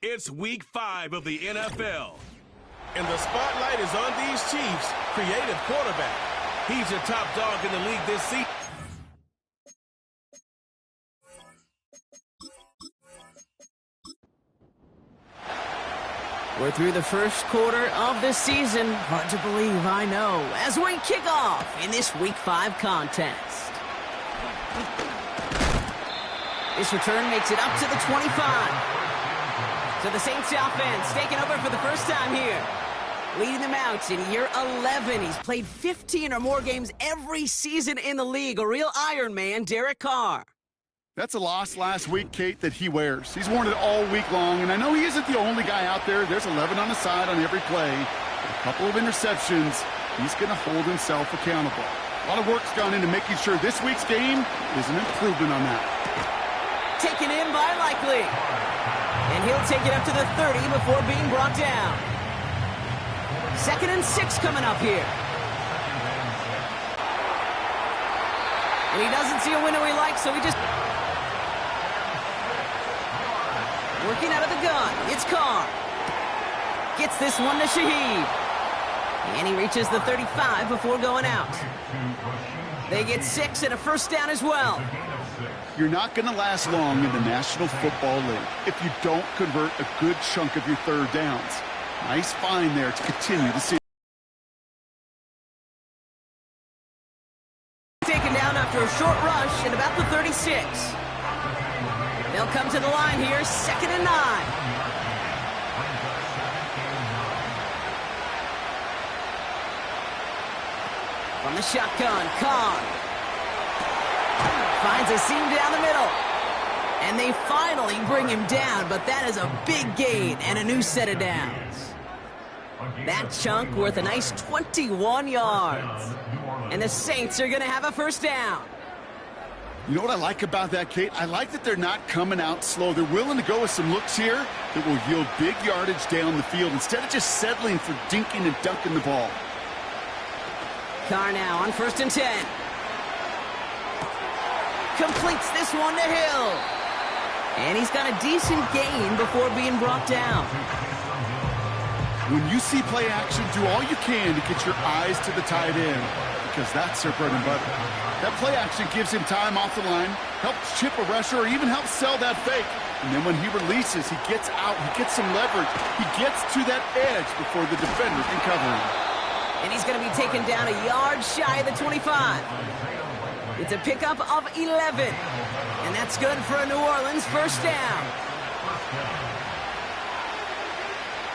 It's week 5 of the NFL. And the spotlight is on these Chiefs' creative quarterback. He's your top dog in the league this season. We're through the first quarter of the season. Hard to believe, I know, as we kick off in this Week 5 contest. This return makes it up to the 25. So the Saints offense taking over for the first time here. Leading them out in year 11. He's played 15 or more games every season in the league. A real Iron Man, Derek Carr. That's a loss last week, Kate, that he wears. He's worn it all week long, and I know he isn't the only guy out there. There's 11 on the side on every play. A couple of interceptions. He's going to hold himself accountable. A lot of work's gone into making sure this week's game is an improvement on that. Taken in by Likely. And he'll take it up to the 30 before being brought down. 2nd and 6 coming up here. And he doesn't see a window he likes, so he just... Working out of the gun, it's Carr. Gets this one to Shaheed. And he reaches the 35 before going out. They get 6 and a first down as well. You're not going to last long in the National Football League if you don't convert a good chunk of your third downs. Nice find there to continue the season. Taken down after a short rush at about the 36. They'll come to the line here, 2nd and 9. From the shotgun, Carr finds a seam down the middle. And they finally bring him down, but that is a big gain and a new set of downs. That chunk worth a nice 21 yards. And the Saints are going to have a first down. You know what I like about that, Kate? I like that they're not coming out slow. They're willing to go with some looks here that will yield big yardage down the field instead of just settling for dinking and dunking the ball. Carr now on 1st and 10. Completes this one to Hill. And he's got a decent gain before being brought down. When you see play action, do all you can to get your eyes to the tight end, because that's their bread and butter. That play action gives him time off the line, helps chip a rusher, or even helps sell that fake. And then when he releases, he gets out, he gets some leverage. He gets to that edge before the defender can cover him. And he's going to be taken down a yard shy of the 25. It's a pickup of 11. And that's good for a New Orleans first down.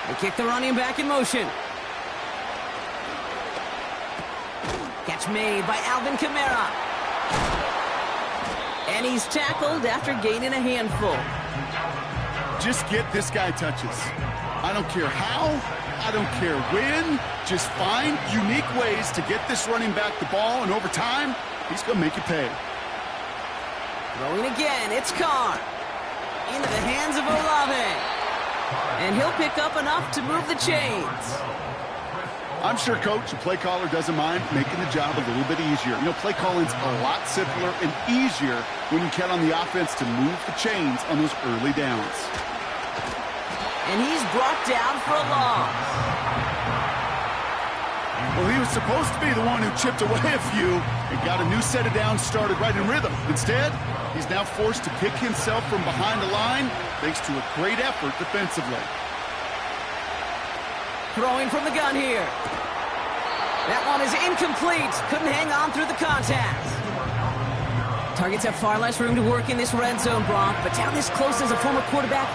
They kick the running back in motion. Catch made by Alvin Kamara. And he's tackled after gaining a handful. Just get this guy touches. I don't care how, I don't care when. Just find unique ways to get this running back the ball, and over time, he's going to make you pay. Throwing again, it's Carr. Into the hands of Olave. And he'll pick up enough to move the chains. I'm sure coach and play caller doesn't mind making the job a little bit easier. You know, play calling's a lot simpler and easier when you count on the offense to move the chains on those early downs. And he's brought down for a loss. Well, he was supposed to be the one who chipped away a few and got a new set of downs started right in rhythm. Instead, he's now forced to pick himself from behind the line thanks to a great effort defensively. Throwing from the gun here. That one is incomplete. Couldn't hang on through the contact. Targets have far less room to work in this red zone, Brock, but down this close as a former quarterback,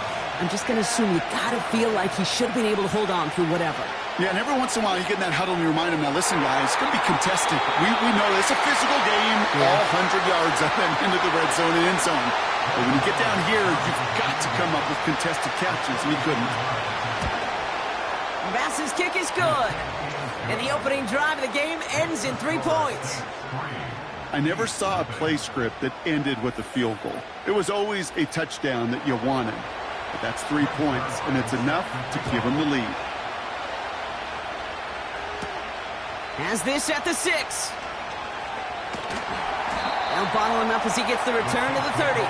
I'm just going to assume you got to feel like he should have been able to hold on through whatever. Yeah, and every once in a while you get in that huddle and you remind him, now listen, guys, it's going to be contested. We know it's a physical game, all 100 yards up and into the red zone and end zone. But when you get down here, you've got to come up with contested catches, and he couldn't. Bass's kick is good. And the opening drive of the game ends in 3 points. I never saw a play script that ended with a field goal. It was always a touchdown that you wanted. But that's 3 points, and it's enough to give him the lead. Has this at the 6. They'll bottle him up as he gets the return to the 30.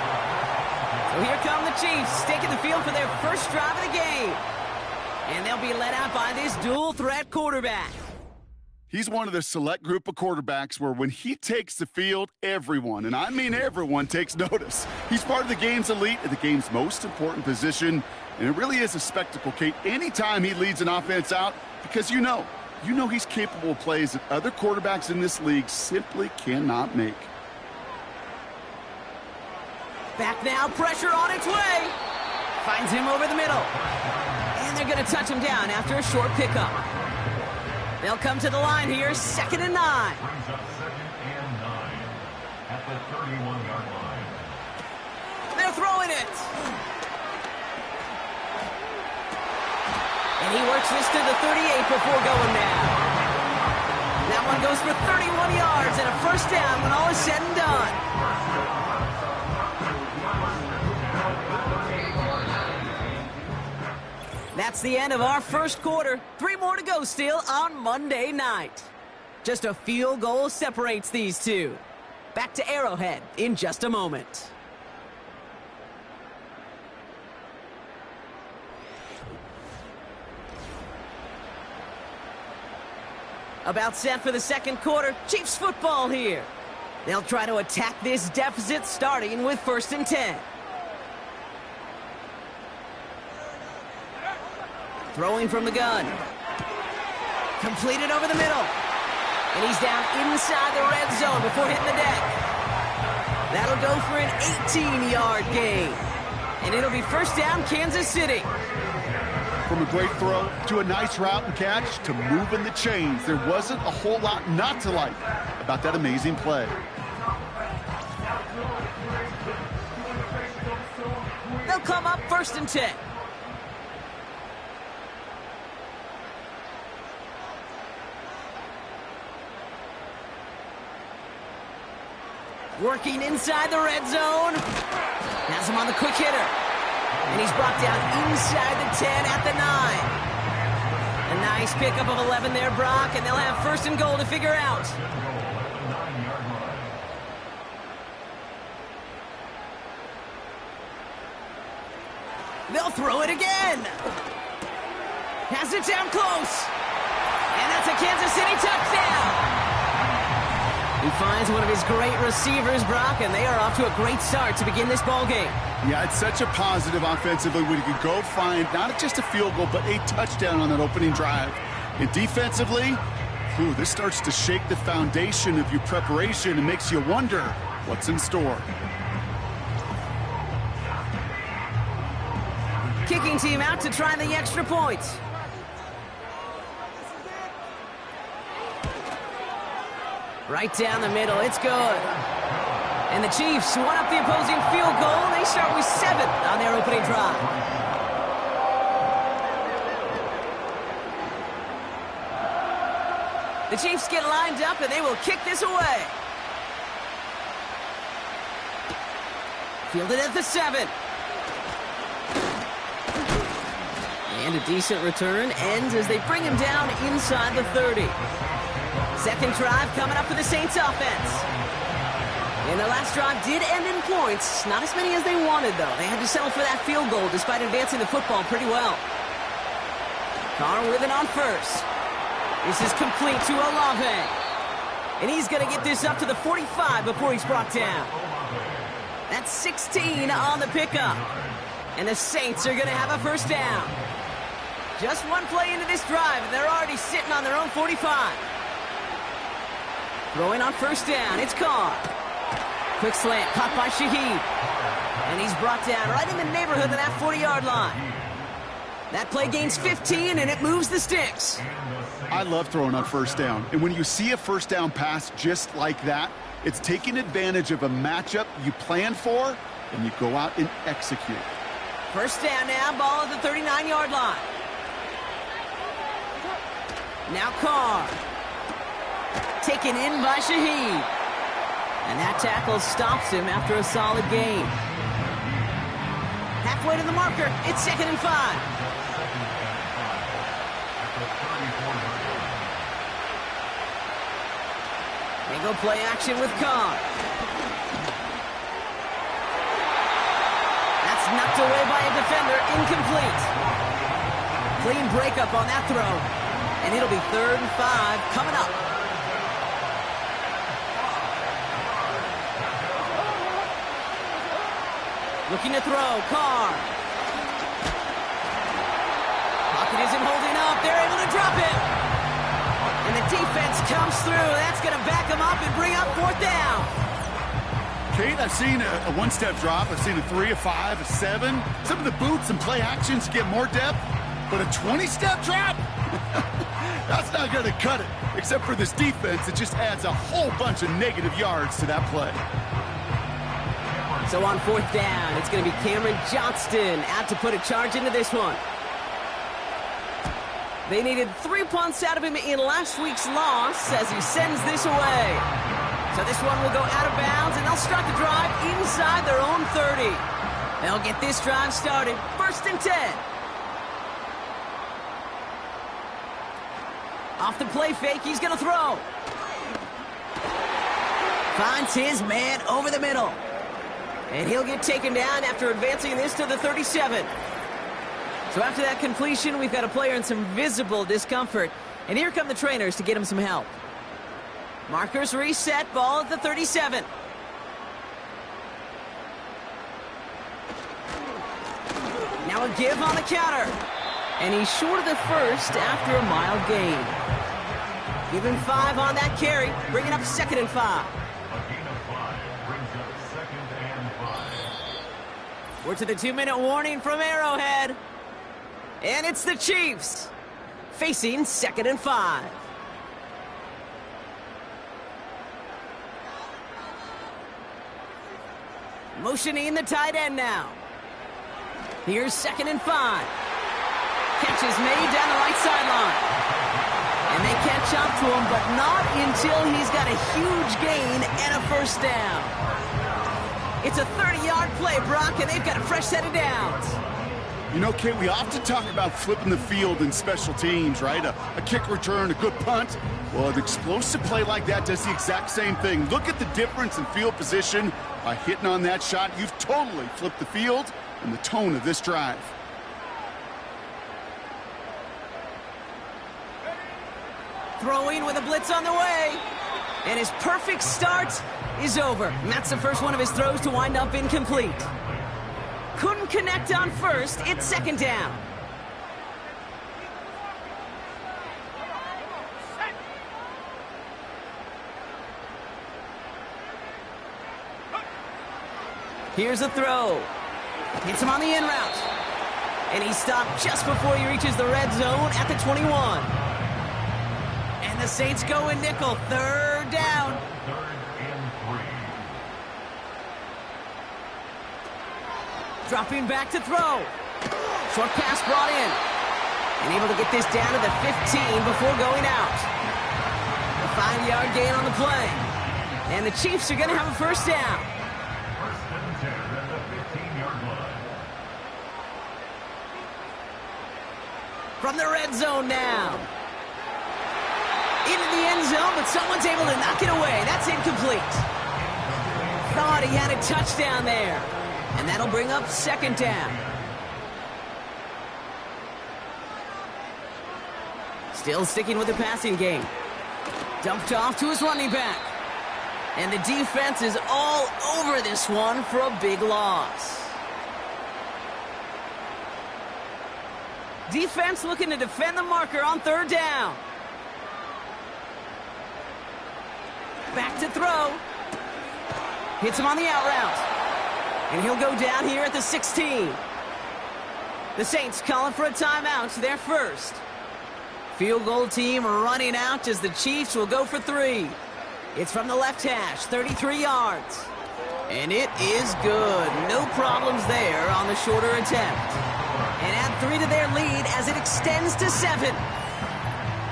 So here come the Chiefs, taking the field for their first drive of the game. And they'll be led out by this dual-threat quarterback. He's one of the select group of quarterbacks where when he takes the field, everyone, and I mean everyone, takes notice. He's part of the game's elite at the game's most important position, and it really is a spectacle, Kate, anytime he leads an offense out, because you know he's capable of plays that other quarterbacks in this league simply cannot make. Back now, pressure on its way. Finds him over the middle. And they're going to touch him down after a short pickup. They'll come to the line here, 2nd and 9. Brings up 2nd and 9 at the 31-yard line. They're throwing it. And he works this to the 38 before going down. That one goes for 31 yards and a first down when all is said and done. That's the end of our first quarter. 3 more to go still on Monday night. Just a field goal separates these two. Back to Arrowhead in just a moment. About set for the second quarter. Chiefs football here. They'll try to attack this deficit starting with 1st and 10. Throwing from the gun. Completed over the middle. And he's down inside the red zone before hitting the deck. That'll go for an 18-yard gain. And it'll be first down, Kansas City. From a great throw to a nice route and catch to moving the chains, there wasn't a whole lot not to like about that amazing play. They'll come up 1st and 10. Working inside the red zone. Has him on the quick hitter. And he's brought down inside the 10 at the 9. A nice pickup of 11 there, Brock, and they'll have 1st and goal to figure out. They'll throw it again. Has it down close. And that's a Kansas City touchdown. He finds one of his great receivers, Brock, and they are off to a great start to begin this ball game. Yeah, it's such a positive offensively when you can go find not just a field goal, but a touchdown on that opening drive. And defensively, this starts to shake the foundation of your preparation and makes you wonder what's in store. Kicking team out to try the extra points. Right down the middle, it's good. And the Chiefs want up the opposing field goal. They start with 7 on their opening drive. The Chiefs get lined up and they will kick this away. Fielded at the 7. And a decent return ends as they bring him down inside the 30. Second drive coming up for the Saints offense. And the last drive did end in points. Not as many as they wanted, though. They had to settle for that field goal despite advancing the football pretty well. Carr with it on 1st. This is complete to Olave. And he's going to get this up to the 45 before he's brought down. That's 16 on the pickup. And the Saints are going to have a first down. Just one play into this drive, and they're already sitting on their own 45. Throwing on 1st down, it's Carr. Quick slant, caught by Shaheed. And he's brought down right in the neighborhood of that 40-yard line. That play gains 15, and it moves the sticks. I love throwing on 1st down. And when you see a 1st down pass just like that, it's taking advantage of a matchup you plan for, and you go out and execute. 1st down now, ball at the 39-yard line. Now Carr. Taken in by Shaheed. And that tackle stops him after a solid gain. Halfway to the marker, it's 2nd and 5. They go play action with Carr. Knocked away by a defender, incomplete. Clean breakup on that throw. And it'll be 3rd and 5 coming up. Looking to throw, Carr. Pocket isn't holding up, they're able to drop it. And the defense comes through, that's gonna back them up and bring up 4th down. Kate, I've seen a one-step drop. I've seen a 3, a 5, a 7. Some of the boots and play actions get more depth, but a 20-step drop? That's not going to cut it. Except for this defense, it just adds a whole bunch of negative yards to that play. So on 4th down, it's going to be Cameron Johnston out to put a charge into this one. They needed 3 punts out of him in last week's loss as he sends this away. So this one will go out of bounds, and they'll start the drive inside their own 30. They'll get this drive started. 1st and 10. Off the play fake, he's going to throw. Finds his man over the middle. And he'll get taken down after advancing this to the 37. So after that completion, we've got a player in some visible discomfort. And here come the trainers to get him some help. Markers reset, ball at the 37. Now a give on the counter. And he's short of the first after a mild gain. Give him 5 on that carry, bringing up 2nd and 5. A gain of 5 brings up 2nd and 5. We're to the 2-minute warning from Arrowhead. And it's the Chiefs facing 2nd and 5. Motioning the tight end now. Here's 2nd and 5. Catch is made down the right sideline. And they catch up to him, but not until he's got a huge gain and a 1st down. It's a 30-yard play, Brock, and they've got a fresh set of downs. You know, Kate, we often talk about flipping the field in special teams, right? A kick return, a good punt. Well, an explosive play like that does the exact same thing. Look at the difference in field position. By hitting on that shot, you've totally flipped the field and the tone of this drive. Throwing with a blitz on the way. And his perfect start is over. And that's the first one of his throws to wind up incomplete. Couldn't connect on 1st. It's 2nd down. Here's a throw. Hits him on the in route. And he stopped just before he reaches the red zone at the 21. And the Saints go in nickel. 3rd down. 3rd and 3. Dropping back to throw. Short pass brought in. And able to get this down to the 15 before going out. A 5-yard gain on the play. And the Chiefs are going to have a 1st down. 1st and 10 at the 15-yard line. From the red zone now. Into the end zone, but someone's able to knock it away. That's incomplete. Thought he had a touchdown there. And that'll bring up 2nd down. Still sticking with the passing game. Dumped off to his running back. And the defense is all over this one for a big loss. Defense looking to defend the marker on 3rd down. Back to throw. Hits him on the out route. And he'll go down here at the 16. The Saints calling for a timeout, their first. Field goal team running out as the Chiefs will go for 3. It's from the left hash, 33 yards. And it is good. No problems there on the shorter attempt. And add 3 to their lead as it extends to 7.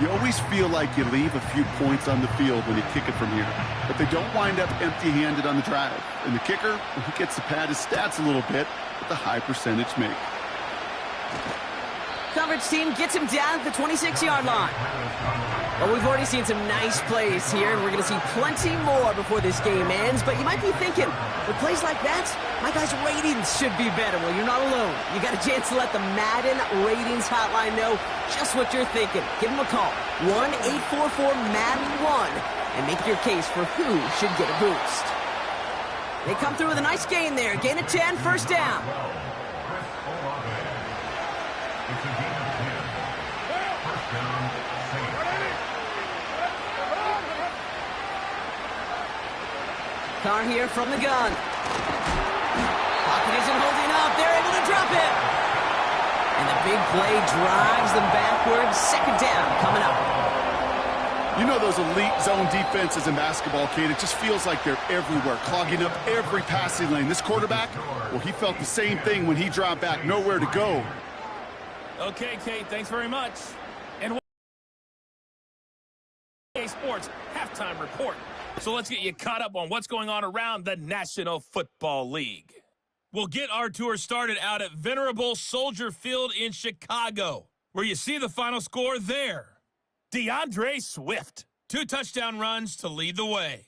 You always feel like you leave a few points on the field when you kick it from here. But they don't wind up empty-handed on the drive. And the kicker, he gets to pad his stats a little bit with a high percentage make. Coverage team gets him down at the 26-yard line. Well, we've already seen some nice plays here, and we're going to see plenty more before this game ends. But you might be thinking, with plays like that, my guys' ratings should be better. Well, you're not alone. You got a chance to let the Madden Ratings Hotline know just what you're thinking. Give them a call, 1-844-MADDEN1, and make your case for who should get a boost. They come through with a nice gain there. Gain of 10, first down. Carr here from the gun. Pocket isn't holding up. They're able to drop it. And the big play drives them backwards. Second down coming up. You know those elite zone defenses in basketball, Kate, it just feels like they're everywhere, clogging up every passing lane. This quarterback, well, he felt the same thing when he dropped back, nowhere to go. Okay, Kate, thanks very much. And Sports halftime report. So let's get you caught up on what's going on around the National Football League. We'll get our tour started out at venerable Soldier Field in Chicago, where you see the final score there. DeAndre Swift. 2 touchdown runs to lead the way.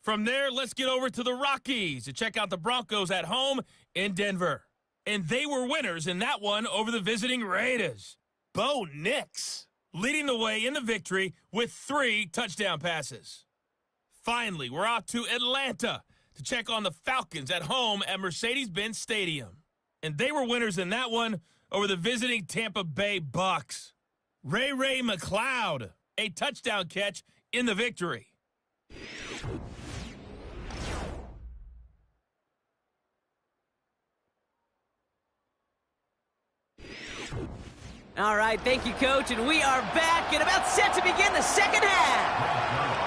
From there, let's get over to the Rockies to check out the Broncos at home in Denver. And they were winners in that one over the visiting Raiders. Bo Nix leading the way in the victory with 3 touchdown passes. Finally, we're off to Atlanta to check on the Falcons at home at Mercedes-Benz Stadium. And they were winners in that one over the visiting Tampa Bay Bucks. Ray McLeod, a touchdown catch in the victory. All right, thank you, Coach, and we are back and about set to begin the second half.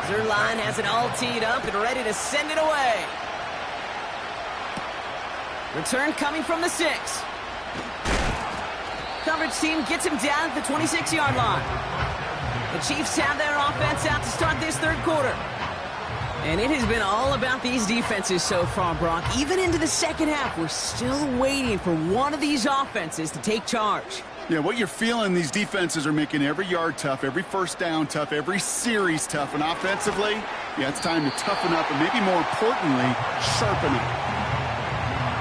Zerline has it all teed up and ready to send it away. Return coming from the 6. Coverage team gets him down at the 26-yard line. The Chiefs have their offense out to start this third quarter. And it has been all about these defenses so far, Brock. Even into the second half, we're still waiting for one of these offenses to take charge. Yeah, what you're feeling, these defenses are making every yard tough, every first down tough, every series tough. And offensively, yeah, it's time to toughen up and maybe more importantly, sharpen up.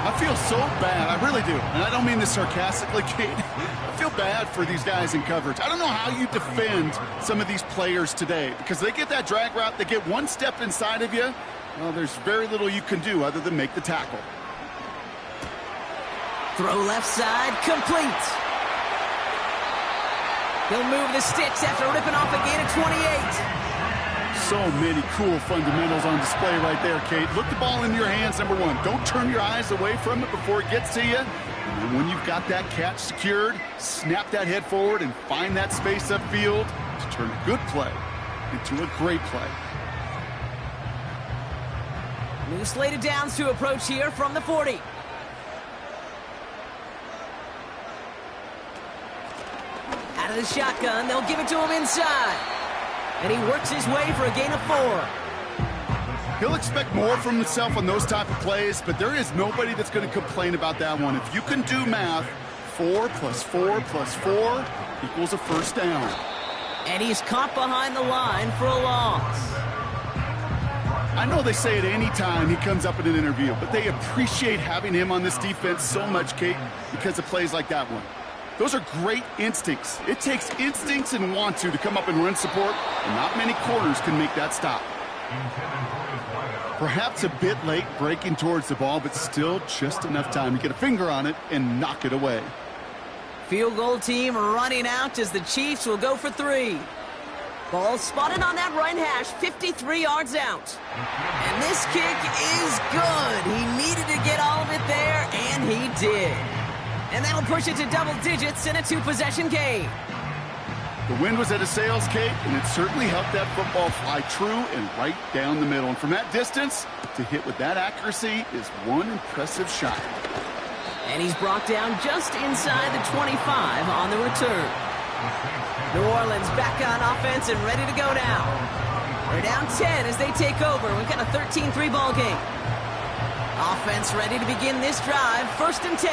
I feel so bad. I really do. And I don't mean this sarcastically, Kate. I feel bad for these guys in coverage. I don't know how you defend some of these players today because they get that drag route, they get one step inside of you. Well, there's very little you can do other than make the tackle. Throw left side, complete. He'll move the sticks after ripping off a gain of 28. So many cool fundamentals on display right there, Kate. Look the ball into your hands, number one. Don't turn your eyes away from it before it gets to you. And when you've got that catch secured, snap that head forward and find that space upfield to turn a good play into a great play. New slated downs to approach here from the 40. Out of the shotgun, they'll give it to him inside. And he works his way for a gain of 4. He'll expect more from himself on those type of plays, but there is nobody that's going to complain about that one. If you can do math, 4 + 4 + 4 equals a first down. And he's caught behind the line for a loss. I know they say it any time he comes up in an interview, but they appreciate having him on this defense so much, Kate, because of plays like that one. Those are great instincts. It takes instincts and want to come up and run support, and not many corners can make that stop. Perhaps a bit late breaking towards the ball, but still just enough time to get a finger on it and knock it away. Field goal team running out as the Chiefs will go for 3. Ball spotted on that right hash, 53 yards out. And this kick is good. He needed to get all of it there, and he did. And that'll push it to double digits in a 2-possession game. The wind was at a sails, Kate, and it certainly helped that football fly true and right down the middle. And from that distance, to hit with that accuracy is one impressive shot. And he's brought down just inside the 25 on the return. New Orleans back on offense and ready to go now. They're down 10 as they take over. We've got a 13-3 ball game. Offense ready to begin this drive, 1st and 10.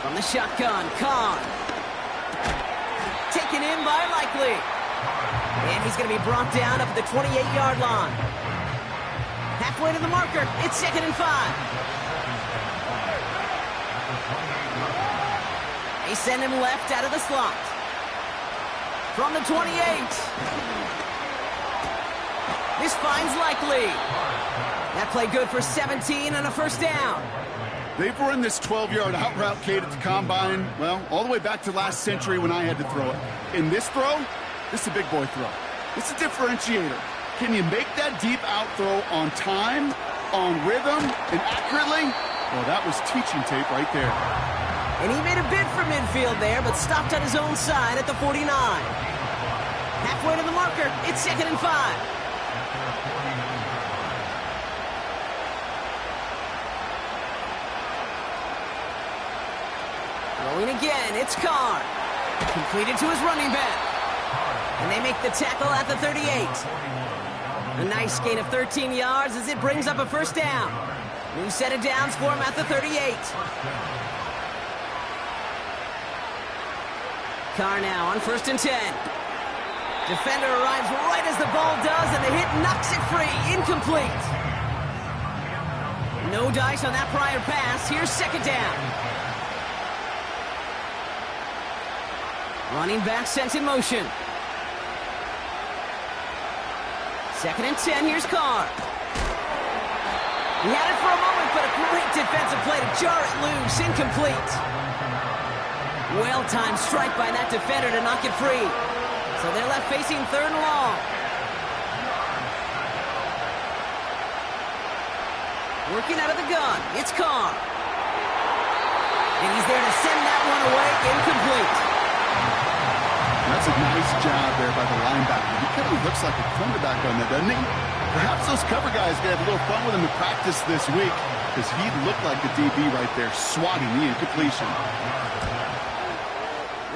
From the shotgun, Khan. Taken in by Likely. And he's going to be brought down up at the 28-yard line. Halfway to the marker. It's 2nd and 5. They send him left out of the slot. From the 28. This finds Likely. That play good for 17 and a first down. They've run this 12-yard out route, Kate, at the combine, well, all the way back to last century when I had to throw it. In this throw, this is a big boy throw. It's a differentiator. Can you make that deep out throw on time, on rhythm, and accurately? Well, that was teaching tape right there. And he made a bid for midfield there, but stopped on his own side at the 49. Halfway to the marker, it's 2nd and 5. Throwing again, it's Carr. Completed to his running back. And they make the tackle at the 38. A nice gain of 13 yards as it brings up a first down. New set of downs for him at the 38. Carr now on 1st and 10. Defender arrives right as the ball does, and the hit knocks it free. Incomplete. No dice on that prior pass. Here's 2nd down. Running back sent in motion. 2nd and 10, here's Carr. He had it for a moment, but a great defensive play to jar it loose. Incomplete. Well-timed strike by that defender to knock it free. So they're left facing 3rd and long. Working out of the gun, it's Carr. And he's there to send that one away. Incomplete. That's a nice job there by the linebacker. He kind of looks like a cornerback on that, doesn't he? Perhaps those cover guys are going to have a little fun with him in practice this week, because he looked like the DB right there, swatting the incompletion.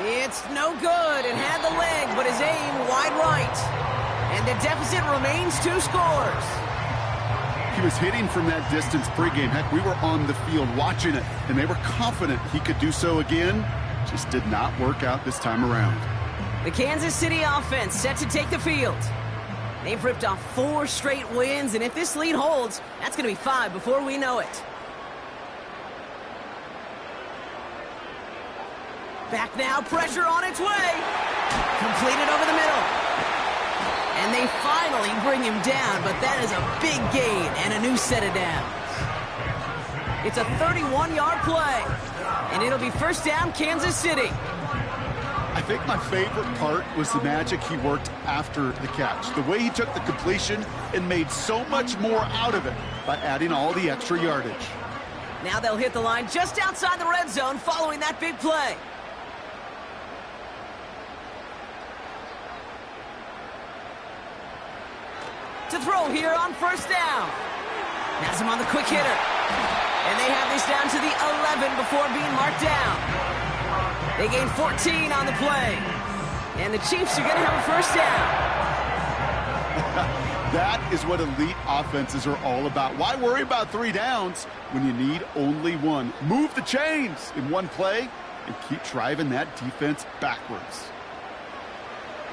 It's no good. It had the leg, but his aim wide right. And the deficit remains 2 scores. He was hitting from that distance pregame. Heck, we were on the field watching it, and they were confident he could do so again. Just did not work out this time around. The Kansas City offense set to take the field. They've ripped off 4 straight wins, and if this lead holds, that's going to be 5 before we know it. Back now, pressure on its way. Completed over the middle. And they finally bring him down, but that is a big gain and a new set of downs. It's a 31-yard play, and it'll be first down, Kansas City. I think my favorite part was the magic he worked after the catch. The way he took the completion and made so much more out of it by adding all the extra yardage. Now they'll hit the line just outside the red zone following that big play. To throw here on first down. Has him on the quick hitter. And they have this down to the 11 before being marked down. They gain 14 on the play. And the Chiefs are going to have a first down. That is what elite offenses are all about. Why worry about 3 downs when you need only 1? Move the chains in one play and keep driving that defense backwards.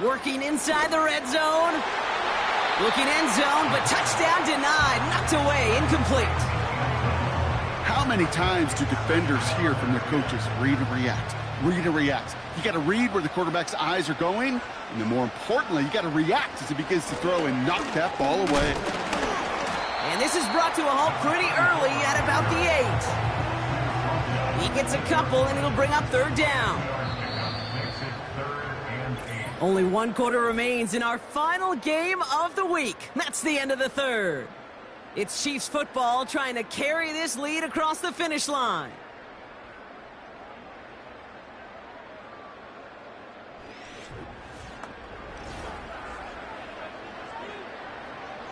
Working inside the red zone. Looking end zone, but touchdown denied. Knocked away, incomplete. How many times do defenders hear from their coaches, read and react, read and react? You got to read where the quarterback's eyes are going, and then more importantly, you got to react as he begins to throw and knock that ball away. And this is brought to a halt pretty early at about the 8. He gets a couple, and it'll bring up third down. Only 1 quarter remains in our final game of the week. That's the end of the third. It's Chiefs football trying to carry this lead across the finish line.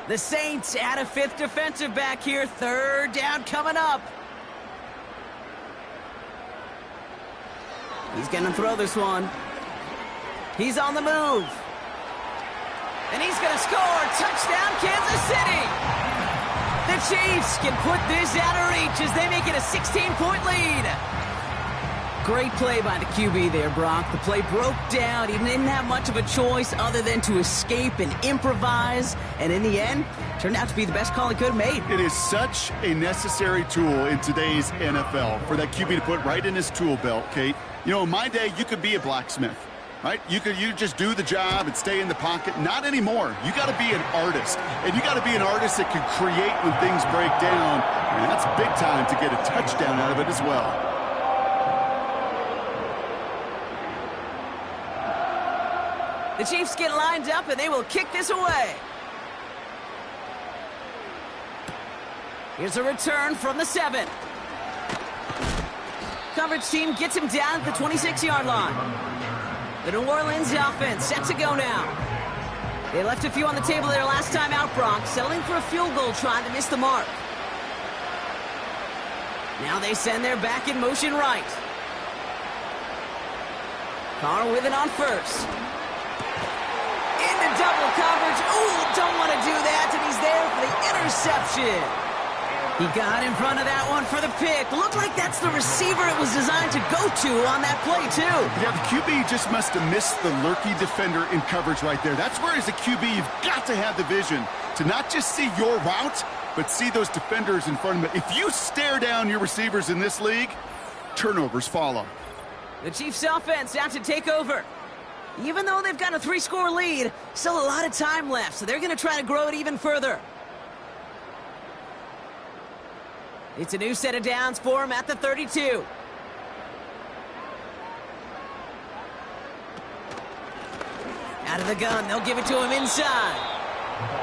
The Saints add a 5th defensive back here. Third down coming up. He's going to throw this one. He's on the move. And he's going to score. Touchdown, Kansas City. The Chiefs can put this out of reach as they make it a 16-point lead. Great play by the QB there, Brock. The play broke down. He didn't have much of a choice other than to escape and improvise. And in the end, turned out to be the best call he could have made. It is such a necessary tool in today's NFL for that QB to put right in his tool belt, Kate. You know, in my day, you could be a blacksmith, right? You just do the job and stay in the pocket. Not anymore. You got to be an artist. And you got to be an artist that can create when things break down. And that's big time to get a touchdown out of it as well. The Chiefs get lined up, and they will kick this away. Here's a return from the 7. Coverage team gets him down at the 26-yard line. The New Orleans offense set to go now. They left a few on the table there last time out, Brock, settling for a field goal, trying to miss the mark. Now they send their back in motion right. Carr with it on first. Into double coverage. Ooh, don't want to do that, and he's there for the interception. He got in front of that one for the pick. Looked like that's the receiver it was designed to go to on that play, too. Yeah, the QB just must have missed the lurky defender in coverage right there. That's where, as a QB, you've got to have the vision to not just see your route, but see those defenders in front of you. If you stare down your receivers in this league, turnovers follow. The Chiefs offense out to take over. Even though they've got a 3-score lead, still a lot of time left, so they're going to try to grow it even further. It's a new set of downs for him at the 32. Out of the gun, they'll give it to him inside.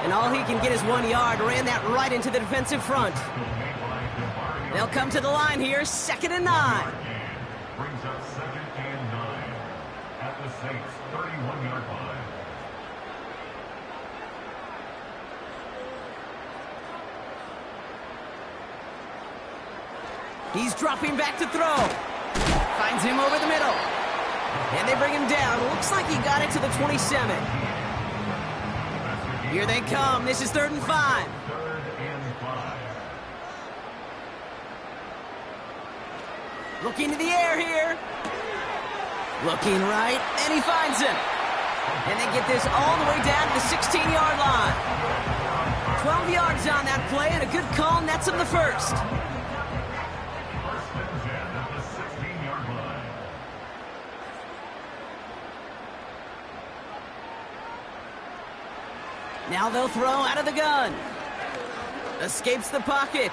And all he can get is 1 yard, ran that right into the defensive front. They'll come to the line here, 2nd and 9. Brings up 2nd and 9 at the Saints' 31-yard line. He's dropping back to throw. Finds him over the middle. And they bring him down. Looks like he got it to the 27. Here they come. This is 3rd and 5. 3rd and 5. Looking to the air here. Looking right, and he finds him. And they get this all the way down to the 16-yard line. 12 yards on that play, and a good call nets him the first. Now they'll throw out of the gun. Escapes the pocket.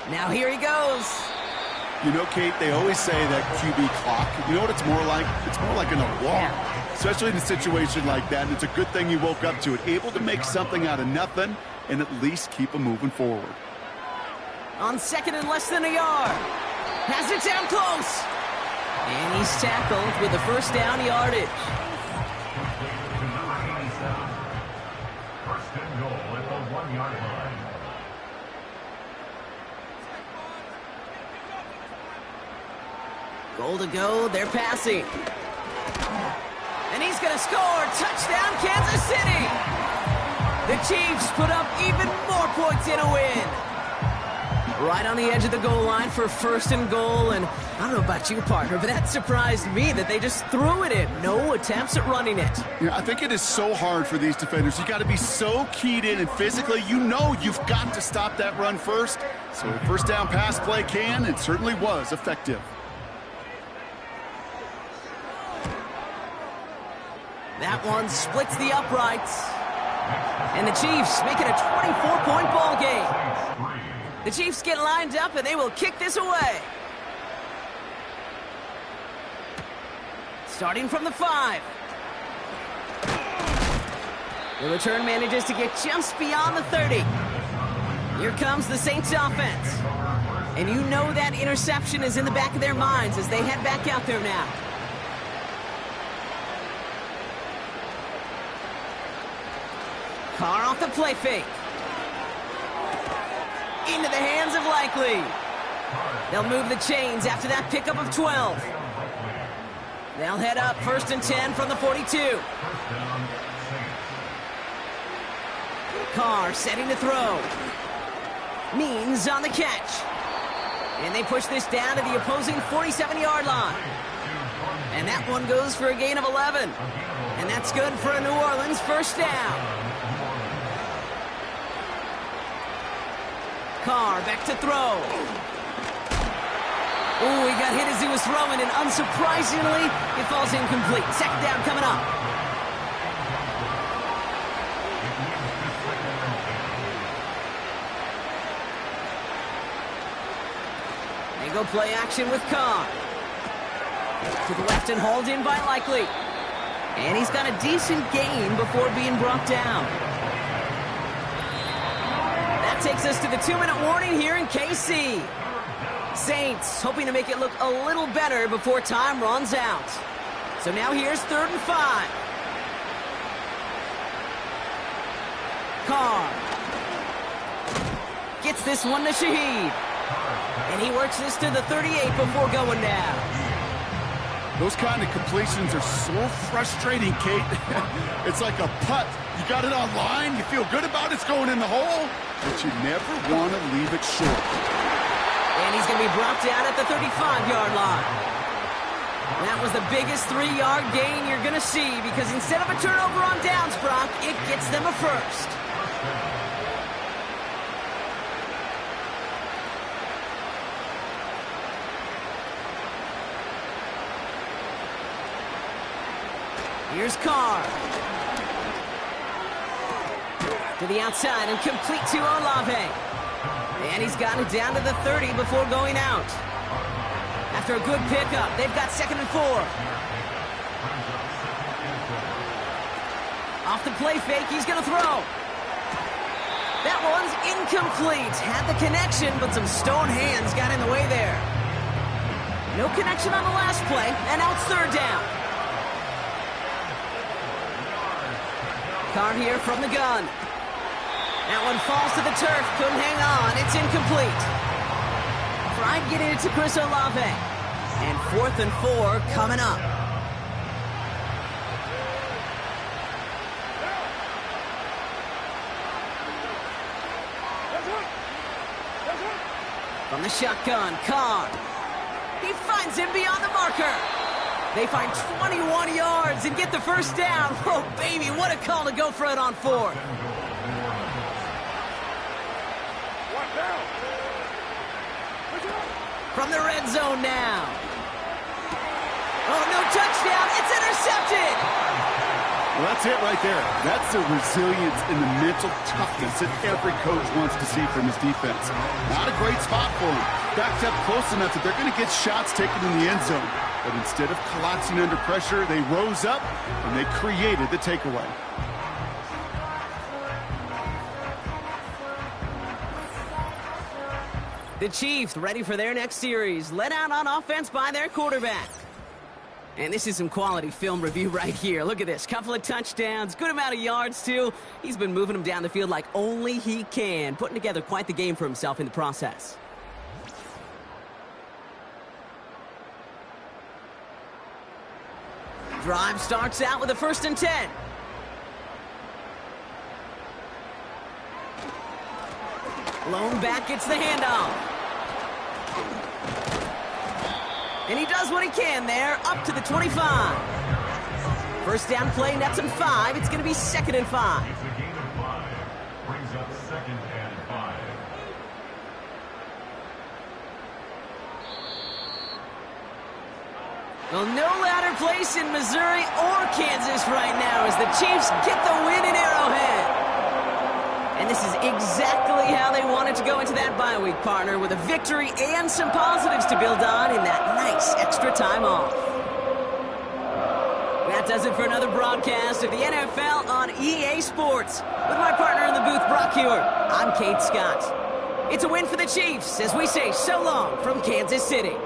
Now here he goes. You know, Kate, they always say that QB clock, you know what it's more like? It's more like an alarm, especially in a situation like that. And it's a good thing you woke up to it, able to make something out of nothing and at least keep them moving forward. On 2nd and less than a yard. Has it down close. And he's tackled with the first down yardage. First and goal at the 1-yard line. Goal to go, they're passing. And he's going to score. Touchdown, Kansas City. The Chiefs put up even more points in a win. Right on the edge of the goal line for 1st and goal. And I don't know about you, partner, but that surprised me that they just threw it in. No attempts at running it. Yeah, I think it is so hard for these defenders. You got to be so keyed in, and physically, you know you've got to stop that run first. So first down pass play can, and certainly was effective. That one splits the uprights. And the Chiefs make it a 24-point ball game. The Chiefs get lined up, and they will kick this away. Starting from the 5. The return manages to get just beyond the 30. Here comes the Saints offense. And you know that interception is in the back of their minds as they head back out there now. Carr off the play fake. Into the hands of Likely. They'll move the chains after that pickup of 12. They'll head up 1st and 10 from the 42. Carr setting to throw. Means on the catch. And they push this down to the opposing 47-yard line. And that one goes for a gain of 11. And that's good for a New Orleans first down. Carr back to throw. Ooh, he got hit as he was throwing, and unsurprisingly, it falls incomplete. Second down coming up. They go play action with Carr. To the left and hauled in by Likely. And he's got a decent gain before being brought down. That takes us to the 2-minute warning here in KC. Saints hoping to make it look a little better before time runs out. So now here's 3rd and 5. Carr gets this one to Shaheed. And he works this to the 38 before going down. Those kind of completions are so frustrating, Kate. It's like a putt. You got it on line, you feel good about it's going in the hole, but you never want to leave it short. And he's going to be brought down at the 35-yard line. That was the biggest 3-yard gain you're going to see, because instead of a turnover on downs, Brock, it gets them a first. Here's Carr. To the outside and complete to Olave. And he's got it down to the 30 before going out. After a good pickup, they've got 2nd and 4. Off the play fake, he's going to throw. That one's incomplete. Had the connection, but some stone hands got in the way there. No connection on the last play, and now it's 3rd down. Carr here from the gun. That one falls to the turf. Couldn't hang on. It's incomplete. Tried getting it to Chris Olave. And 4th and 4 coming up. From the shotgun, Carr. He finds him beyond the marker. They find 21 yards and get the first down. Oh, baby, what a call to go for it on 4th. From the red zone now. Oh, no touchdown. It's intercepted. Well, that's it right there. That's the resilience and the mental toughness that every coach wants to see from his defense. Not a great spot for him. Backed up close enough that they're going to get shots taken in the end zone. But instead of collapsing under pressure, they rose up and they created the takeaway. The Chiefs ready for their next series, led out on offense by their quarterback. And this is some quality film review right here. Look at this. Couple of touchdowns, good amount of yards, too. He's been moving them down the field like only he can, putting together quite the game for himself in the process. Drive starts out with a 1st and 10. Lone back gets the handoff. And he does what he can there, up to the 25. First down play, nets him 5. It's going to be 2nd and 5. It's a gain of 5. Brings up 2nd and 5. Well, no louder place in Missouri or Kansas right now as the Chiefs get the win in Arrowhead. And this is exactly how they wanted to go into that bye week, partner, with a victory and some positives to build on in that nice extra time off. That does it for another broadcast of the NFL on EA Sports. With my partner in the booth, Brock Hewitt, I'm Kate Scott. It's a win for the Chiefs as we say so long from Kansas City.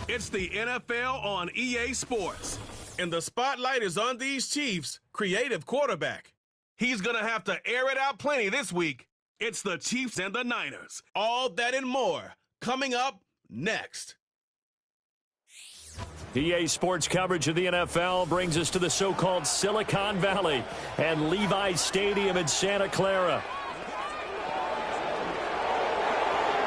It's the NFL on EA Sports, and the spotlight is on these Chiefs' creative quarterback. He's going to have to air it out plenty this week. It's the Chiefs and the Niners. All that and more coming up next. EA Sports coverage of the NFL brings us to the so-called Silicon Valley and Levi's Stadium in Santa Clara.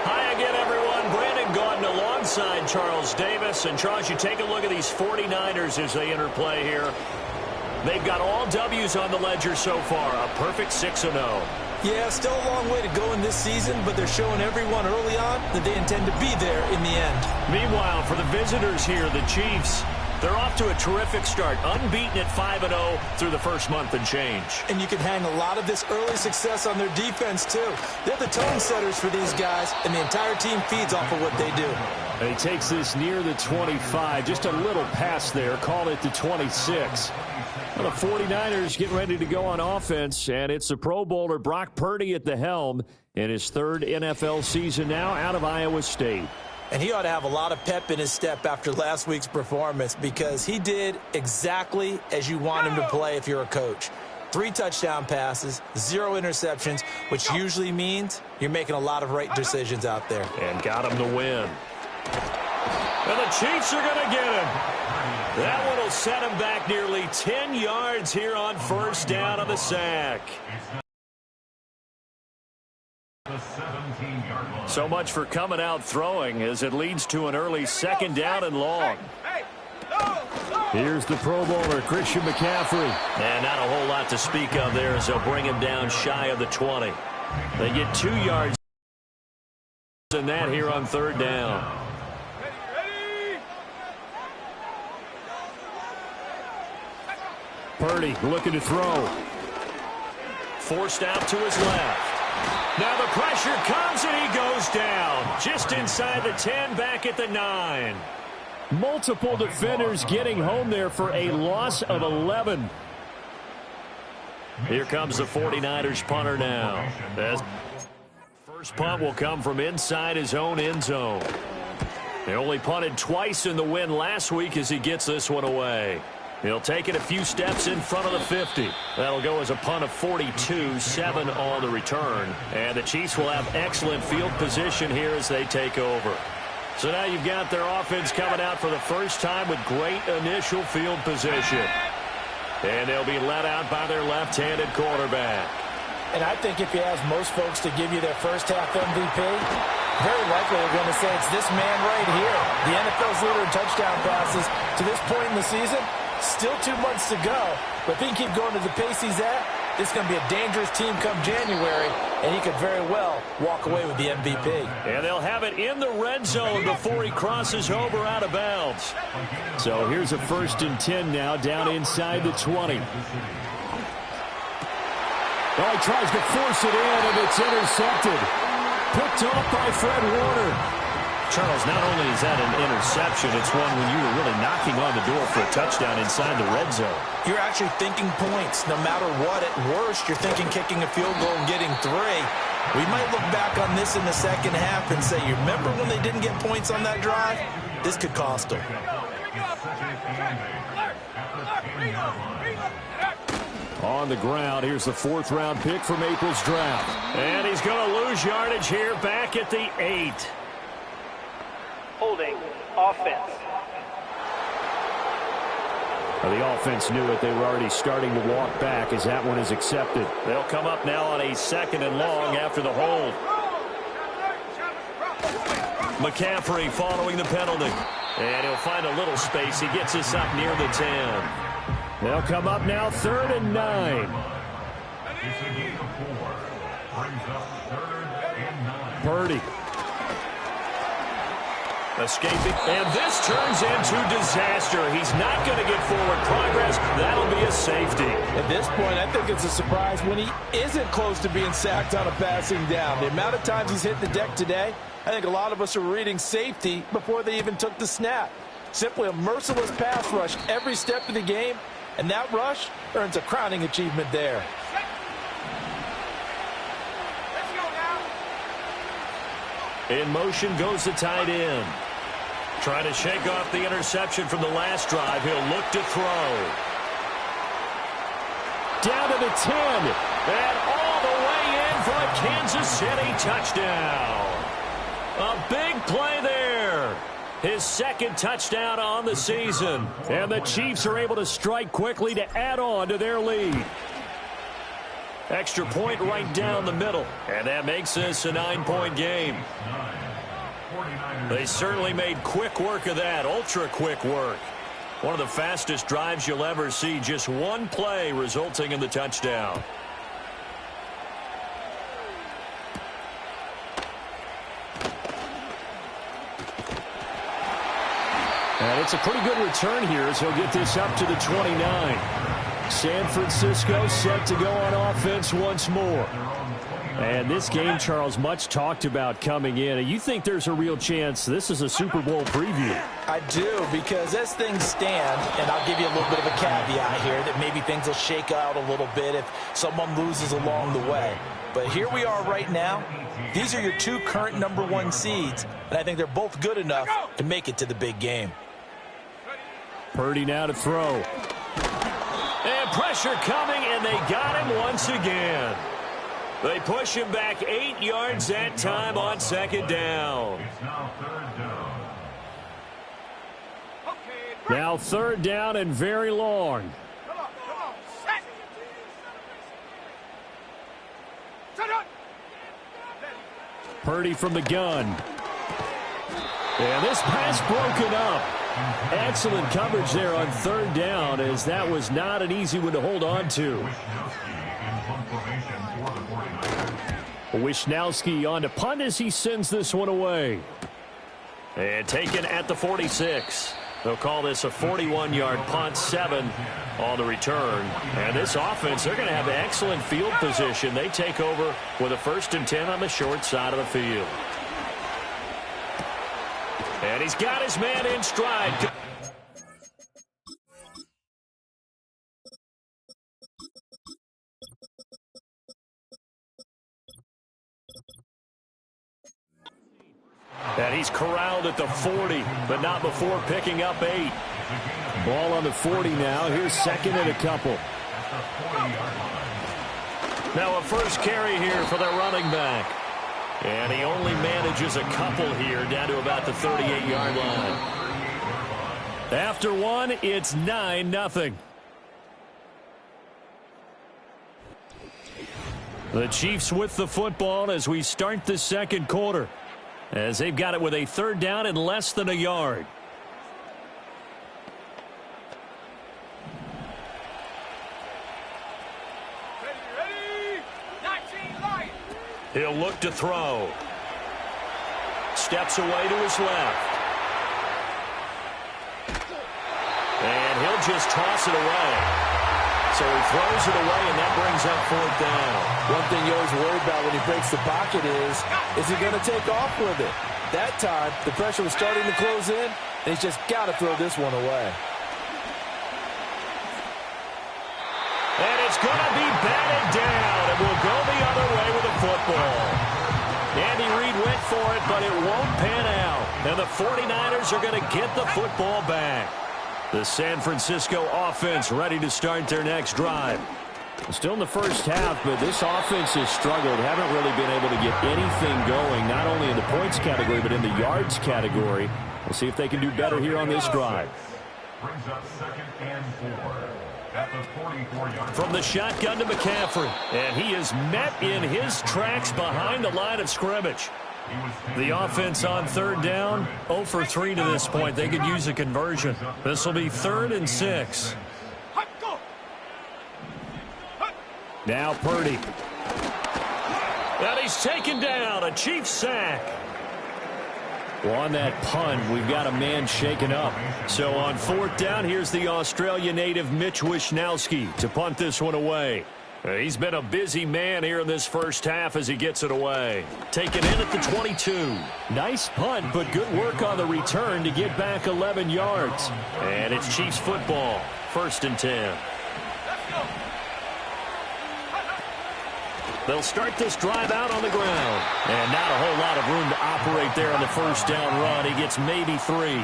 Hi again, everyone. Brandon Gaudin alongside Charles Davis. And Charles, you take a look at these 49ers as they interplay here. They've got all W's on the ledger so far, a perfect 6-0. Yeah, still a long way to go in this season, but they're showing everyone early on that they intend to be there in the end. Meanwhile, for the visitors here, the Chiefs, they're off to a terrific start, unbeaten at 5-0 through the first month and change. And you can hang a lot of this early success on their defense, too. They're the tone setters for these guys, and the entire team feeds off of what they do. And he takes this near the 25, just a little pass there, call it the 26. Well, the 49ers getting ready to go on offense, and it's the Pro Bowler Brock Purdy at the helm in his third NFL season now out of Iowa State. And he ought to have a lot of pep in his step after last week's performance because he did exactly as you want him to play if you're a coach. 3 touchdown passes, 0 interceptions, which usually means you're making a lot of right decisions out there. And got him to win. And the Chiefs are going to get him. That one will set him back nearly 10 yards here on first down on the sack. So much for coming out throwing as it leads to an early second down and long. Here's the Pro Bowler, Christian McCaffrey. And not a whole lot to speak of there as they'll bring him down shy of the 20. They get 2 yards in that here on third down. Purdy looking to throw. Forced out to his left. Now the pressure comes and he goes down. Just inside the 10, back at the 9. Multiple defenders getting home there for a loss of 11. Here comes the 49ers punter now. First punt will come from inside his own end zone. They only punted twice in the win last week as he gets this one away. He'll take it a few steps in front of the 50. That'll go as a punt of 42, 7 on the return. And the Chiefs will have excellent field position here as they take over. So now you've got their offense coming out for the first time with great initial field position. And they'll be led out by their left-handed quarterback. And I think if you ask most folks to give you their first half MVP, very likely they're going to say it's this man right here. The NFL's leader in touchdown passes to this point in the season. Still 2 months to go. But if he can keep going to the pace he's at, this is going to be a dangerous team come January, and he could very well walk away with the MVP. And they'll have it in the red zone before he crosses over out of bounds. So here's a 1st and 10 now down inside the 20. Well, he tries to force it in, and it's intercepted. Picked off by Fred Warner. Charles, not only is that an interception, it's one when you were really knocking on the door for a touchdown inside the red zone. You're actually thinking points. No matter what, at worst, you're thinking kicking a field goal and getting 3. We might look back on this in the second half and say, you remember when they didn't get points on that drive? This could cost them. On the ground, here's the 4th-round pick from April's draft. And he's going to lose yardage here back at the 8. Holding offense. The offense knew it. They were already starting to walk back as that one is accepted. They'll come up now on a 2nd and long after the hold. McCaffrey following the penalty. And he'll find a little space. He gets us up near the 10. They'll come up now 3rd and 9. Purdy. Escaping, and this turns into disaster. He's not going to get forward progress. That'll be a safety. At this point, I think it's a surprise when he isn't close to being sacked on a passing down. The amount of times he's hit the deck today, I think a lot of us are reading safety before they even took the snap. Simply a merciless pass rush every step of the game, and that rush earns a crowning achievement there. In motion goes the tight end. Trying to shake off the interception from the last drive. He'll look to throw. Down to the 10. And all the way in for a Kansas City touchdown. A big play there. His 2nd touchdown on the season. And the Chiefs are able to strike quickly to add on to their lead. Extra point right down the middle. And that makes this a 9-point game. They certainly made quick work of that. Ultra quick work. One of the fastest drives you'll ever see. Just one play resulting in the touchdown. And it's a pretty good return here as he'll get this up to the 29. San Francisco set to go on offense once more. And this game, Charles, much talked about coming in. And you think there's a real chance this is a Super Bowl preview? I do, because as things stand, and I'll give you a little bit of a caveat here, that maybe things will shake out a little bit if someone loses along the way. But here we are right now. These are your 2 current #1 seeds, and I think they're both good enough to make it to the big game. Purdy now to throw. And pressure coming, and they got him once again. They push him back 8 yards that time on 2nd down. Now 3rd down and very long. Purdy from the gun. And this pass broken up. Excellent coverage there on 3rd down, as that was not an easy one to hold on to. Wisnowski on to punt as he sends this one away. And taken at the 46. They'll call this a 41-yard punt, 7 on the return. And this offense, they're going to have excellent field position. They take over with a 1st and 10 on the short side of the field. And he's got his man in stride. And he's corralled at the 40, but not before picking up 8. Ball on the 40 now. Here's second and a couple. Now a first carry here for the running back. And he only manages a couple here down to about the 38-yard line. After one, it's 9-0. The Chiefs with the football as we start the second quarter, as they've got it with a third down and less than a yard. He'll look to throw. Steps away to his left. And he'll just toss it away. So he throws it away, and that brings up fourth down. One thing you always worry about when he breaks the pocket is he going to take off with it? That time, the pressure was starting to close in, and he's just got to throw this one away. And it's going to be batted down, and we'll go the other way with the football. Andy Reid went for it, but it won't pan out. And the 49ers are going to get the football back. The San Francisco offense ready to start their next drive. Still in the first half, but this offense has struggled. Haven't really been able to get anything going, not only in the points category, but in the yards category. We'll see if they can do better here on this drive. Brings up 2nd and 4 at the 44-yard. From the shotgun to McCaffrey, and he is met in his tracks behind the line of scrimmage. The offense on third down, 0 for 3 to this point. They could use a conversion. This will be 3rd and 6. Now Purdy. And he's taken down, a Chiefs sack. Well, on that punt, we've got a man shaken up. So on 4th down, here's the Australia native Mitch Wishnowski to punt this one away. He's been a busy man here in this first half as he gets it away. Taken in at the 22. Nice punt, but good work on the return to get back 11 yards. And it's Chiefs football, 1st and 10. They'll start this drive out on the ground. And not a whole lot of room to operate there on the first down run. He gets maybe 3.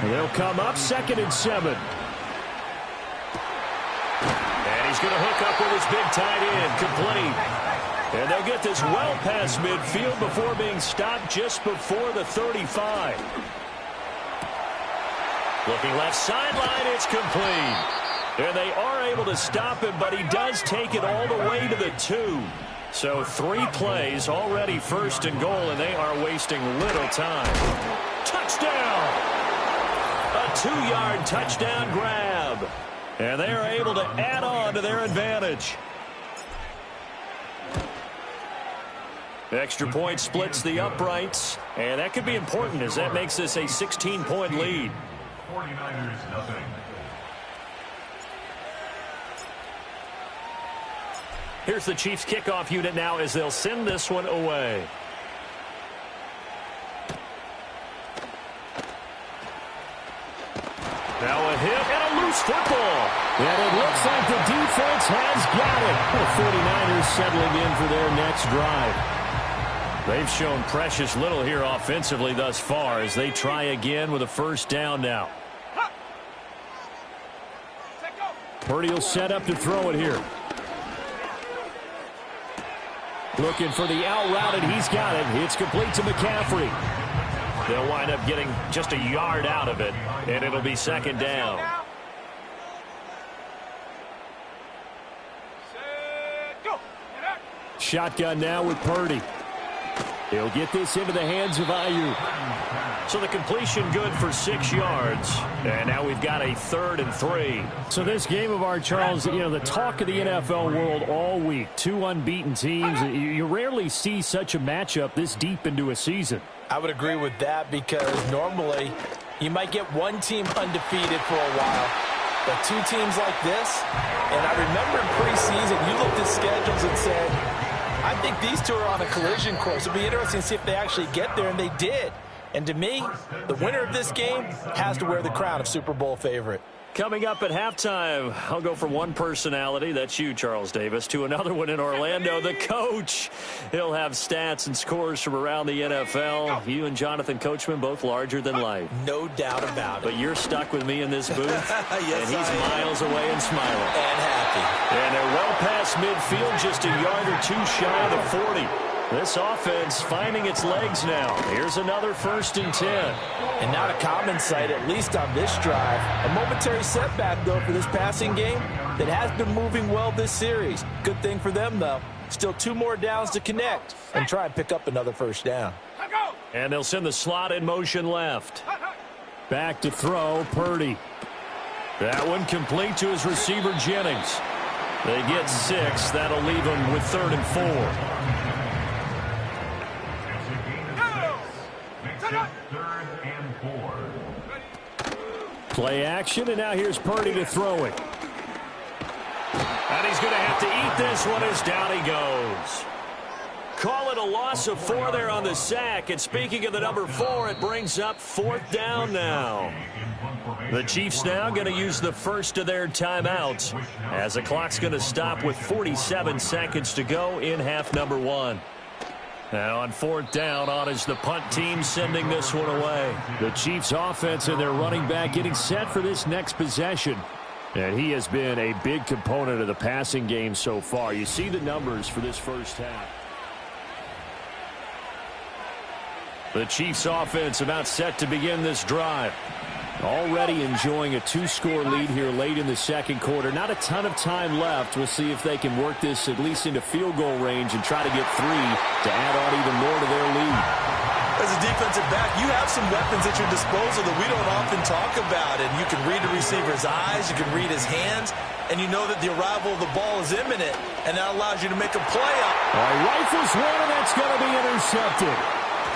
They'll come up 2nd and 7. And he's going to hook up with his big tight end, complete. And they'll get this well past midfield before being stopped just before the 35. Looking left sideline, it's complete. And they are able to stop him, but he does take it all the way to the 2. So 3 plays, already 1st and goal, and they are wasting little time. Touchdown! A 2-yard touchdown grab. And they are able to add on to their advantage. Extra point splits the uprights, and that could be important as that makes this a 16-point lead. 49ers nothing. Here's the Chiefs kickoff unit now as they'll send this one away. Now a hit and a loose football. And it looks like the defense has got it. The 49ers settling in for their next drive. They've shown precious little here offensively thus far as they try again with a first down now. Purdy will set up to throw it here. Looking for the out route, and he's got it. It's complete to McCaffrey. They'll wind up getting just a yard out of it, and it'll be 2nd down. Shotgun now with Purdy. He'll get this into the hands of Ayuk. So the completion good for 6 yards. And now we've got a 3rd and 3. So this game of ours, Charles, you know, the talk of the NFL world all week. 2 unbeaten teams. You rarely see such a matchup this deep into a season. I would agree with that because normally you might get one team undefeated for a while. But 2 teams like this, and I remember in preseason you looked at schedules and said, I think these 2 are on a collision course. It'll be interesting to see if they actually get there, and they did. And to me, the winner of this game has to wear the crown of Super Bowl favorite. Coming up at halftime, I'll go from one personality, that's you, Charles Davis, to another one in Orlando, the coach. He'll have stats and scores from around the NFL. You and Jonathan Coachman, both larger than life. No doubt about it. But you're stuck with me in this booth, yes, and he's miles away and smiling. And happy. And they're well past midfield, just a yard or two shy of the 40. This offense finding its legs now. Here's another 1st and 10. And not a common sight, at least on this drive. A momentary setback, though, for this passing game that has been moving well this series. Good thing for them, though. Still 2 more downs to connect and try and pick up another 1st down. And they'll send the slot in motion left. Back to throw, Purdy. That one complete to his receiver, Jennings. They get 6. That'll leave them with 3rd and 4. Play action, and now here's Purdy to throw it. And he's going to have to eat this one as down he goes. Call it a loss of 4 there on the sack. And speaking of the number 4, it brings up 4th down now. The Chiefs now going to use the first of their timeouts as the clock's going to stop with 47 seconds to go in half number 1. Now on 4th down, on is the punt team sending this one away. The Chiefs offense and their running back getting set for this next possession. And he has been a big component of the passing game so far. You see the numbers for this first half. The Chiefs offense about set to begin this drive. Already enjoying a 2-score lead here late in the 2nd quarter. Not a ton of time left. We'll see if they can work this at least into field goal range and try to get 3 to add on even more to their lead. As a defensive back, you have some weapons at your disposal that we don't often talk about. And you can read the receiver's eyes, you can read his hands, and you know that the arrival of the ball is imminent, and that allows you to make a play up. Rifles one, and that's going to be intercepted.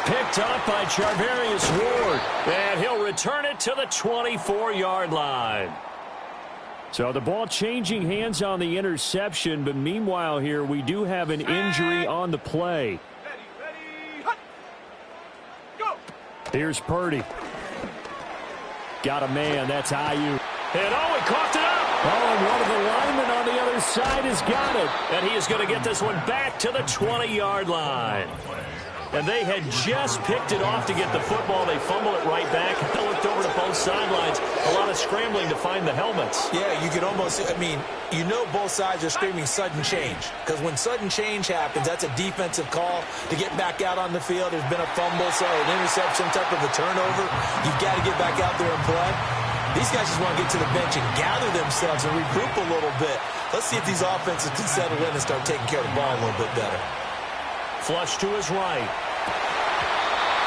Picked up by Charvarius Ward, and he'll return it to the 24-yard line. So the ball changing hands on the interception, but meanwhile here we do have an injury on the play. Here's Purdy. Got a man, that's Aiyuk. And he coughed it up. And one of the linemen on the other side has got it. And he is going to get this one back to the 20-yard line. And they had just picked it off to get the football. They fumble it right back. They looked over to both sidelines. A lot of scrambling to find the helmets. Yeah, you could almost, you know both sides are screaming sudden change. Because when sudden change happens, that's a defensive call to get back out on the field. There's been a fumble, so an interception, some type of a turnover. You've got to get back out there and play. These guys just want to get to the bench and gather themselves and regroup a little bit. Let's see if these offenses can settle in and start taking care of the ball a little bit better. Flush to his right.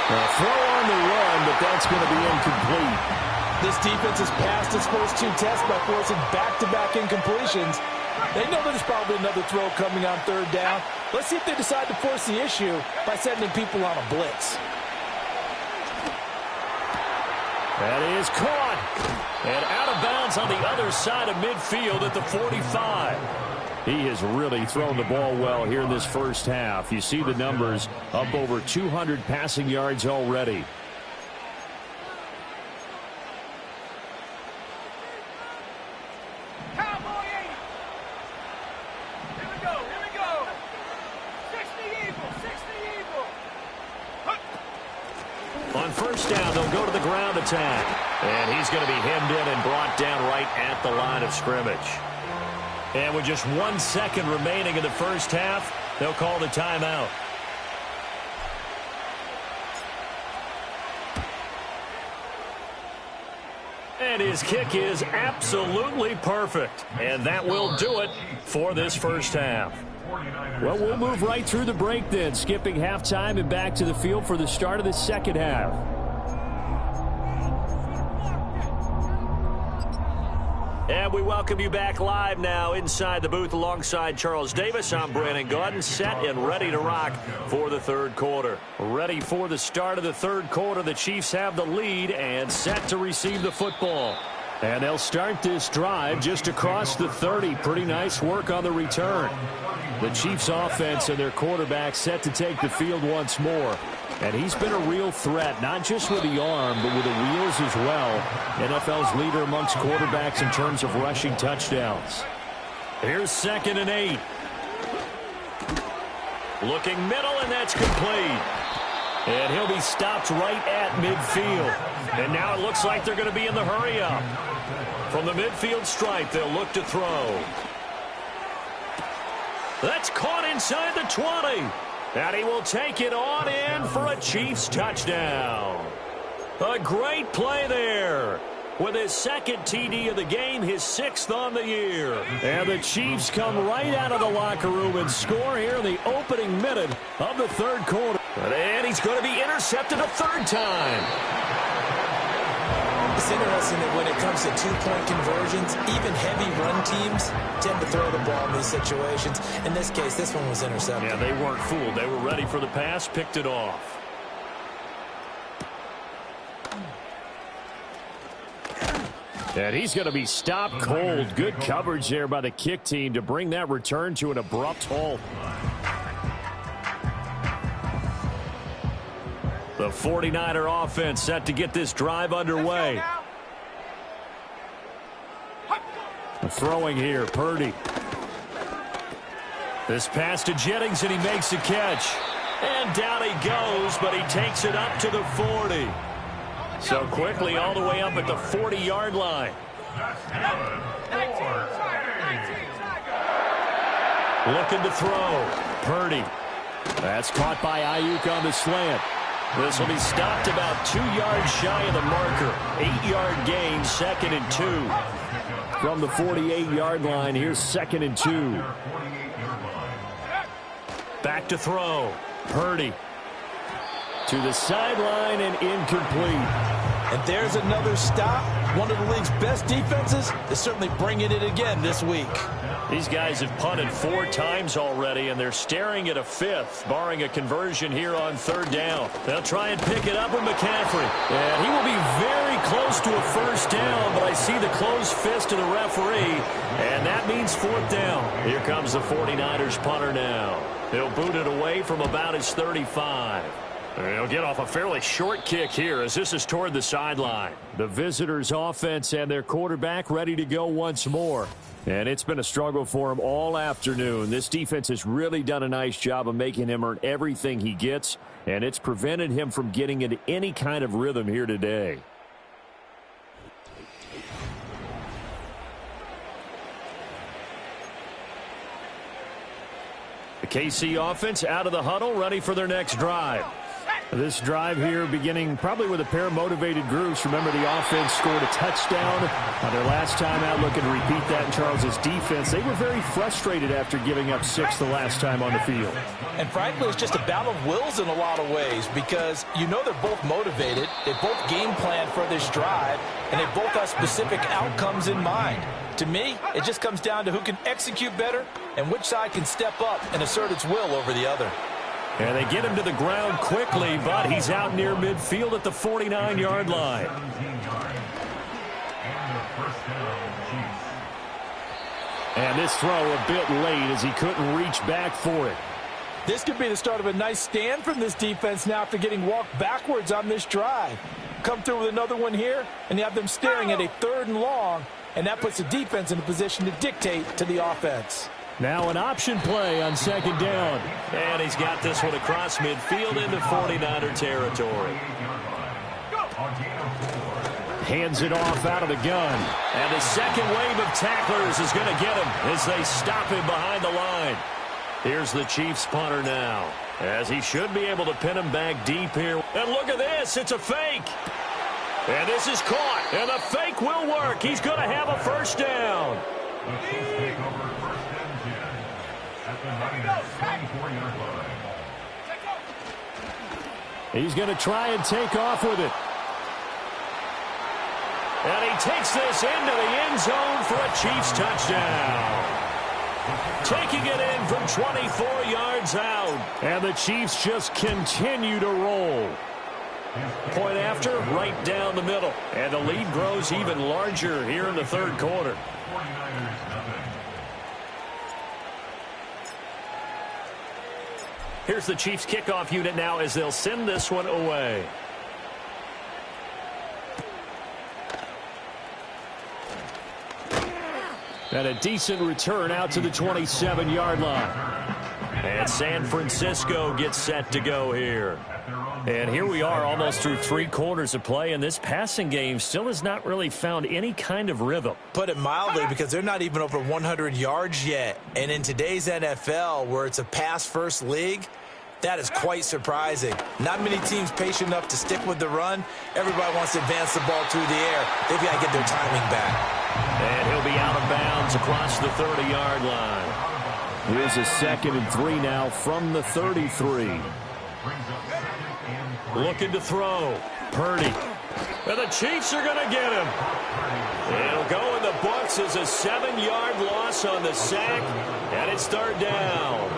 A throw on the run, but that's going to be incomplete. This defense has passed its first 2 tests by forcing back-to-back incompletions. They know there's probably another throw coming on 3rd down. Let's see if they decide to force the issue by sending people on a blitz. That is caught. And out of bounds on the other side of midfield at the 45. He has really thrown the ball well here in this first half. You see the numbers, up over 200 passing yards already. Cowboy 80. Here we go. 60 Eagle. On 1st down, they'll go to the ground attack. And he's going to be hemmed in and brought down right at the line of scrimmage. And with just 1 second remaining in the first half, they'll call the timeout. And his kick is absolutely perfect. And that will do it for this first half. Well, we'll move right through the break then, skipping halftime and back to the field for the start of the second half. And we welcome you back live now inside the booth alongside Charles Davis. I'm Brandon Gordon, set and ready to rock for the 3rd quarter. Ready for the start of the 3rd quarter. The Chiefs have the lead and set to receive the football. And they'll start this drive just across the 30. Pretty nice work on the return. The Chiefs offense and their quarterback set to take the field once more. And he's been a real threat, not just with the arm, but with the wheels as well. NFL's leader amongst quarterbacks in terms of rushing touchdowns. Here's 2nd and 8. Looking middle, and that's complete. And he'll be stopped right at midfield. And now it looks like they're going to be in the hurry up. From the midfield stripe, they'll look to throw. That's caught inside the 20. And he will take it on in for a Chiefs touchdown. A great play there. With his 2nd TD of the game, his 6th on the year. And the Chiefs come right out of the locker room and score here in the opening minute of the 3rd quarter. And he's going to be intercepted a 3rd time. It's interesting that when it comes to two-point conversions, even heavy run teams tend to throw the ball in these situations. In this case, this one was intercepted. Yeah, they weren't fooled. They were ready for the pass, picked it off. And he's going to be stopped cold. Good coverage there by the kick team to bring that return to an abrupt halt. The 49er offense set to get this drive underway. Throwing here, Purdy. This pass to Jennings, and he makes the catch. And down he goes, but he takes it up to the 40. So quickly all the way up at the 40-yard line. Looking to throw. Purdy. That's caught by Ayuk on the slant. This will be stopped about 2 yards shy of the marker. 8-yard gain, 2nd and 2. From the 48-yard line, here's 2nd and 2. Back to throw. Purdy. To the sideline and incomplete. And there's another stop. One of the league's best defenses is certainly bringing it again this week. These guys have punted 4 times already, and they're staring at a 5th, barring a conversion here on 3rd down. They'll try and pick it up with McCaffrey. And he will be very close to a 1st down, but I see the closed fist of the referee, and that means 4th down. Here comes the 49ers punter now. He'll boot it away from about his 35. He'll get off a fairly short kick here as this is toward the sideline. The visitors' offense and their quarterback ready to go once more. And it's been a struggle for him all afternoon. This defense has really done a nice job of making him earn everything he gets, and it's prevented him from getting into any kind of rhythm here today. The KC offense out of the huddle, ready for their next drive. This drive here beginning probably with a pair of motivated groups. Remember, the offense scored a touchdown their last time out, looking to repeat that in Charles's defense. They were very frustrated after giving up 6 the last time on the field. And frankly, it's just a battle of wills in a lot of ways because you know they're both motivated. They both game plan for this drive, and they both have specific outcomes in mind. To me, it just comes down to who can execute better and which side can step up and assert its will over the other. And they get him to the ground quickly, but he's out near midfield at the 49-yard line. And this throw a bit late as he couldn't reach back for it. This could be the start of a nice stand from this defense now after getting walked backwards on this drive. Come through with another one here, and you have them staring at a 3rd and long, and that puts the defense in a position to dictate to the offense. Now an option play on 2nd down. And he's got this one across midfield into 49er territory. Hands it off out of the gun. And the second wave of tacklers is going to get him as they stop him behind the line. Here's the Chiefs punter now, as he should be able to pin him back deep here. And look at this. It's a fake. And this is caught. And the fake will work. He's going to have a 1st down. He's going to try and take off with it. And he takes this into the end zone for a Chiefs touchdown. Taking it in from 24 yards out. And the Chiefs just continue to roll. Point after, right down the middle. And the lead grows even larger here in the 3rd quarter. Here's the Chiefs kickoff unit now as they'll send this one away. And a decent return out to the 27-yard line. And San Francisco gets set to go here. And here we are almost through 3 quarters of play, and this passing game still has not really found any kind of rhythm. Put it mildly, because they're not even over 100 yards yet. And in today's NFL, where it's a pass-first league, that is quite surprising. Not many teams patient enough to stick with the run. Everybody wants to advance the ball through the air. They've got to get their timing back. And he'll be out of bounds across the 30-yard line. Here's a 2nd and 3 now from the 33. Looking to throw. Purdy. And the Chiefs are going to get him. It'll go in the books as a 7-yard loss on the sack. And it's 3rd down.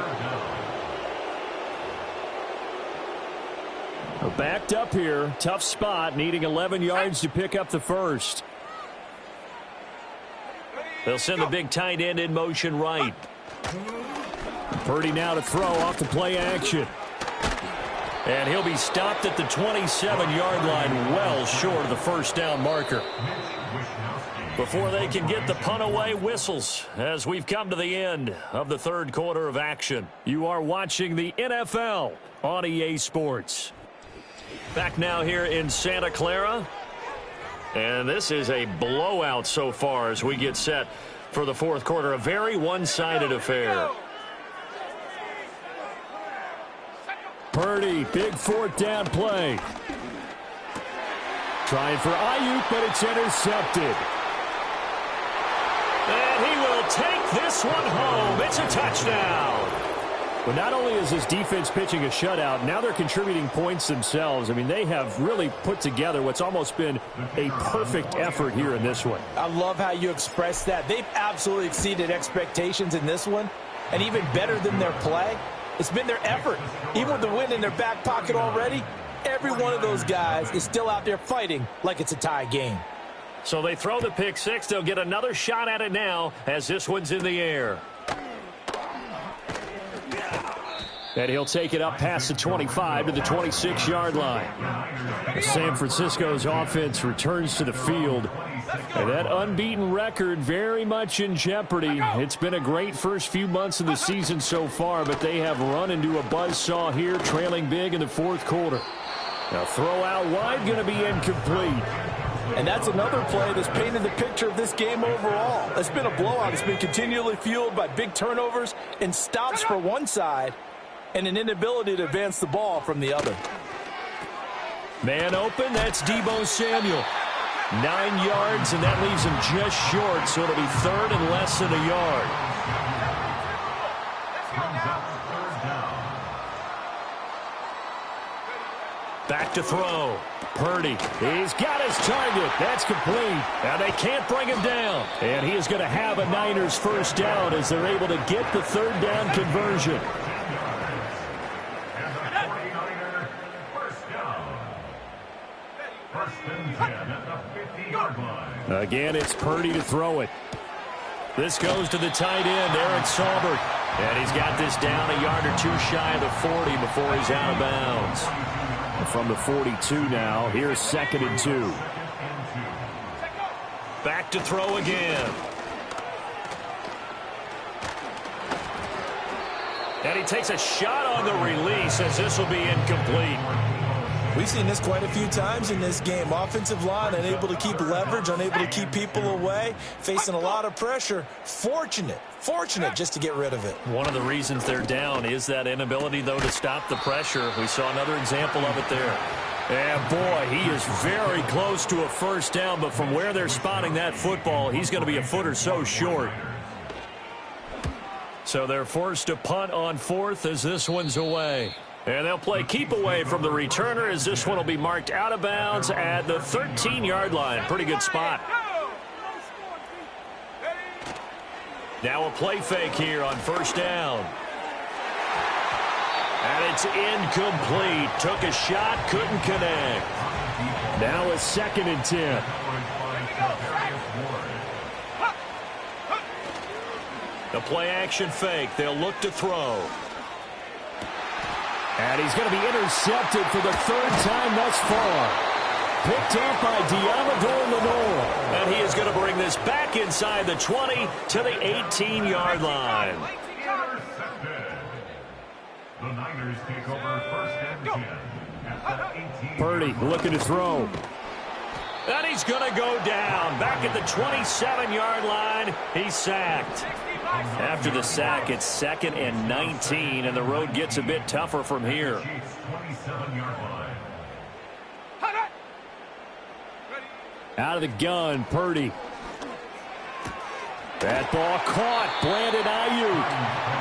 Backed up here. Tough spot. Needing 11 yards to pick up the first. They'll send the big tight end in motion right. Purdy now to throw off the play action. And he'll be stopped at the 27-yard line, well short of the first down marker. Before they can get the punt away, whistles as we've come to the end of the 3rd quarter of action. You are watching the NFL on EA Sports. Back now here in Santa Clara. And this is a blowout so far as we get set for the 4th quarter. A very one-sided affair. Purdy, big 4th down play. Trying for Ayuk, but it's intercepted. And he will take this one home. It's a touchdown. But not only is this defense pitching a shutout, now they're contributing points themselves. I mean, they have really put together what's almost been a perfect effort here in this one. I love how you express that. They've absolutely exceeded expectations in this one, and even better than their play, it's been their effort. Even with the win in their back pocket already, every one of those guys is still out there fighting like it's a tie game. So they throw the pick six. They'll get another shot at it now as this one's in the air. And he'll take it up past the 25 to the 26-yard line. San Francisco's offense returns to the field. And that unbeaten record very much in jeopardy. It's been a great first few months of the season so far, but they have run into a buzzsaw here, trailing big in the 4th quarter. Now throw out wide, going to be incomplete. And that's another play that's painted the picture of this game overall. It's been a blowout. It's been continually fueled by big turnovers and stops for one side and an inability to advance the ball from the other. Man open, that's Deebo Samuel. 9 yards, and that leaves him just short, so it'll be 3rd and less than a yard. Back to throw. Purdy. He's got his target. That's complete. And they can't bring him down. And he is going to have a Niners first down as they're able to get the 3rd down conversion. Again, it's Purdy to throw it. This goes to the tight end, Eric Saubert. And he's got this down a yard or two shy of the 40 before he's out of bounds. From the 42 now, here's 2nd and 2. Back to throw again. And he takes a shot on the release as this will be incomplete. We've seen this quite a few times in this game. Offensive line unable to keep leverage, unable to keep people away, facing a lot of pressure. Fortunate just to get rid of it. One of the reasons they're down is that inability, though, to stop the pressure. We saw another example of it there. And, boy, he is very close to a first down, but from where they're spotting that football, he's going to be a foot or so short. So they're forced to punt on 4th as this one's away. And they'll play keep away from the returner as this one will be marked out of bounds at the 13-yard line. Pretty good spot. Now a play fake here on 1st down. And it's incomplete. Took a shot, couldn't connect. Now a 2nd and 10. The play action fake. They'll look to throw. And he's going to be intercepted for the third time thus far. Picked up by Diamador Lenore. And he is going to bring this back inside the 20 to the 18-yard line. The Niners take over first and 10 at the 18. Purdy looking to throw. And he's going to go down. Back at the 27-yard line, he's sacked. After the sack, it's 2nd and 19, and the road gets a bit tougher from here. 27-yard line. Out of the gun, Purdy. That ball caught. Brandon Ayuk.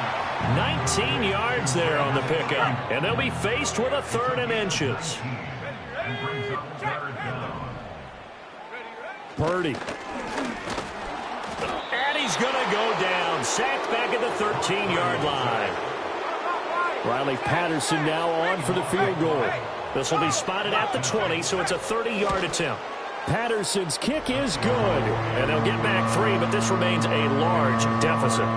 19 yards there on the pickup, and they'll be faced with a 3rd and inches. Purdy. And he's going to go down. Sacked back at the 13-yard line. Riley Patterson now on for the field goal. This will be spotted at the 20, so it's a 30-yard attempt. Patterson's kick is good. And they'll get back 3, but this remains a large deficit.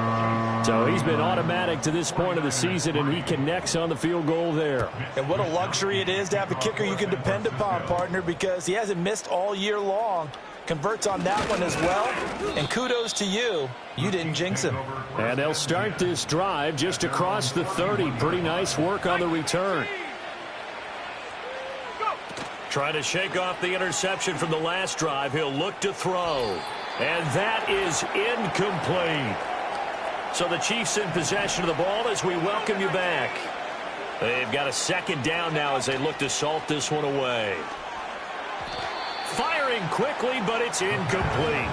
So he's been automatic to this point of the season, and he connects on the field goal there. And what a luxury it is to have a kicker you can depend upon, partner, because he hasn't missed all year long. Converts on that one as well. And kudos to you. You didn't jinx him. And they'll start this drive just across the 30. Pretty nice work on the return. Trying to shake off the interception from the last drive. He'll look to throw. And that is incomplete. So the Chiefs in possession of the ball as we welcome you back. They've got a 2nd down now as they look to salt this one away. Firing quickly, but it's incomplete.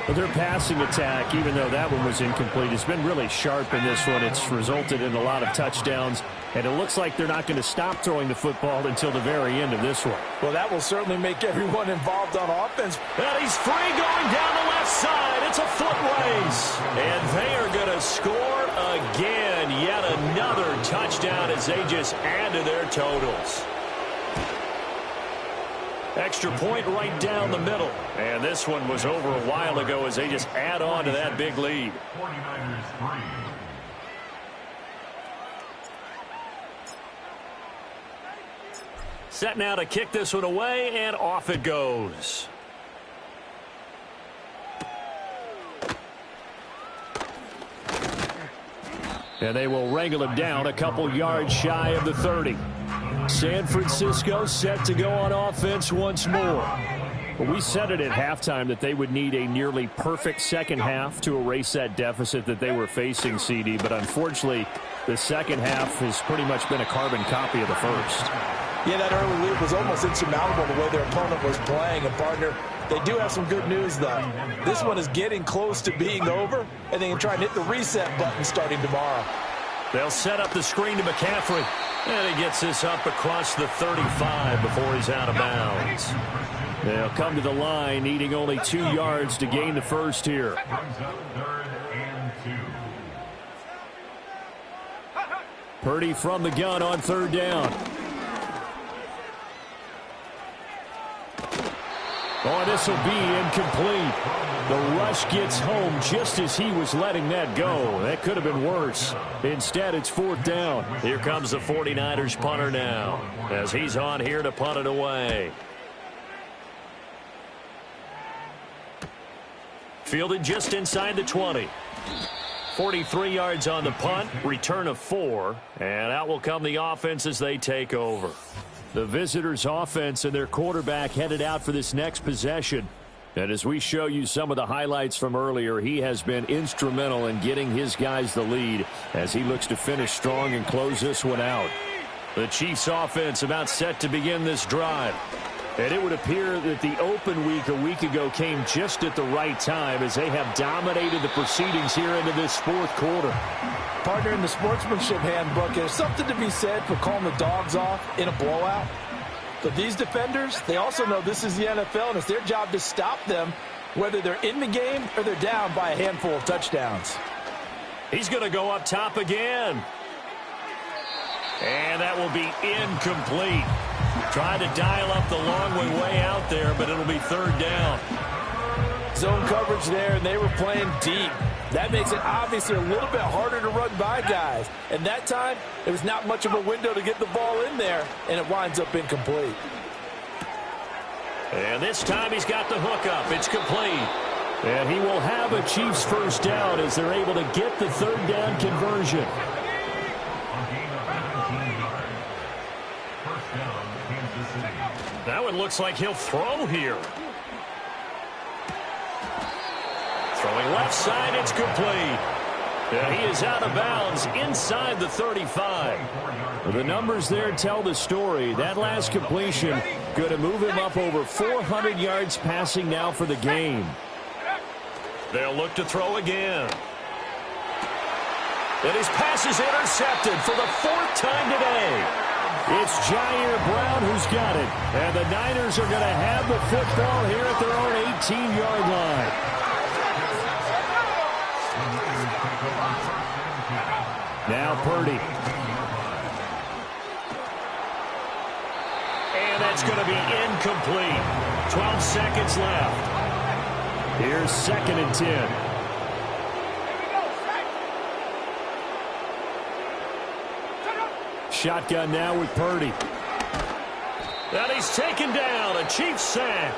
But their passing attack, even though that one was incomplete, has been really sharp in this one. It's resulted in a lot of touchdowns, and it looks like they're not going to stop throwing the football until the very end of this one. Well, that will certainly make everyone involved on offense. And he's free going down the left side. It's a foot race. And they are going to score again. Yet another touchdown as they just add to their totals. Extra point right down the middle. And this one was over a while ago as they just add on to that big lead. 49ers 3. Set now to kick this one away, and off it goes. And they will wrangle him down a couple yards shy of the 30. San Francisco set to go on offense once more. But we said it at halftime that they would need a nearly perfect second half to erase that deficit that they were facing, CD. But unfortunately, the second half has pretty much been a carbon copy of the first. Yeah, that early lead was almost insurmountable the way their opponent was playing. And, partner, they do have some good news, though. This one is getting close to being over, and they can try and hit the reset button starting tomorrow. They'll set up the screen to McCaffrey. And he gets this up across the 35 before he's out of bounds. They'll come to the line, needing only 2 yards to gain the first here. Brings up 3rd and 2. Purdy from the gun on 3rd down. Oh, this will be incomplete. The rush gets home just as he was letting that go. That could have been worse. Instead, it's 4th down. Here comes the 49ers punter now as he's on here to punt it away. Fielded just inside the 20. 43 yards on the punt, return of 4, and out will come the offense as they take over. The visitors' offense and their quarterback headed out for this next possession. And as we show you some of the highlights from earlier, he has been instrumental in getting his guys the lead as he looks to finish strong and close this one out. The Chiefs' offense about set to begin this drive. And it would appear that the open week a week ago came just at the right time as they have dominated the proceedings here into this 4th quarter. Partner, in the sportsmanship handbook, there's something to be said for calling the dogs off in a blowout. But these defenders, they also know this is the NFL, and it's their job to stop them, whether they're in the game or they're down by a handful of touchdowns. He's going to go up top again. And that will be incomplete. Trying to dial up the long way out there, but it'll be 3rd down. Zone coverage there, and they were playing deep. That makes it obviously a little bit harder to run by guys. And that time, there was not much of a window to get the ball in there, and it winds up incomplete. And this time he's got the hook up. It's complete. And he will have a Chiefs first down as they're able to get the third down conversion. Now it looks like he'll throw here. Throwing left side, it's complete. And he is out of bounds inside the 35. The numbers there tell the story. That last completion going to move him up over 400 yards passing now for the game. They'll look to throw again. And his pass is intercepted for the fourth time today. It's Jair Brown who's got it. And the Niners are going to have the football here at their own 18-yard line. Now Purdy. And that's going to be incomplete. 12 seconds left. Here's 2nd and 10. Shotgun now with Purdy. And he's taken down. A Chiefs sack.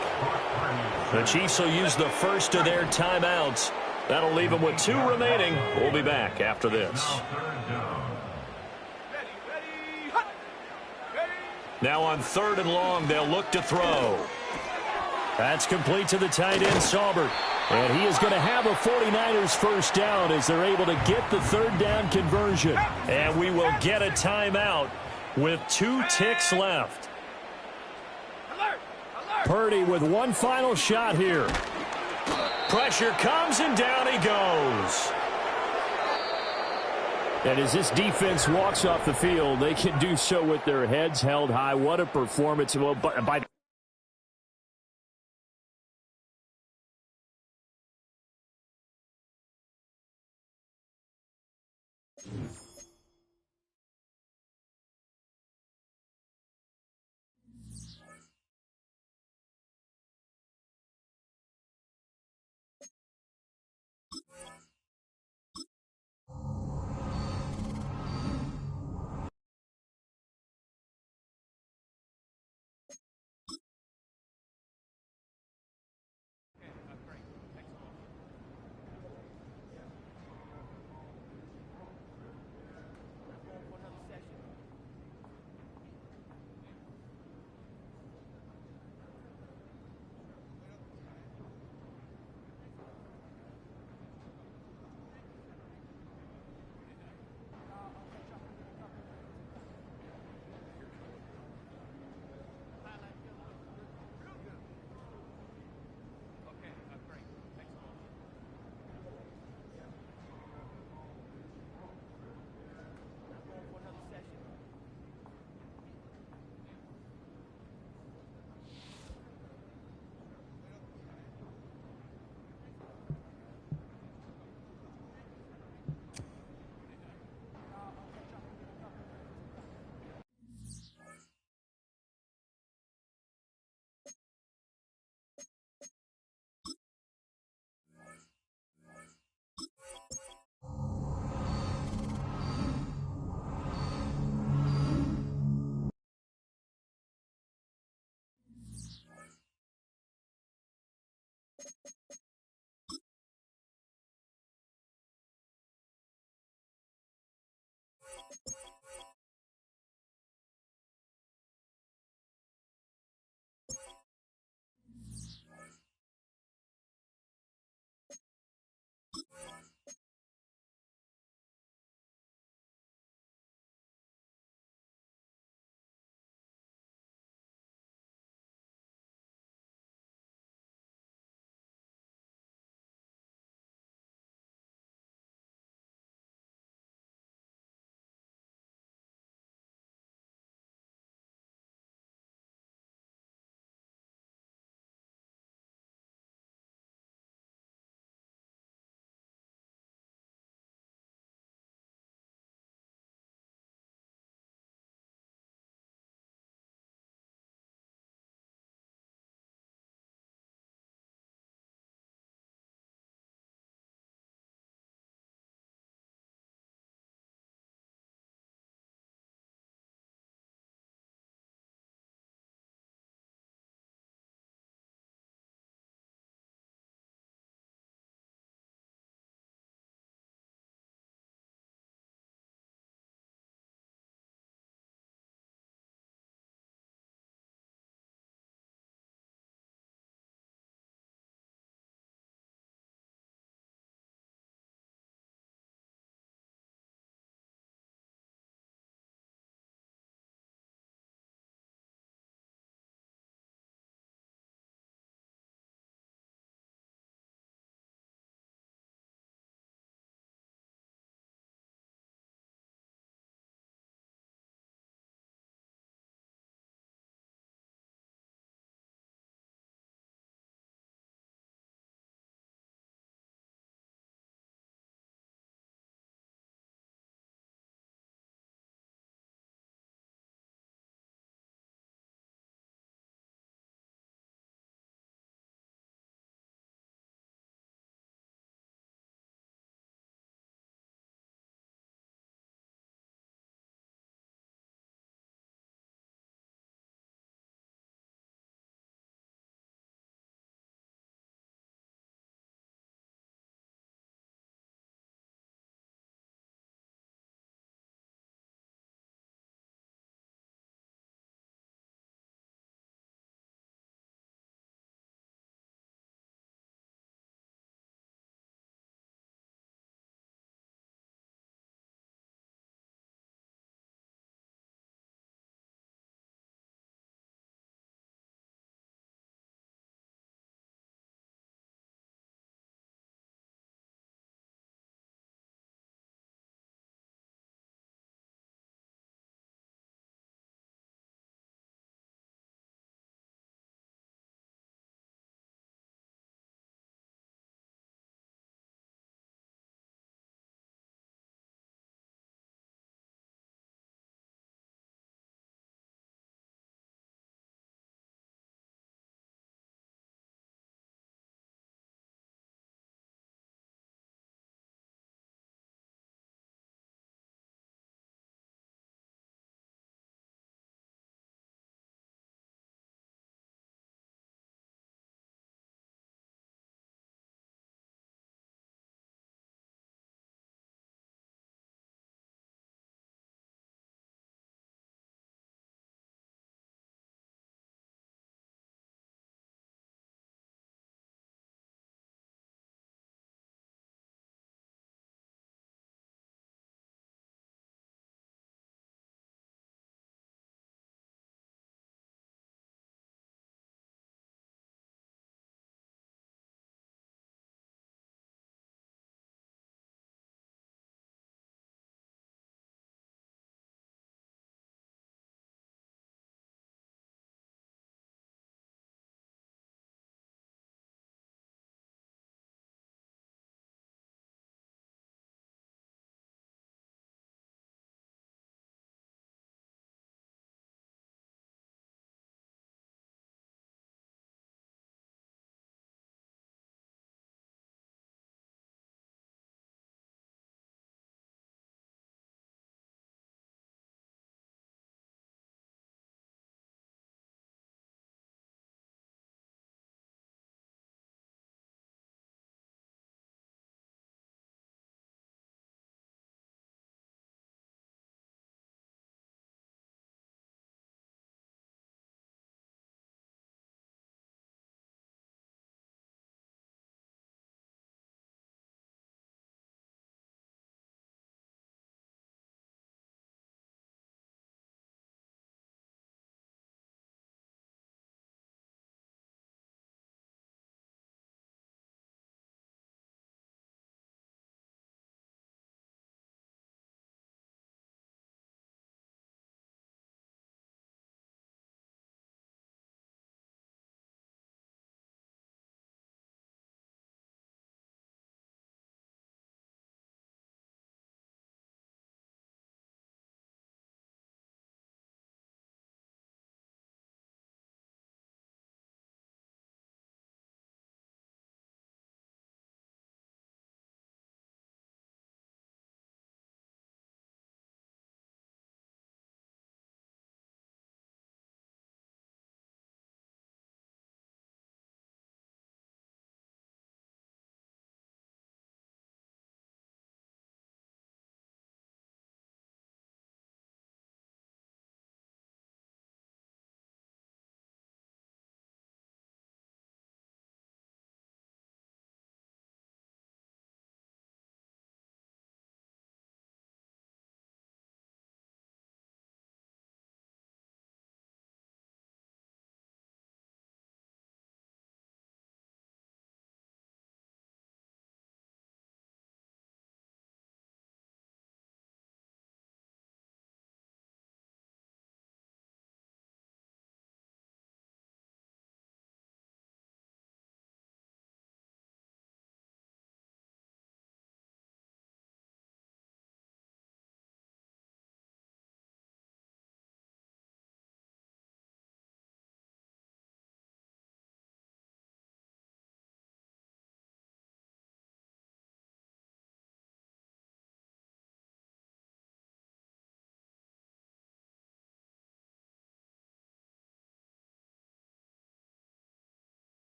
The Chiefs will use the first of their timeouts. That'll leave them with 2 remaining. We'll be back after this. Now on 3rd and long, they'll look to throw. That's complete to the tight end, Saubert. And he is going to have a 49ers first down as they're able to get the third down conversion. And we will get a timeout with 2 ticks left. Purdy with one final shot here. Pressure comes and down he goes. And as this defense walks off the field, they can do so with their heads held high. What a performance by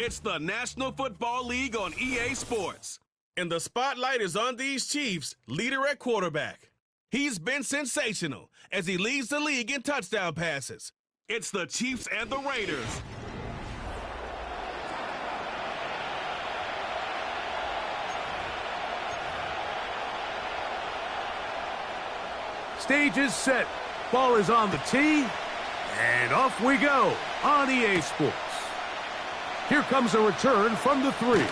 It's the National Football League on EA Sports. And the spotlight is on these Chiefs' leader at quarterback. He's been sensational as he leads the league in touchdown passes. It's the Chiefs and the Raiders. Stage is set. Ball is on the tee. And off we go on EA Sports. Here comes a return from the 3.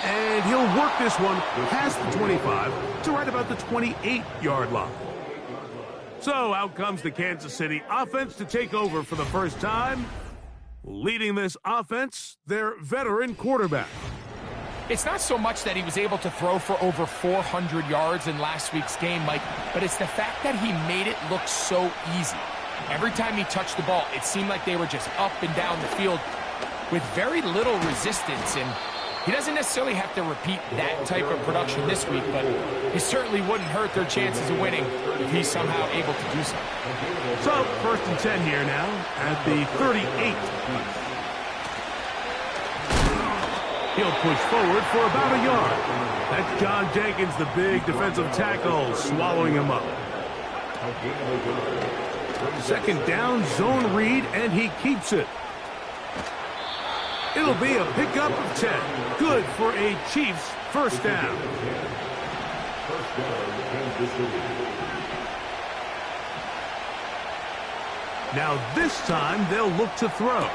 And he'll work this one past the 25 to right about the 28-yard line. So out comes the Kansas City offense to take over for the first time. Leading this offense, their veteran quarterback. It's not so much that he was able to throw for over 400 yards in last week's game, Mike, but it's the fact that he made it look so easy. Every time he touched the ball, it seemed like they were just up and down the field with very little resistance, and he doesn't necessarily have to repeat that type of production this week, but it certainly wouldn't hurt their chances of winning if he's somehow able to do so. So, 1st and 10 here now at the 38. He'll push forward for about a yard. That's John Jenkins, the big defensive tackle, swallowing him up. 2nd down, zone read, and he keeps it. It'll be a pickup of 10. Good for a Chiefs first down. Now this time they'll look to throw.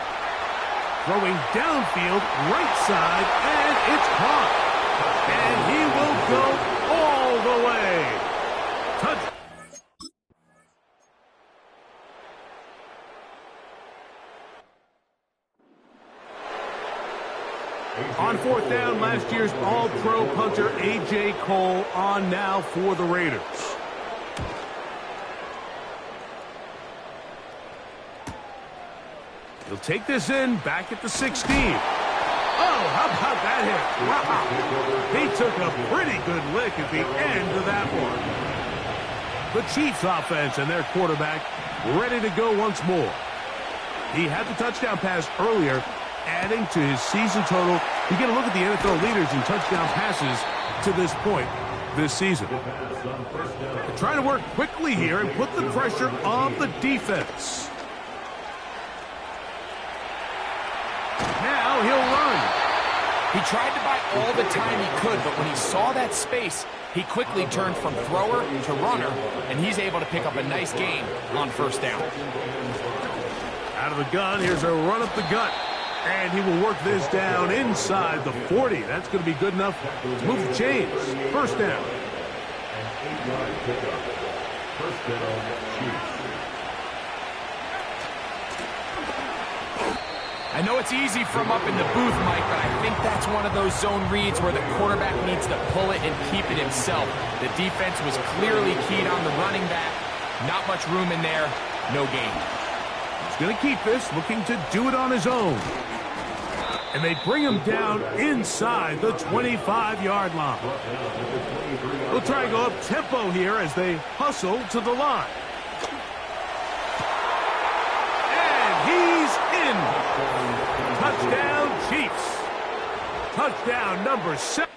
Throwing downfield, right side, and it's caught. And he will go all the way. Touch. On 4th down, last year's All-Pro punter A.J. Cole on now for the Raiders. He'll take this in back at the 16. Oh, how about that hit? Wow. He took a pretty good lick at the end of that one. The Chiefs offense and their quarterback ready to go once more. He had the touchdown pass earlier, adding to his season total. You get a look at the NFL leaders in touchdown passes to this point this season. They're trying to work quickly here and put the pressure on the defense. Now he'll run. He tried to buy all the time he could, but when he saw that space, he quickly turned from thrower to runner, and he's able to pick up a nice gain on 1st down. Out of the gun, here's a run up the gut. And he will work this down inside the 40. That's going to be good enough to move the chains. 1st down. An 8-yard pickup. 1st down, Chiefs. I know it's easy from up in the booth, Mike, but I think that's one of those zone reads where the quarterback needs to pull it and keep it himself. The defense was clearly keyed on the running back. Not much room in there. No gain. He's going to keep this, looking to do it on his own. And they bring him down inside the 25-yard line. They'll try and go up tempo here as they hustle to the line. And he's in. Touchdown, Chiefs. Touchdown number 7.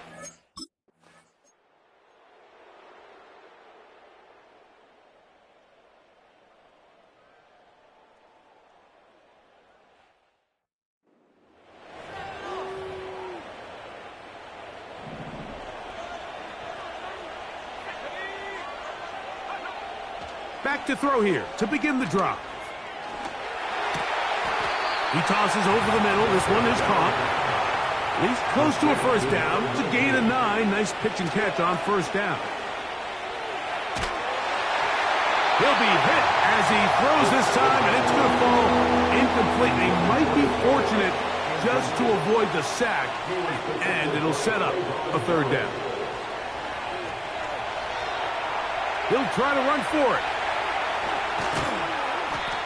Back to throw here to begin the drive. He tosses over the middle. This one is caught. He's close to a 1st down. It's a gain of 9. Nice pitch and catch on 1st down. He'll be hit as he throws this time, and it's going to fall incomplete. They might be fortunate just to avoid the sack, and it'll set up a 3rd down. He'll try to run for it.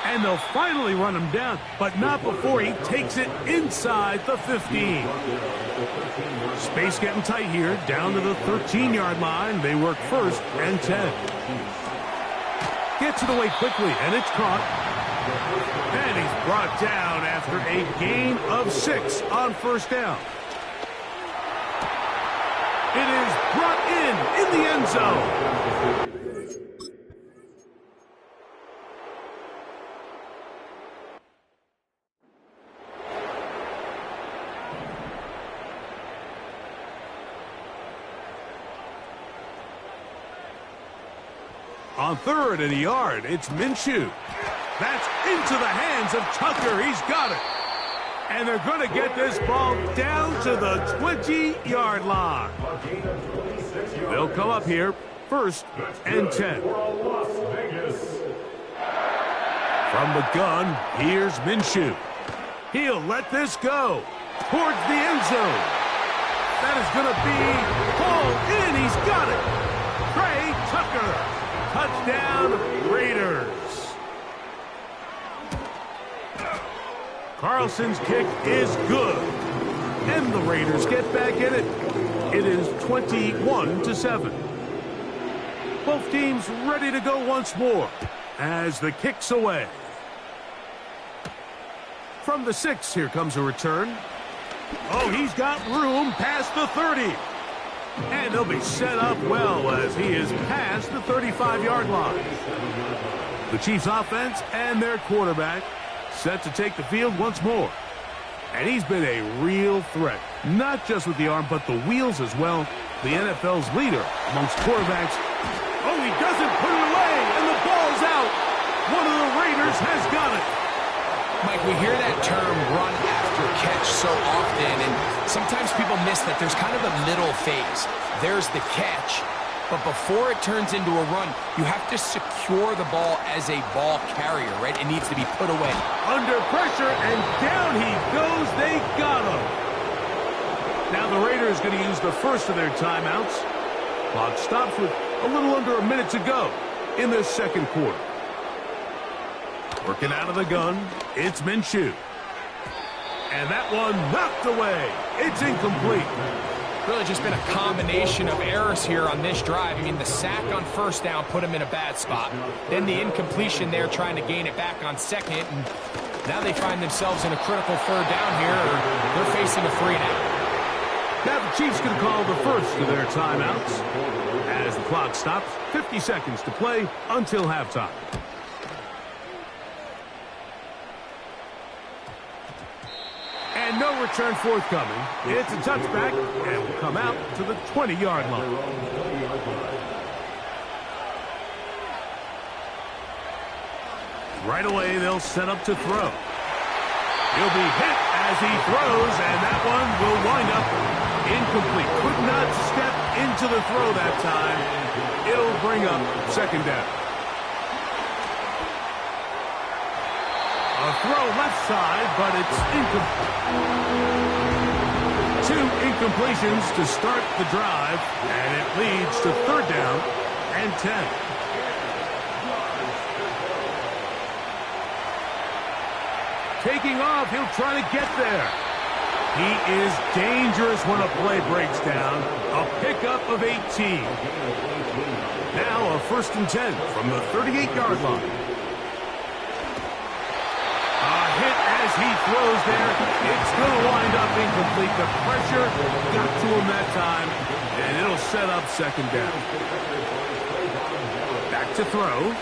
And they'll finally run him down, but not before he takes it inside the 15. Space getting tight here, down to the 13-yard line. They work 1st and 10. Gets it away quickly, and it's caught. And he's brought down after a gain of 6 on first down. It is brought in the end zone. On 3rd and a yard, it's Minshew. That's into the hands of Tucker. He's got it. And they're going to get this ball down to the 20-yard line. They'll come up here, 1st and 10. From the gun, here's Minshew. He'll let this go towards the end zone. That is going to be pulled in. He's got it. Trey Tucker. Touchdown, Raiders. Carlson's kick is good. And the Raiders get back in it. It is 21-7. Both teams ready to go once more as the kick's away. From the 6, here comes a return. Oh, he's got room past the 30. And he'll be set up well as he is past the 35-yard line. The Chiefs offense and their quarterback set to take the field once more. And he's been a real threat, not just with the arm, but the wheels as well. The NFL's leader amongst quarterbacks. Oh, he doesn't put it away, and the ball's out. One of the Raiders has got it. Mike, we hear that term run after catch so often, and sometimes people miss that there's kind of a middle phase. There's the catch, but before it turns into a run, you have to secure the ball as a ball carrier, right? It needs to be put away. Under pressure, and down he goes. They got him. Now the Raiders going to use the first of their timeouts. Clock stops with a little under a minute to go in the second quarter. Working out of the gun, it's Minshew. And that one knocked away. It's incomplete. Really just been a combination of errors here on this drive. I mean, the sack on first down put him in a bad spot. Then the incompletion there trying to gain it back on second. And now they find themselves in a critical 3rd down here. Or they're facing a 3-and-out. Now the Chiefs can call the first of their timeouts. As the clock stops, 50 seconds to play until halftime. And no return forthcoming. It's a touchback and will come out to the 20-yard line. Right away, they'll set up to throw. He'll be hit as he throws, and that one will wind up incomplete. Could not step into the throw that time. It'll bring up 2nd down. A throw left side, but it's incomplete. 2 incompletions to start the drive, and it leads to 3rd down and 10. Taking off, he'll try to get there. He is dangerous when a play breaks down. A pickup of 18. Now a 1st and 10 from the 38-yard line. As he throws there, it's going to wind up incomplete. The pressure got to him that time, and it'll set up 2nd down. Back to throw.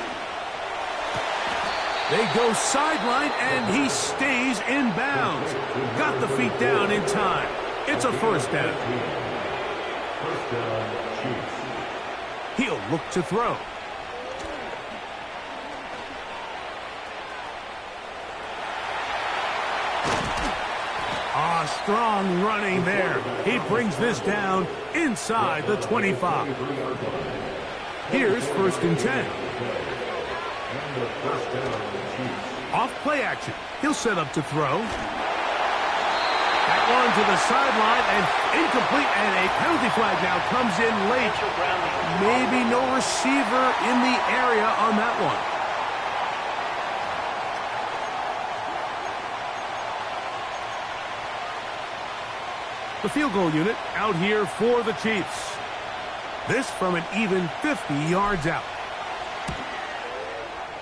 They go sideline, and he stays in bounds. Got the feet down in time. It's a 1st down. He'll look to throw. Strong running there. He brings this down inside the 25. Here's 1st and 10. Off play action. He'll set up to throw. That one to the sideline and incomplete, and a penalty flag now comes in late. Maybe no receiver in the area on that one. The field goal unit out here for the Chiefs. This from an even 50 yards out.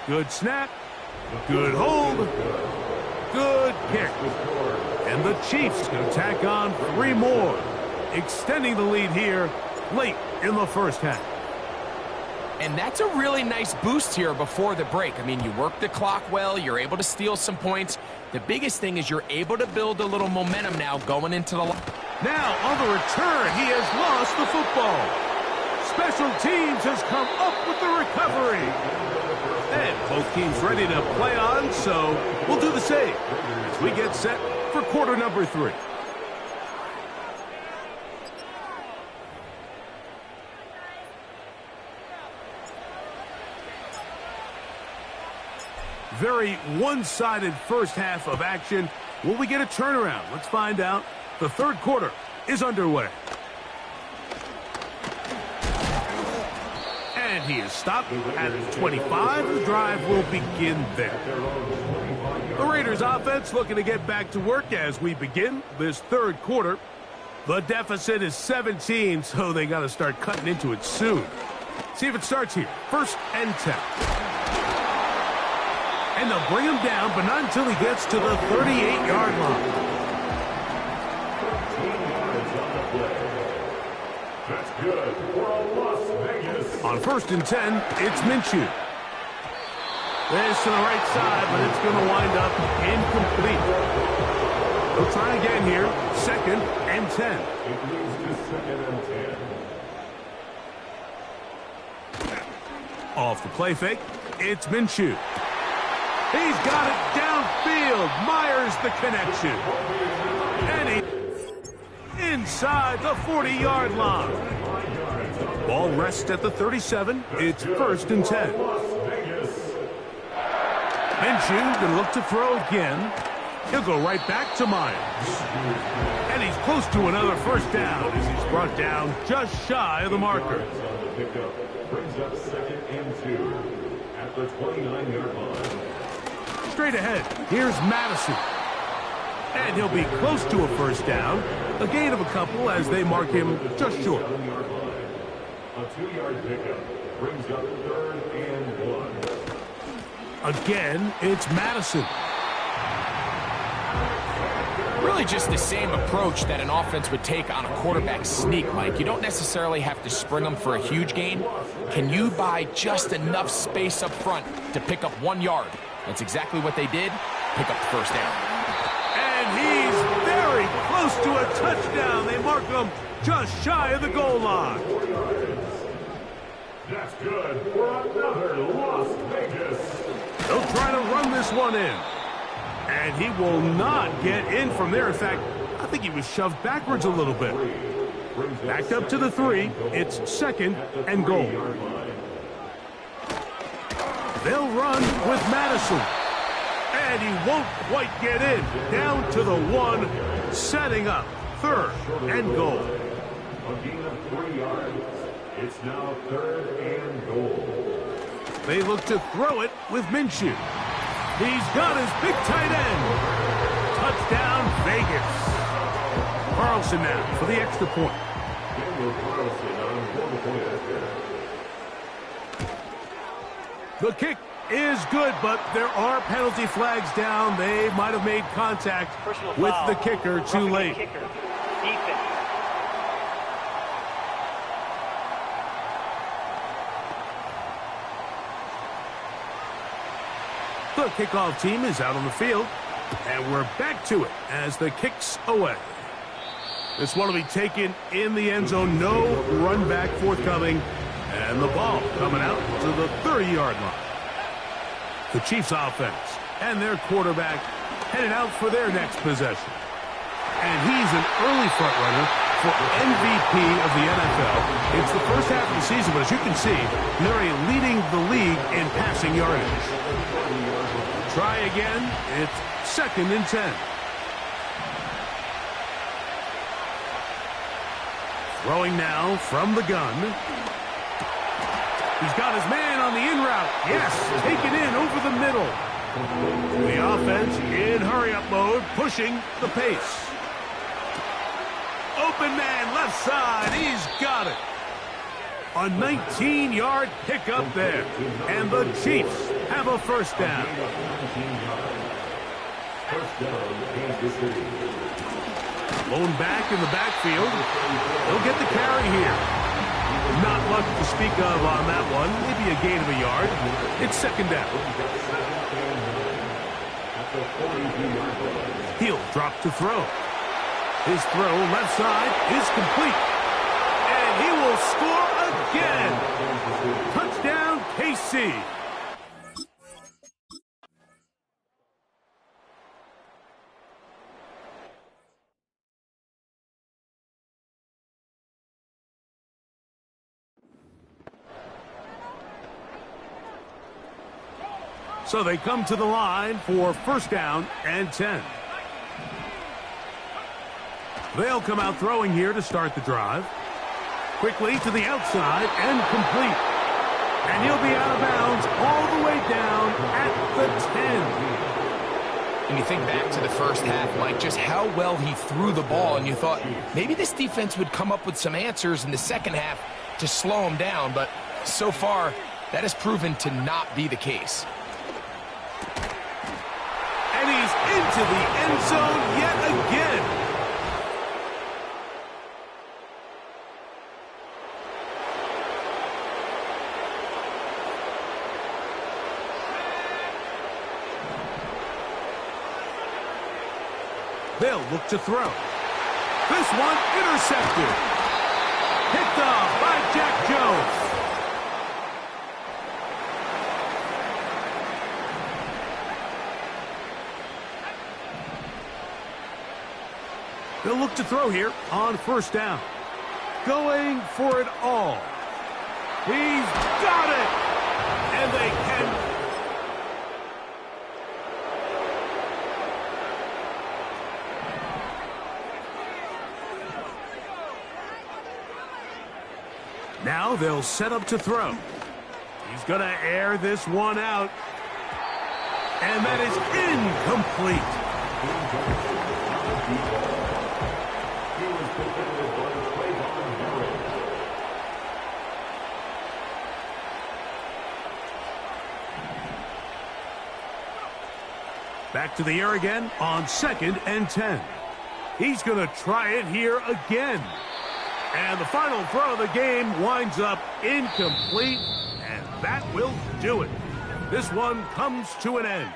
Good snap, Good hold. Good kick. And the Chiefs can tack on 3 more, extending the lead here late in the first half. And that's a really nice boost here before the break. I mean, you work the clock well, you're able to steal some points. The biggest thing is you're able to build a little momentum now going into the... Now, on the return, he has lost the football. Special teams has come up with the recovery. And both teams ready to play on, so we'll do the same as we get set for quarter number 3. Very one-sided first half of action. Will we get a turnaround? Let's find out. The third quarter is underway. And he is stopped at 25. The drive will begin there. The Raiders offense looking to get back to work as we begin this third quarter. The deficit is 17, so they got to start cutting into it soon. See if it starts here. 1st and 10. And they'll bring him down, but not until he gets to the 38-yard line. That's good for Las Vegas. On 1st and 10, it's Minshew. This to the right side, but it's going to wind up incomplete. They'll try again here. 2nd and 10. It moves to 2nd and 10. Off the play fake, it's Minshew. He's got it downfield. Myers the connection. And he inside the 40-yard line. Ball rests at the 37. It's 1st and 10. Minshew going to look to throw again. He'll go right back to Myers. And he's close to another first down as he's brought down just shy of the marker. Brings up 2nd and 2 at the 29-yard line. Straight ahead, here's Madison. And he'll be close to a first down. A gain of a couple as they mark him just short. A 2-yard pickup brings up 3rd and 1. Again, it's Madison. Really just the same approach that an offense would take on a quarterback sneak, Mike. You don't necessarily have to spring them for a huge gain. Can you buy just enough space up front to pick up 1 yard? That's exactly what they did. Pick up the first down. And he's very close to a touchdown. They mark him just shy of the goal line. That's good for another Las Vegas. They'll try to run this one in. And he will not get in from there. In fact, I think he was shoved backwards a little bit. Backed up to the 3. It's 2nd and goal. They'll run with Madison. And he won't quite get in. Down to the 1, setting up 3rd and goal. A gain of 3 yards. It's now 3rd and goal. They look to throw it with Minshew. He's got his big tight end. Touchdown, Vegas. Carlson now for the extra point. The kick is good, but there are penalty flags down. They might have made contact with the kicker too late. The kickoff team is out on the field, and we're back to it as the kick's away. This one will be taken in the end zone. No run back forthcoming, and the ball coming out to the 30-yard line. The Chiefs offense and their quarterback headed out for their next possession. And he's an early front runner for MVP of the NFL. It's the first half of the season, but as you can see, they're leading the league in passing yardage. Try again. It's 2nd and 10. Throwing now from the gun. He's got his man on the in route. Yes, taken in over the middle. The offense in hurry-up mode, pushing the pace. Open man, left side. He's got it. A 19-yard pickup there. And the Chiefs have a first down. Blown back in the backfield. He'll get the carry here. Not much to speak of on that one. Maybe a gain of a yard. It's second down. He'll drop to throw. His throw left side is complete. And he will score again. Touchdown, KC. So they come to the line for first down and 10. They'll come out throwing here to start the drive. Quickly to the outside and complete. And he'll be out of bounds all the way down at the 10. And you think back to the first half, Mike, just how well he threw the ball, and you thought maybe this defense would come up with some answers in the second half to slow him down, but so far that has proven to not be the case. And he's into the end zone yet again. They'll look to throw. This one intercepted. Picked off by Jack Jones. They'll look to throw here on first down. Going for it all. He's got it! And they can... Now they'll set up to throw. He's going to air this one out. And that is incomplete. Back to the air again on second and 10. He's going to try it here again. And the final throw of the game winds up incomplete, and that will do it. This one comes to an end.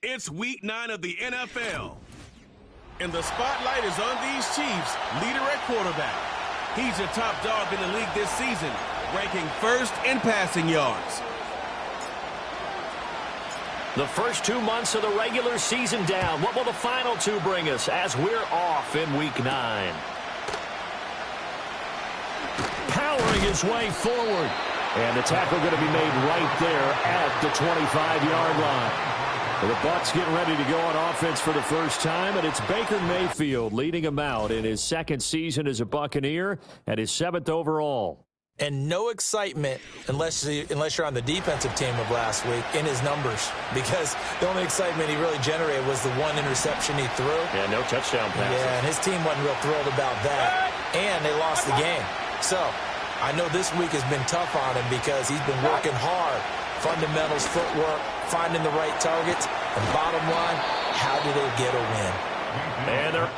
It's week 9 of the NFL. And the spotlight is on these Chiefs, leader at quarterback. He's a top dog in the league this season, ranking first in passing yards. The first 2 months of the regular season down. What will the final 2 bring us as we're off in Week 9? Powering his way forward. And the tackle going to be made right there at the 25-yard line. The Bucs getting ready to go on offense for the first time, and it's Baker Mayfield leading him out in his second season as a Buccaneer and his 7th overall. And no excitement unless you're on the defensive team of last week in his numbers, because the only excitement he really generated was the 1 interception he threw. Yeah, no touchdown passes. Yeah, and his team wasn't real thrilled about that, and they lost the game. So I know this week has been tough on him because he's been working hard. Fundamentals, footwork, finding the right targets, and bottom line, how do they get a win? And they're...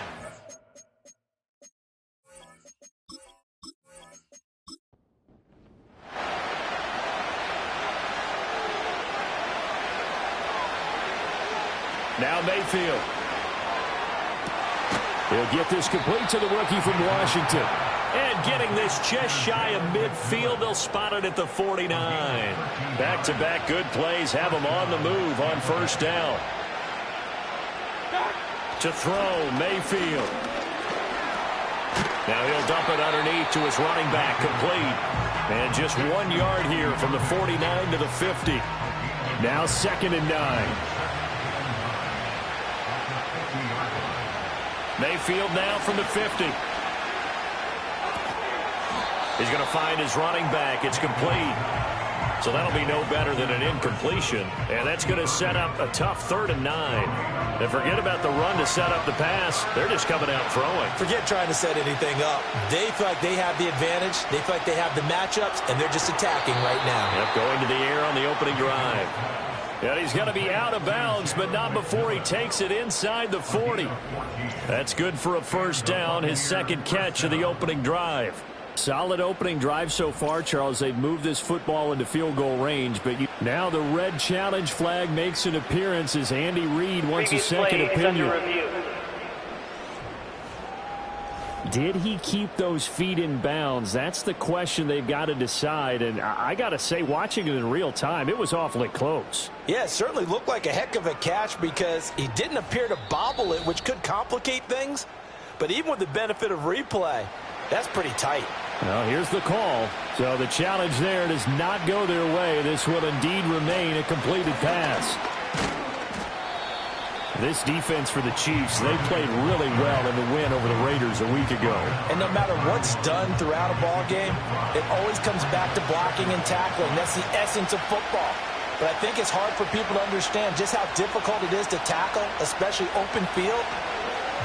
Now Mayfield. He'll get this complete to the rookie from Washington. And getting this just shy of midfield, they'll spot it at the 49. Back-to-back good plays have him on the move on first down. To throw, Mayfield. Now he'll dump it underneath to his running back, complete. And just 1 yard here from the 49 to the 50. Now 2nd and 9. Mayfield now from the 50. He's going to find his running back. It's complete. So that'll be no better than an incompletion. And that's going to set up a tough 3rd and 9. And forget about the run to set up the pass. They're just coming out throwing. Forget trying to set anything up. They feel like they have the advantage. They feel like they have the matchups, and they're just attacking right now. Yep, going to the air on the opening drive. And he's going to be out of bounds, but not before he takes it inside the 40. That's good for a first down, his 2nd catch of the opening drive. Solid opening drive so far, Charles. They've moved this football into field goal range, but now the red challenge flag makes an appearance as Andy Reid wants a second opinion. Did he keep those feet in bounds? That's the question they've got to decide. And I got to say, watching it in real time, it was awfully close. Yeah, it certainly looked like a heck of a catch because he didn't appear to bobble it, which could complicate things. But even with the benefit of replay, that's pretty tight. Well, here's the call. So the challenge there does not go their way. This will indeed remain a completed pass. This defense for the Chiefs, they played really well in the win over the Raiders a week ago. And no matter what's done throughout a ball game, it always comes back to blocking and tackling. That's the essence of football. But I think it's hard for people to understand just how difficult it is to tackle, especially open field.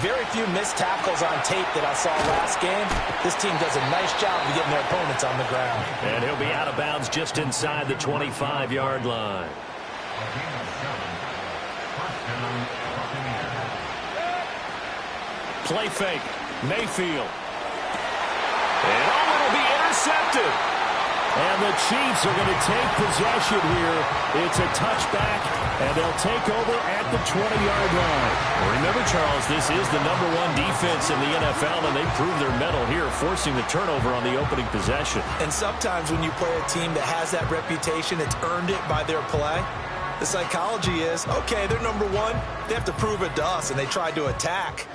Very few missed tackles on tape that I saw last game. This team does a nice job of getting their opponents on the ground. And he'll be out of bounds just inside the 25-yard line. Play fake. Mayfield. And it'll be intercepted. And the Chiefs are going to take possession here. It's a touchback, and they'll take over at the 20-yard line. Remember, Charles, this is the #1 defense in the NFL, and they proved their mettle here, forcing the turnover on the opening possession. And sometimes when you play a team that has that reputation, it's earned it by their play. The psychology is, okay, they're #1. They have to prove it to us, and they tried to attack.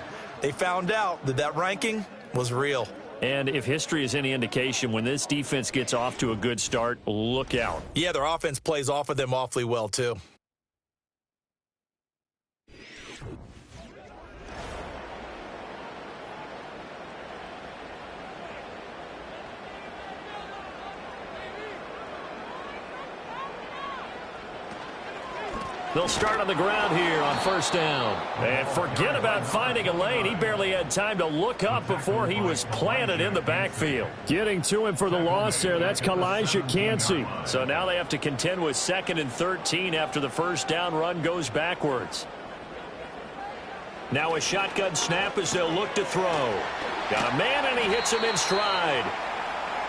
They found out that that ranking was real. And if history is any indication, when this defense gets off to a good start, look out. Yeah, their offense plays off of them awfully well, too. They'll start on the ground here on first down. And forget about finding a lane. He barely had time to look up before he was planted in the backfield. Getting to him for the loss there, that's Kalijah Cansey. So now they have to contend with 2nd and 13 after the first down run goes backwards. Now a shotgun snap as they'll look to throw. Got a man, and he hits him in stride.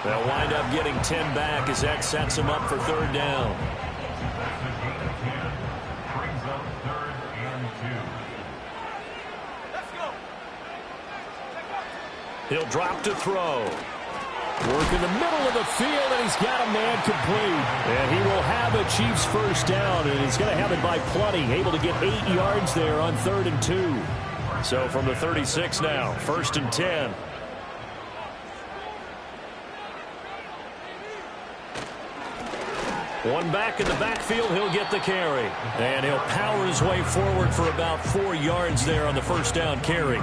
They'll wind up getting 10 back as that sets him up for 3rd down. He'll drop to throw. Work in the middle of the field, and he's got a man complete. And he will have a Chiefs first down, and he's going to have it by plenty. Able to get 8 yards there on 3rd and 2. So from the 36 now, 1st and 10. One back in the backfield, he'll get the carry. And he'll power his way forward for about 4 yards there on the first down carry.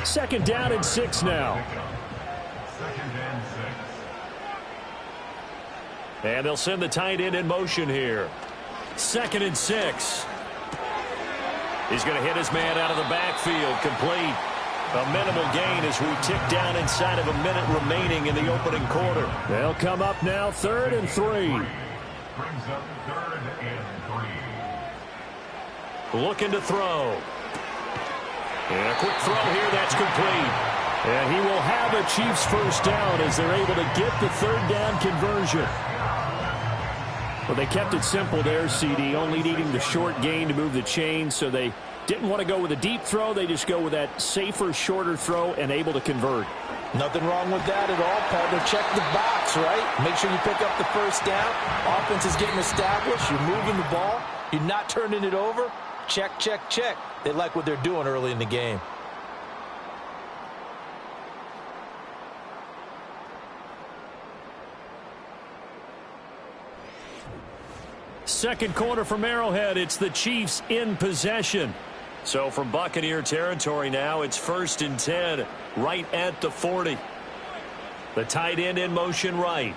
2nd down and 6 now. And they'll send the tight end in motion here. 2nd and 6. He's going to hit his man out of the backfield. Complete. A minimal gain as we tick down inside of a minute remaining in the opening quarter. They'll come up now 3rd and 3. Brings up 3rd and 3. Looking to throw. And a quick throw here. That's complete. And he will have a Chiefs first down as they're able to get the 3rd down conversion. Well, they kept it simple there, CD, only needing the short gain to move the chain, so they didn't want to go with a deep throw. They just go with that safer, shorter throw and able to convert. Nothing wrong with that at all, partner. Check the box, right? Make sure you pick up the first down. Offense is getting established. You're moving the ball. You're not turning it over. Check, check, check. They like what they're doing early in the game. Second quarter from Arrowhead. It's the Chiefs in possession. So from Buccaneer territory now, it's 1st and 10, right at the 40. The tight end in motion right.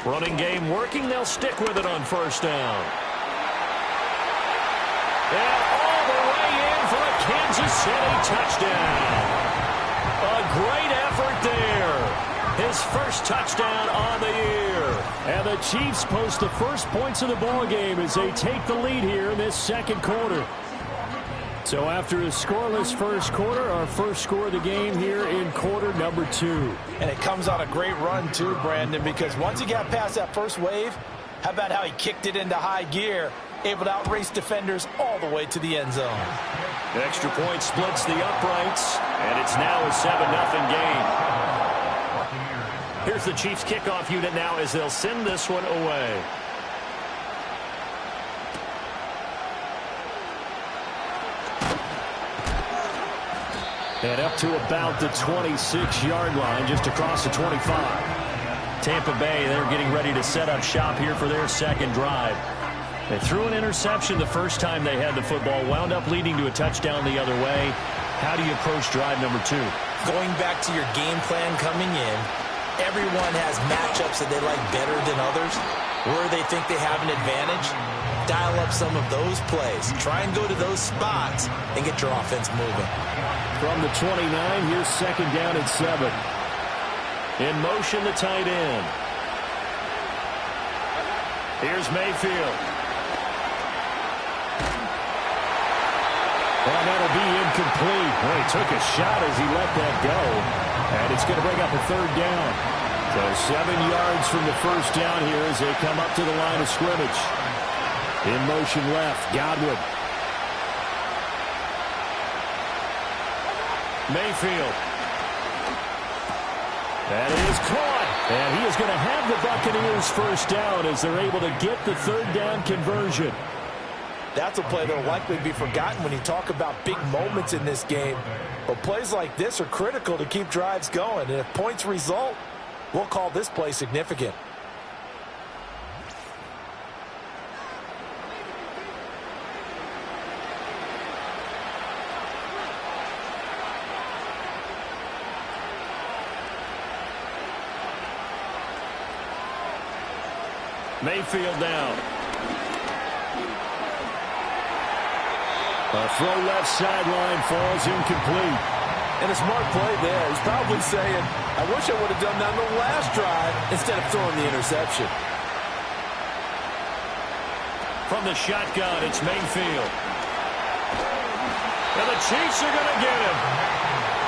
Running game working. They'll stick with it on first down. And all the way in for a Kansas City touchdown. A great effort there. His first touchdown on the year. And the Chiefs post the first points of the ball game as they take the lead here in this second quarter. So after a scoreless first quarter, our first score of the game here in quarter number 2. And it comes on a great run too, Brandon, because once he got past that first wave, how about how he kicked it into high gear, able to outrace defenders all the way to the end zone. Extra point splits the uprights, and it's now a 7-0 game. Here's the Chiefs kickoff unit now as they'll send this one away. And up to about the 26-yard line, just across the 25. Tampa Bay, they're getting ready to set up shop here for their second drive. They threw an interception the first time they had the football, wound up leading to a touchdown the other way. How do you approach drive number 2? Going back to your game plan coming in, everyone has matchups that they like better than others. Where they think they have an advantage, dial up some of those plays. Try and go to those spots and get your offense moving. From the 29, here's 2nd down and 7. In motion, the tight end. Here's Mayfield. And that'll be incomplete. Well, he took a shot as he let that go. And it's going to bring up a 3rd down. So 7 yards from the first down here as they come up to the line of scrimmage. In motion left, Godwin. Mayfield. That is caught. And he is going to have the Buccaneers first down as they're able to get the 3rd down conversion. That's a play that will likely be forgotten when you talk about big moments in this game. But plays like this are critical to keep drives going. And if points result, we'll call this play significant. Mayfield down. A throw left sideline falls incomplete. And a smart play there. He's probably saying, I wish I would have done that on the last drive instead of throwing the interception. From the shotgun, it's Mayfield. And the Chiefs are going to get him.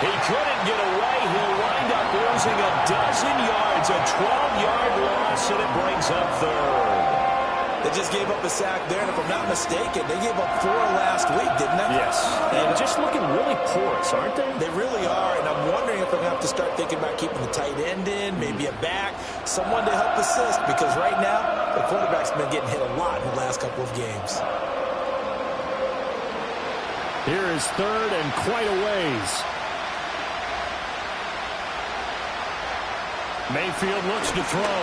He couldn't get away. He'll wind up losing a dozen yards, a 12-yard loss, and it brings up 3rd. They just gave up a sack there, and if I'm not mistaken, they gave up 4 last week, didn't they? Yes. And just looking really porous, aren't they? They really are, and I'm wondering if I'm going to have to start thinking about keeping the tight end in, maybe a back, someone to help assist, because right now, the quarterback's been getting hit a lot in the last couple of games. Here is third and quite a ways. Mayfield looks to throw.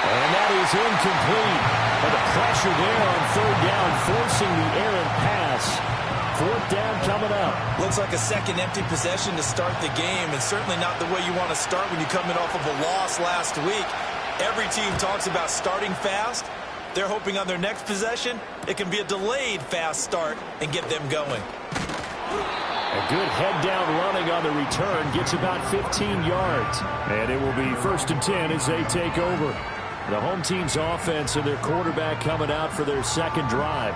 And that is incomplete. And the pressure there on third down, forcing the errant pass. Fourth down coming up. Looks like a second empty possession to start the game, and certainly not the way you want to start when you're coming off of a loss last week. Every team talks about starting fast. They're hoping on their next possession, it can be a delayed fast start and get them going. A good head-down running on the return gets about 15 yards. And it will be 1st and 10 as they take over. The home team's offense and their quarterback coming out for their second drive.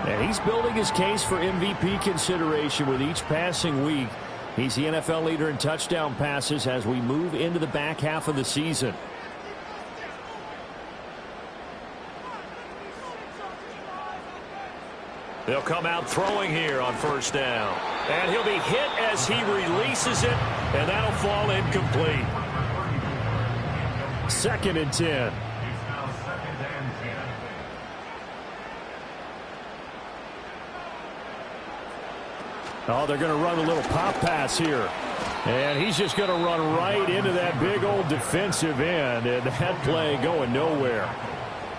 And he's building his case for MVP consideration with each passing week. He's the NFL leader in touchdown passes as we move into the back half of the season. They'll come out throwing here on 1st down. And he'll be hit as he releases it, and that'll fall incomplete. 2nd and 10. Oh, they're going to run a little pop pass here. And he's just going to run right into that big old defensive end. And that play going nowhere.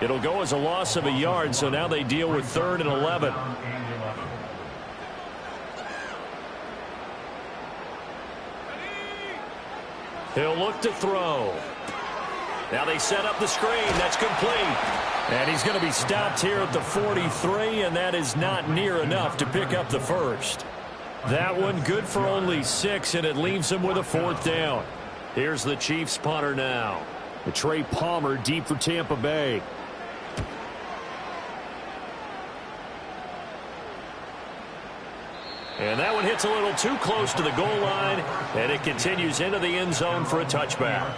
It'll go as a loss of a yard, so now they deal with 3rd and 11. He'll look to throw. Now they set up the screen. That's complete. And he's going to be stopped here at the 43, and that is not near enough to pick up the first. That one good for only 6, and it leaves him with a 4th down. Here's the Chiefs punter now. Trey Palmer deep for Tampa Bay. And that one hits a little too close to the goal line, and it continues into the end zone for a touchback.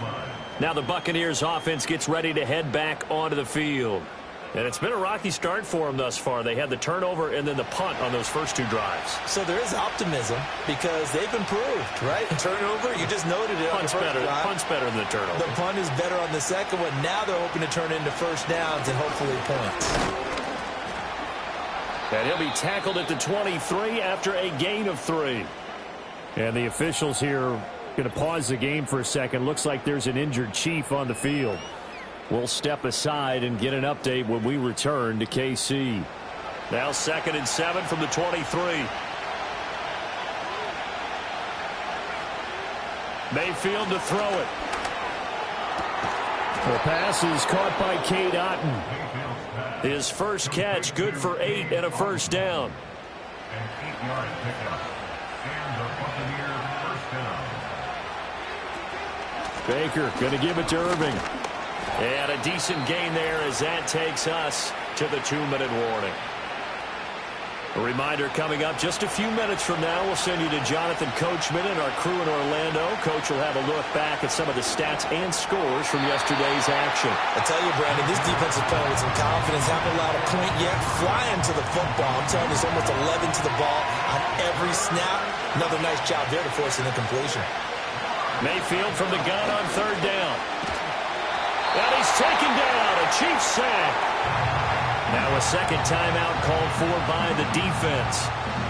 Now the Buccaneers offense gets ready to head back onto the field. And it's been a rocky start for them thus far. They had the turnover and then the punt on those first 2 drives. So there is optimism because they've improved, right? Turnover, you just noted it. Punt's better than the turnover. The punt is better on the second one. Now they're hoping to turn into 1st downs and hopefully points. And he'll be tackled at the 23 after a gain of 3. And the officials here going to pause the game for a second. Looks like there's an injured Chief on the field. We'll step aside and get an update when we return to KC. Now 2nd and 7 from the 23. Mayfield to throw it. The pass is caught by Cade Otton. His first catch good for 8 and a 1st down. An 8-yard pickup. And the Buccaneers first down. Baker going to give it to Irving. And a decent gain there as that takes us to the 2-minute warning. A reminder coming up just a few minutes from now. We'll send you to Jonathan Coachman and our crew in Orlando. Coach will have a look back at some of the stats and scores from yesterday's action. I tell you, Brandon, this defense is playing with some confidence. Haven't allowed a point yet. Flying to the football. I'm telling you, it's almost 11 to the ball on every snap. Another nice job there to force an incompletion. Mayfield from the gun on 3rd down. And he's taken down. A Chiefs sack. Now a second timeout called for by the defense.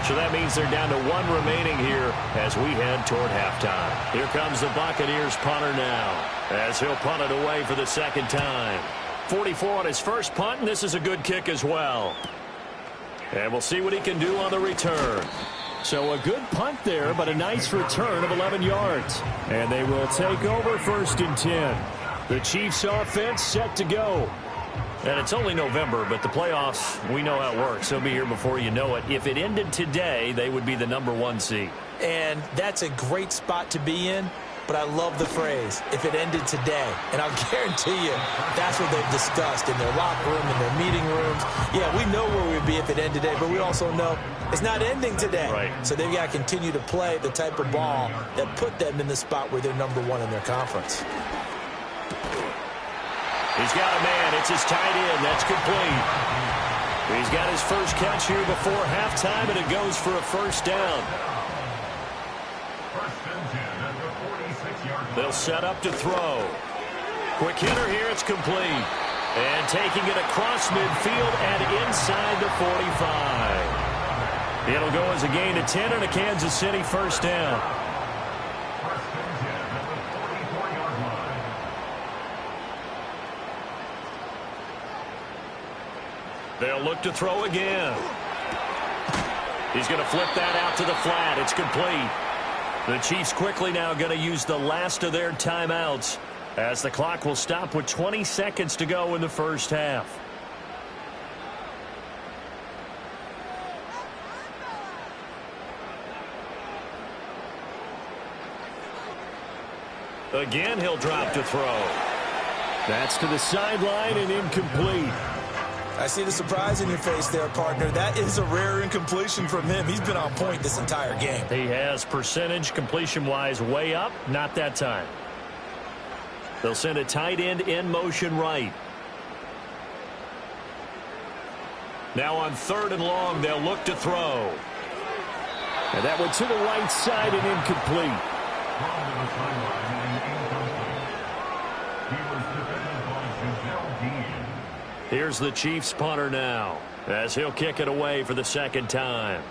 So that means they're down to 1 remaining here as we head toward halftime. Here comes the Buccaneers punter now as he'll punt it away for the 2nd time. 44 on his first punt, and this is a good kick as well. And we'll see what he can do on the return. So a good punt there, but a nice return of 11 yards. And they will take over 1st and 10. The Chiefs offense set to go. And it's only November, but the playoffs, we know how it works. They'll be here before you know it. If it ended today, they would be the #1 seed. And that's a great spot to be in, but I love the phrase, if it ended today. And I'll guarantee you, that's what they've discussed in their locker room, in their meeting rooms. Yeah, we know where we'd be if it ended today, but we also know it's not ending today. Right. So they've got to continue to play the type of ball that put them in the spot where they're #1 in their conference. He's got a man. It's his tight end. That's complete. He's got his first catch here before halftime, and it goes for a first down. They'll set up to throw. Quick hitter here. It's complete. And taking it across midfield and inside the 45. It'll go as a gain of 10 and a Kansas City first down. They'll look to throw again. He's going to flip that out to the flat. It's complete. The Chiefs quickly now going to use the last of their timeouts as the clock will stop with 20 seconds to go in the first half. Again, he'll drop to throw. That's to the sideline and incomplete. I see the surprise in your face there, partner. That is a rare incompletion from him. He's been on point this entire game. He has percentage completion-wise way up. Not that time. They'll send a tight end in motion right. Now on 3rd and long, they'll look to throw. And that one to the right side and incomplete. Here's the Chiefs punter now as he'll kick it away for the second time.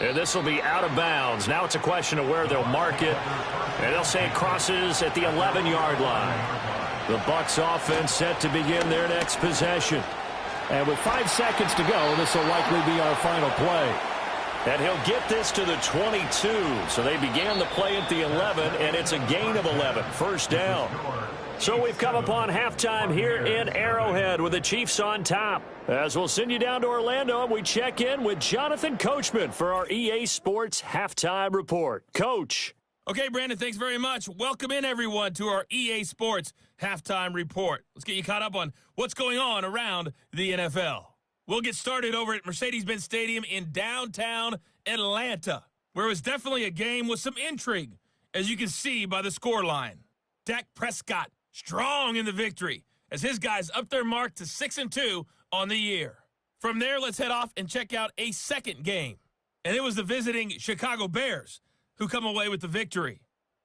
And this will be out of bounds. Now it's a question of where they'll mark it. And they'll say it crosses at the 11-yard line. The Bucs offense set to begin their next possession. And with 5 seconds to go, this will likely be our final play. And he'll get this to the 22. So they began the play at the 11, and it's a gain of 11. First down. So we've come upon halftime here in Arrowhead with the Chiefs on top. As we'll send you down to Orlando, and we check in with Jonathan Coachman for our EA Sports Halftime Report. Coach. Okay, Brandon, thanks very much. Welcome in, everyone, to our EA Sports Halftime Report. Let's get you caught up on what's going on around the NFL. We'll get started over at Mercedes-Benz Stadium in downtown Atlanta, where it was definitely a game with some intrigue, as you can see by the scoreline. Dak Prescott strong in the victory, as his guys up their mark to 6-2 on the year. From there, let's head off and check out a second game. And it was the visiting Chicago Bears who come away with the victory.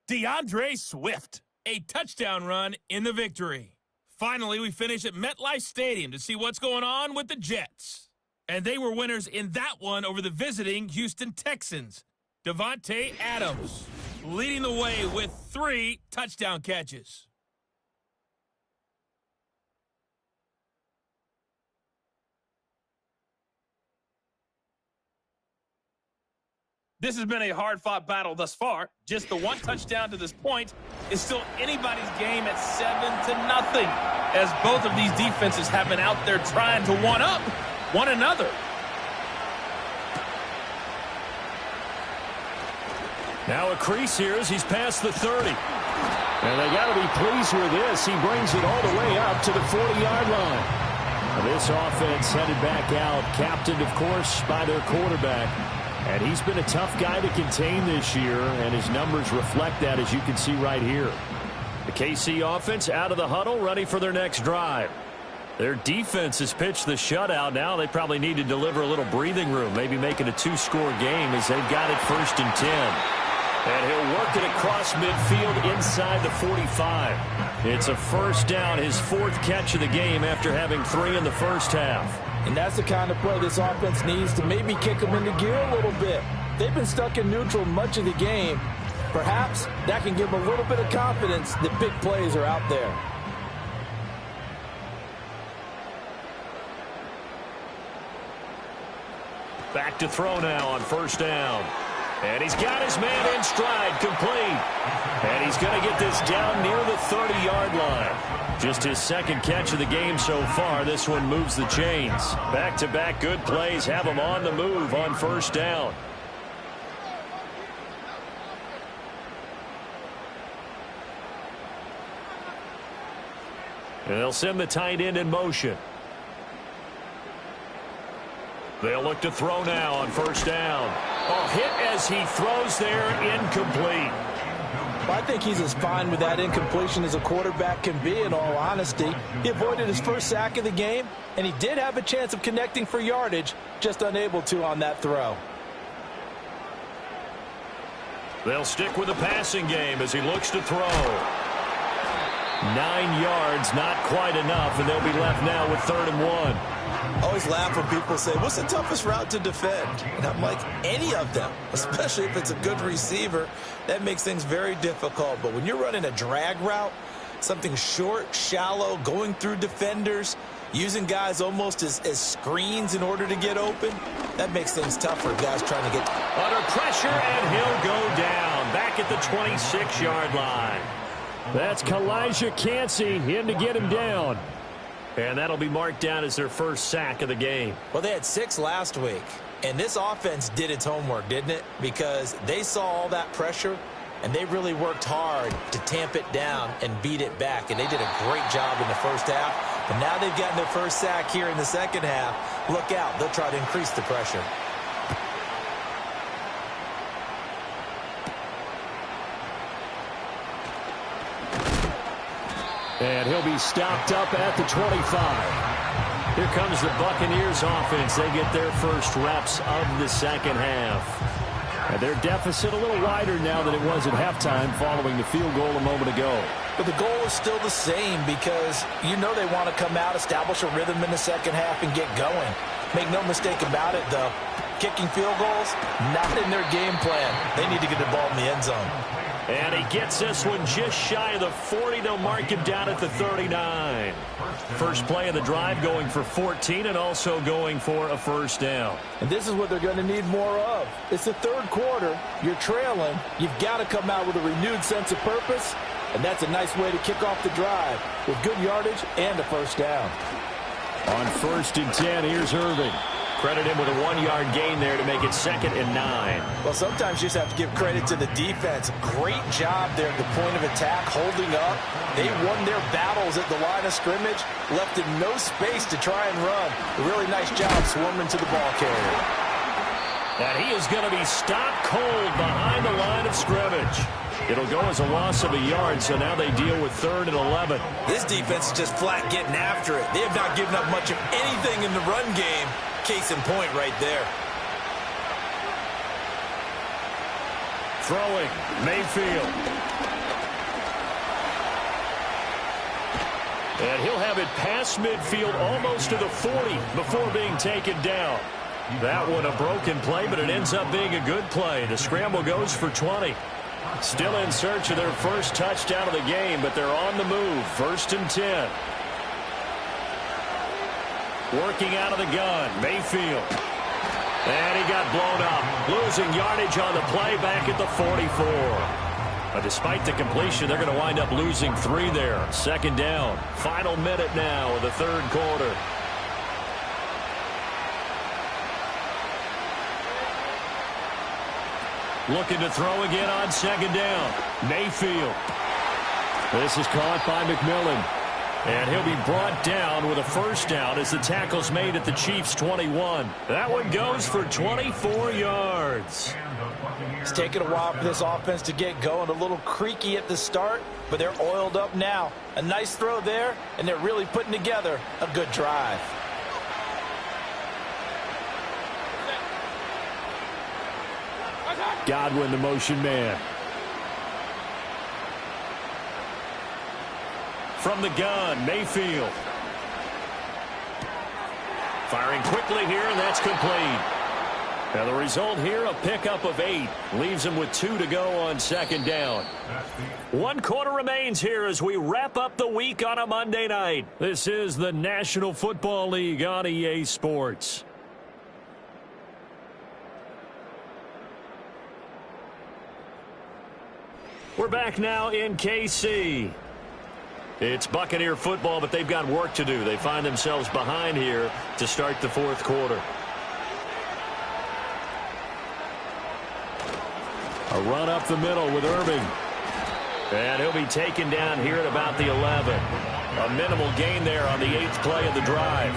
DeAndre Swift, a touchdown run in the victory. Finally, we finish at MetLife Stadium to see what's going on with the Jets. And they were winners in that one over the visiting Houston Texans. Devontae Adams leading the way with 3 touchdown catches. This has been a hard-fought battle thus far. Just the 1 touchdown to this point is still anybody's game at 7-0, as both of these defenses have been out there trying to one-up one another. Now a crease here as he's past the 30. And they got to be pleased with this. He brings it all the way up to the 40-yard line. And this offense headed back out, captained, of course, by their quarterback. And he's been a tough guy to contain this year, and his numbers reflect that, as you can see right here. The KC offense out of the huddle, ready for their next drive. Their defense has pitched the shutout. Now they probably need to deliver a little breathing room, maybe make it a 2-score game as they've got it 1st and 10. And he'll work it across midfield inside the 45. It's a first down, his 4th catch of the game after having 3 in the first half. And that's the kind of play this offense needs to maybe kick them into gear a little bit. They've been stuck in neutral much of the game. Perhaps that can give them a little bit of confidence that big plays are out there. Back to throw now on 1st down. And he's got his man in stride, complete. And he's going to get this down near the 30-yard line. Just his 2nd catch of the game so far. This one moves the chains. Back-to-back good plays have him on the move on 1st down. And they'll send the tight end in motion. They'll look to throw now on 1st down. Oh, hit as he throws there, incomplete. Well, I think he's as fine with that incompletion as a quarterback can be, in all honesty. He avoided his first sack of the game, and he did have a chance of connecting for yardage, just unable to on that throw. They'll stick with the passing game as he looks to throw. 9 yards, not quite enough, and they'll be left now with 3rd and 1. I always laugh when people say, what's the toughest route to defend? And I'm like, any of them, especially if it's a good receiver. That makes things very difficult. But when you're running a drag route, something short, shallow, going through defenders, using guys almost as screens in order to get open, that makes things tough for guys trying to get under pressure, and he'll go down back at the 26-yard line. That's Kalijah Cansey in to get him down. And that'll be marked down as their first sack of the game. Well, they had 6 last week, and this offense did its homework, didn't it? Because they saw all that pressure, and they really worked hard to tamp it down and beat it back, and they did a great job in the first half. But now they've gotten their first sack here in the second half. Look out. They'll try to increase the pressure. And he'll be stopped up at the 25. Here comes the Buccaneers offense. They get their first reps of the second half. And their deficit a little wider now than it was at halftime following the field goal a moment ago. But the goal is still the same because you know they want to come out, establish a rhythm in the second half, and get going. Make no mistake about it, though. Kicking field goals, not in their game plan. They need to get the ball in the end zone. And he gets this one just shy of the 40. They'll mark him down at the 39. First play of the drive going for 14 and also going for a first down. And this is what they're going to need more of. It's the third quarter. You're trailing. You've got to come out with a renewed sense of purpose. And that's a nice way to kick off the drive with good yardage and a first down. On 1st and 10, here's Irving. Credit him with a 1-yard gain there to make it 2nd and 9. Well, sometimes you just have to give credit to the defense. Great job there at the point of attack, holding up. They won their battles at the line of scrimmage, left in no space to try and run. A really nice job swarming to the ball carrier. And he is going to be stopped cold behind the line of scrimmage. It'll go as a loss of a yard, so now they deal with 3rd and 11. This defense is just flat getting after it. They have not given up much of anything in the run game. Case in point right there. Throwing, Mayfield. And he'll have it past midfield almost to the 40 before being taken down. That one a broken play, but it ends up being a good play. The scramble goes for 20. Still in search of their first touchdown of the game, but they're on the move. 1st and 10. Working out of the gun, Mayfield. And he got blown up. Losing yardage on the play back at the 44. But despite the completion, they're going to wind up losing 3 there. 2nd down. Final minute now of the 3rd quarter. Looking to throw again on 2nd down. Mayfield. This is caught by McMillan. And he'll be brought down with a first down as the tackle's made at the Chiefs' 21. That one goes for 24 yards. It's taken a while for this offense to get going. A little creaky at the start, but they're oiled up now. A nice throw there, and they're really putting together a good drive. Godwin, the motion man. From the gun, Mayfield. Firing quickly here, and that's complete. And the result here, a pickup of 8. Leaves him with 2 to go on 2nd down. 1 quarter remains here as we wrap up the week on a Monday night. This is the National Football League on EA Sports. We're back now in KC. It's Buccaneer football, but they've got work to do. They find themselves behind here to start the 4th quarter. A run up the middle with Irving. And he'll be taken down here at about the 11. A minimal gain there on the 8th play of the drive.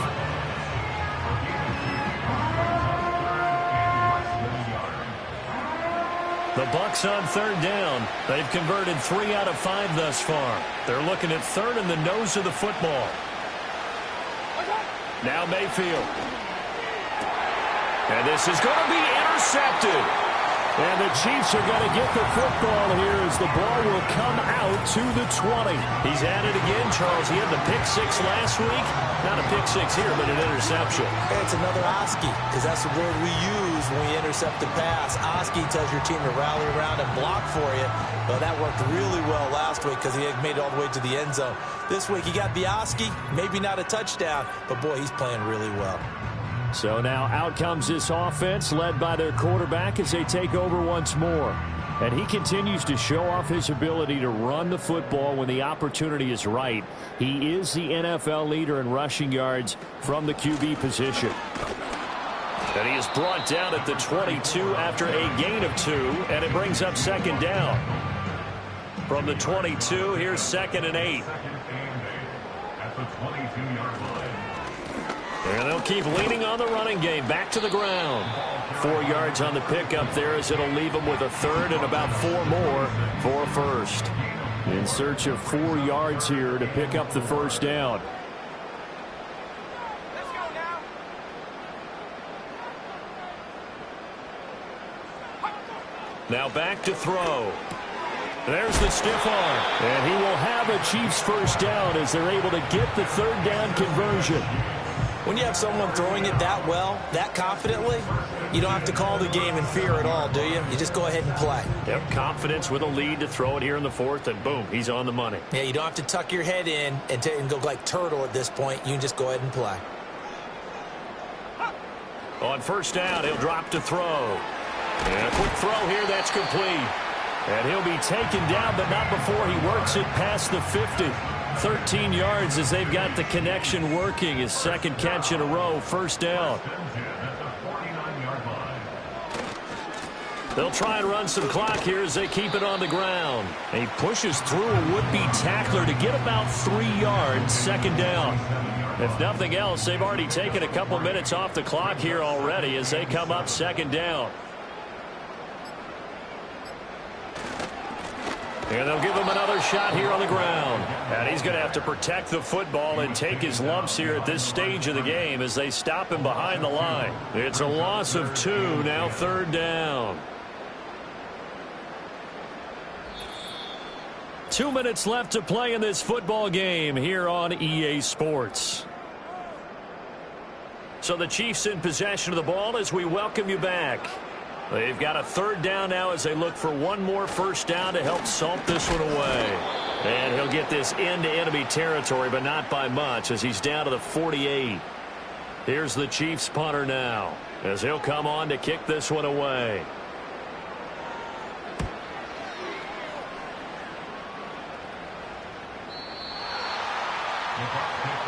The Bucs on third down. They've converted 3 out of 5 thus far. They're looking at third in the nose of the football. Now Mayfield. And this is going to be intercepted. And the Chiefs are going to get the football here as the ball will come out to the 20. He's at it again, Charles. He had the pick 6 last week. Not a pick 6 here, but an interception. Hey, it's another Oski, because that's the word we use when we intercept the pass. Oski tells your team to rally around and block for you. Well, that worked really well last week because he had made it all the way to the end zone. This week he got the Oski, maybe not a touchdown, but boy, he's playing really well. So now out comes this offense led by their quarterback as they take over once more. And he continues to show off his ability to run the football when the opportunity is right. He is the NFL leader in rushing yards from the QB position. And he is brought down at the 22 after a gain of 2, and it brings up second down. From the 22, here's 2nd and 8. At the 22-yard line. And they'll keep leaning on the running game. Back to the ground. 4 yards on the pickup there as it'll leave them with a third and about 4 more for first. In search of 4 yards here to pick up the first down. Let's go now. Now back to throw. There's the stiff arm. And he will have a Chiefs first down as they're able to get the third down conversion. When you have someone throwing it that well, that confidently, you don't have to call the game in fear at all, do you? You just go ahead and play. Yep, confidence with a lead to throw it here in the 4th, and boom, he's on the money. Yeah, you don't have to tuck your head in and go like turtle at this point. You can just go ahead and play. On first down, he'll drop to throw. And a quick throw here, that's complete. And he'll be taken down, but not before he works it past the 50. 13 yards as they've got the connection working. His second catch in a row, first down. They'll try and run some clock here as they keep it on the ground. He pushes through a would-be tackler to get about 3 yards, second down. If nothing else, they've already taken a couple minutes off the clock here already as they come up second down. And they'll give him another shot here on the ground. And he's going to have to protect the football and take his lumps here at this stage of the game as they stop him behind the line. It's a loss of 2, now third down. 2 minutes left to play in this football game here on EA Sports. So the Chiefs in possession of the ball as we welcome you back. They've got a third down now as they look for one more first down to help salt this one away. And he'll get this into enemy territory, but not by much as he's down to the 48. Here's the Chiefs punter now as he'll come on to kick this one away.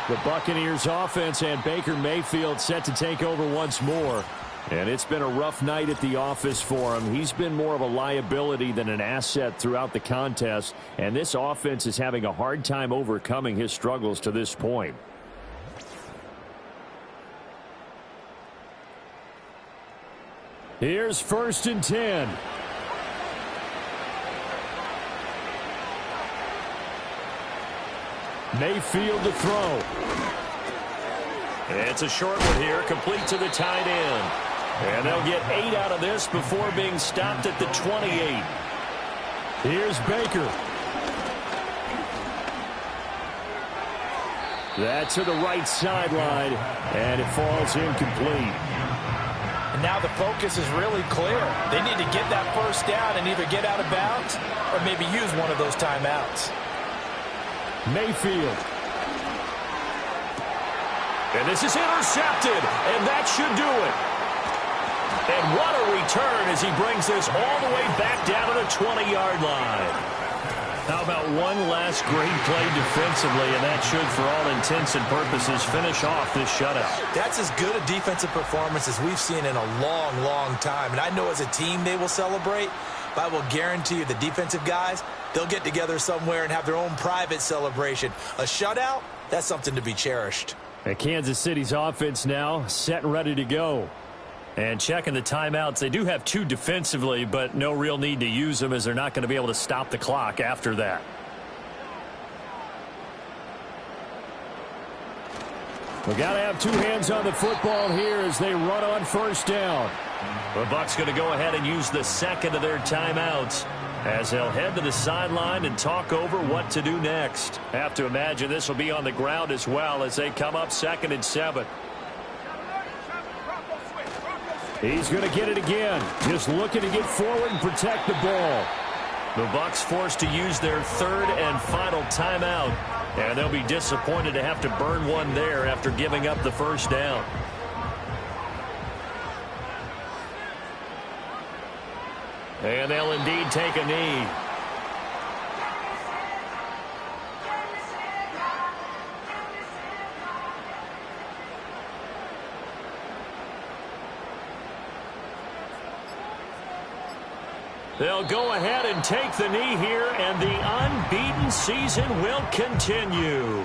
The Buccaneers offense and Baker Mayfield set to take over once more. And it's been a rough night at the office for him. He's been more of a liability than an asset throughout the contest. And this offense is having a hard time overcoming his struggles to this point. Here's 1st and 10. Mayfield to throw. It's a short one here, complete to the tight end. And they'll get 8 out of this before being stopped at the 28. Here's Baker. That's to the right sideline, and it falls incomplete. And now the focus is really clear. They need to get that first down and either get out of bounds or maybe use one of those timeouts. Mayfield. And this is intercepted, and that should do it. And what a return as he brings this all the way back down to the 20-yard line. How about one last great play defensively, and that should, for all intents and purposes, finish off this shutout. That's as good a defensive performance as we've seen in a long, long time. And I know as a team they will celebrate, but I will guarantee you the defensive guys, they'll get together somewhere and have their own private celebration. A shutout, that's something to be cherished. And Kansas City's offense now set and ready to go. And checking the timeouts, they do have 2 defensively, but no real need to use them as they're not going to be able to stop the clock after that. We got to have 2 hands on the football here as they run on first down. The Bucs going to go ahead and use the second of their timeouts as they'll head to the sideline and talk over what to do next. Have to imagine this will be on the ground as well as they come up 2nd and 7. He's going to get it again. Just looking to get forward and protect the ball. The Bucs forced to use their 3rd and final timeout, and they'll be disappointed to have to burn one there after giving up the first down. And they'll indeed take a knee. They'll go ahead and take the knee here, and the unbeaten season will continue.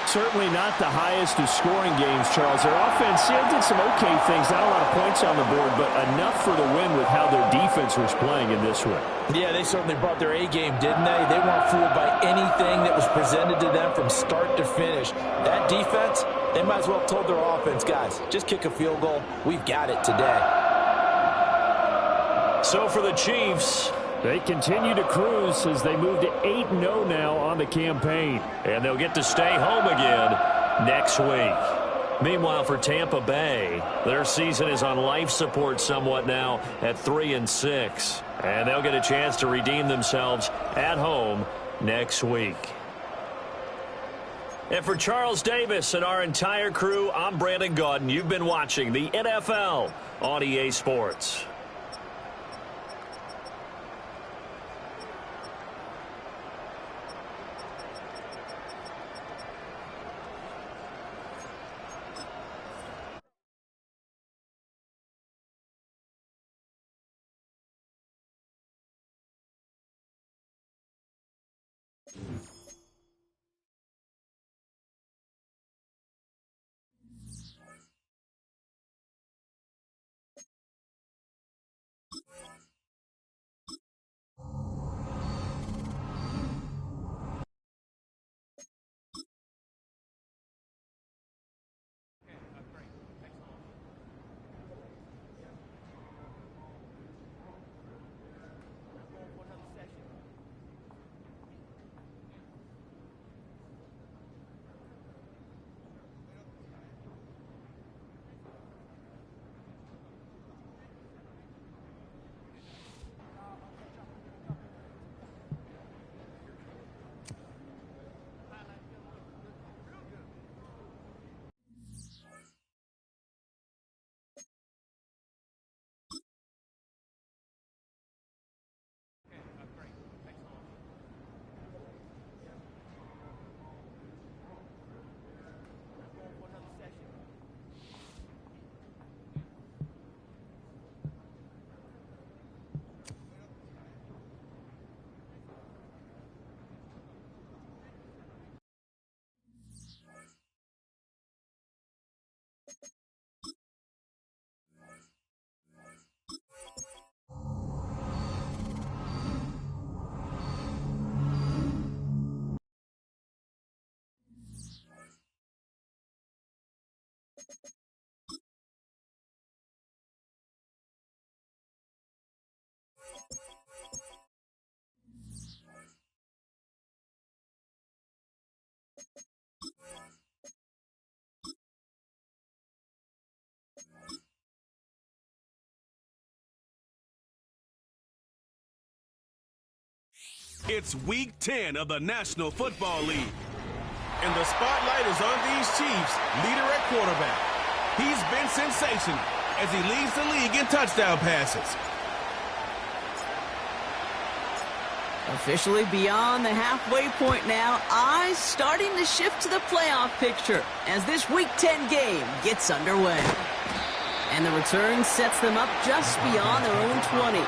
Certainly not the highest of scoring games, Charles. Their offense did some okay things. Not a lot of points on the board, but enough for the win with how their defense was playing in this one. Yeah, they certainly brought their A game, didn't they? They weren't fooled by anything that was presented to them from start to finish. That defense, they might as well have told their offense, guys, just kick a field goal. We've got it today. So for the Chiefs, they continue to cruise as they move to 8-0 now on the campaign. And they'll get to stay home again next week. Meanwhile, for Tampa Bay, their season is on life support somewhat now at 3-6. And they'll get a chance to redeem themselves at home next week. And for Charles Davis and our entire crew, I'm Brandon Gaudin. You've been watching the NFL on EA Sports. It's Week 10 of the National Football League. And the spotlight is on these Chiefs' leader at quarterback. He's been sensational as he leads the league in touchdown passes. Officially beyond the halfway point now, eyes starting to shift to the playoff picture as this Week 10 game gets underway. And the return sets them up just beyond their own 20.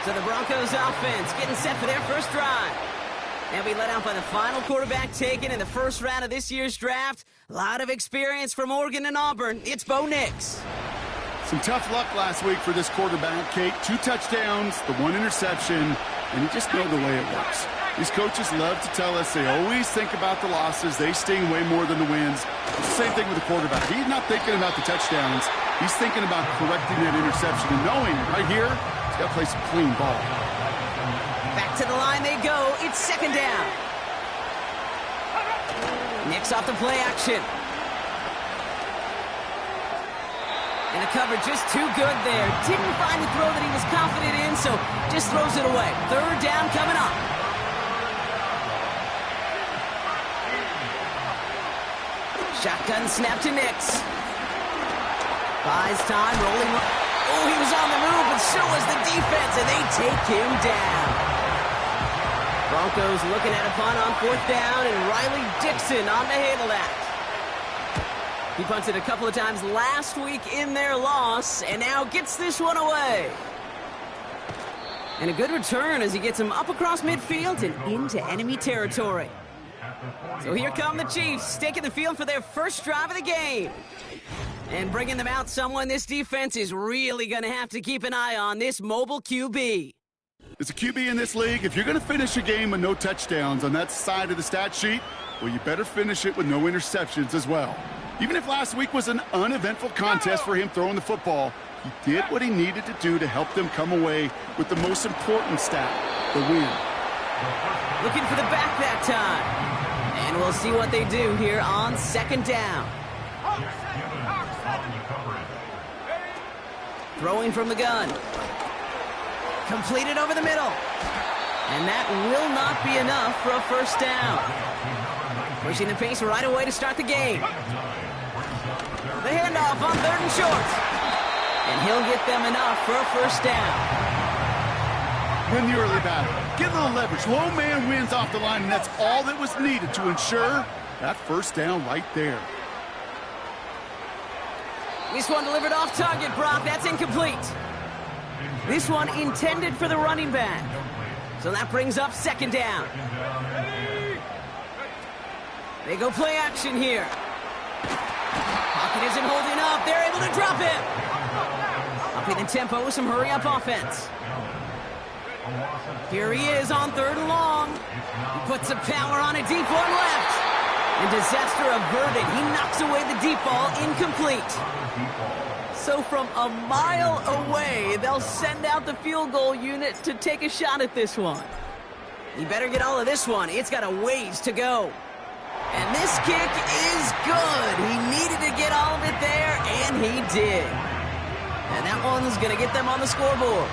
So the Broncos offense getting set for their first drive. They'll be led out by the final quarterback taken in the first round of this year's draft. A lot of experience from Oregon and Auburn. It's Bo Nix. Some tough luck last week for this quarterback, Kate. 2 touchdowns, the 1 interception, and you just know the way it works. These coaches love to tell us they always think about the losses. They sting way more than the wins. It's the same thing with the quarterback. He's not thinking about the touchdowns. He's thinking about correcting that interception and knowing right here, he's got to play some clean ball. Back to the line they go. It's second down. Nix off the play action. And the coverage just too good there. Didn't find the throw that he was confident in, so just throws it away. Third down coming up. Shotgun snap to Nix. Buys time, rolling. Oh, he was on the move, but so was the defense, and they take him down. Broncos looking at a punt on fourth down, and Riley Dixon on to handle that. He punted a couple of times last week in their loss, and now gets this one away. And a good return as he gets him up across midfield and into enemy territory. So here come the Chiefs, taking the field for their first drive of the game. And bringing them out someone this defense is really going to have to keep an eye on, this mobile QB. As a QB in this league, if you're going to finish a game with no touchdowns on that side of the stat sheet, well, you better finish it with no interceptions as well. Even if last week was an uneventful contest for him throwing the football, he did what he needed to do to help them come away with the most important stat, the win. Looking for the back that time. And we'll see what they do here on second down. Throwing from the gun. Completed over the middle. And that will not be enough for a first down. Pushing the pace right away to start the game. The handoff on third and short. And he'll get them enough for a first down. Win the early battle. Get a little leverage. Low man wins off the line, and that's all that was needed to ensure that first down right there. This one delivered off target, Brock. That's incomplete. This one intended for the running back. So that brings up second down. They go play action here. Pocket isn't holding up. They're able to drop it. Upping the tempo with some hurry-up offense. Here he is on third and long. He puts some power on a deep one left. And disaster averted. He knocks away the deep ball, incomplete. So from a mile away, they'll send out the field goal unit to take a shot at this one. He better get all of this one. It's got a ways to go. And this kick is good. He needed to get all of it there, and he did. And that one's going to get them on the scoreboard.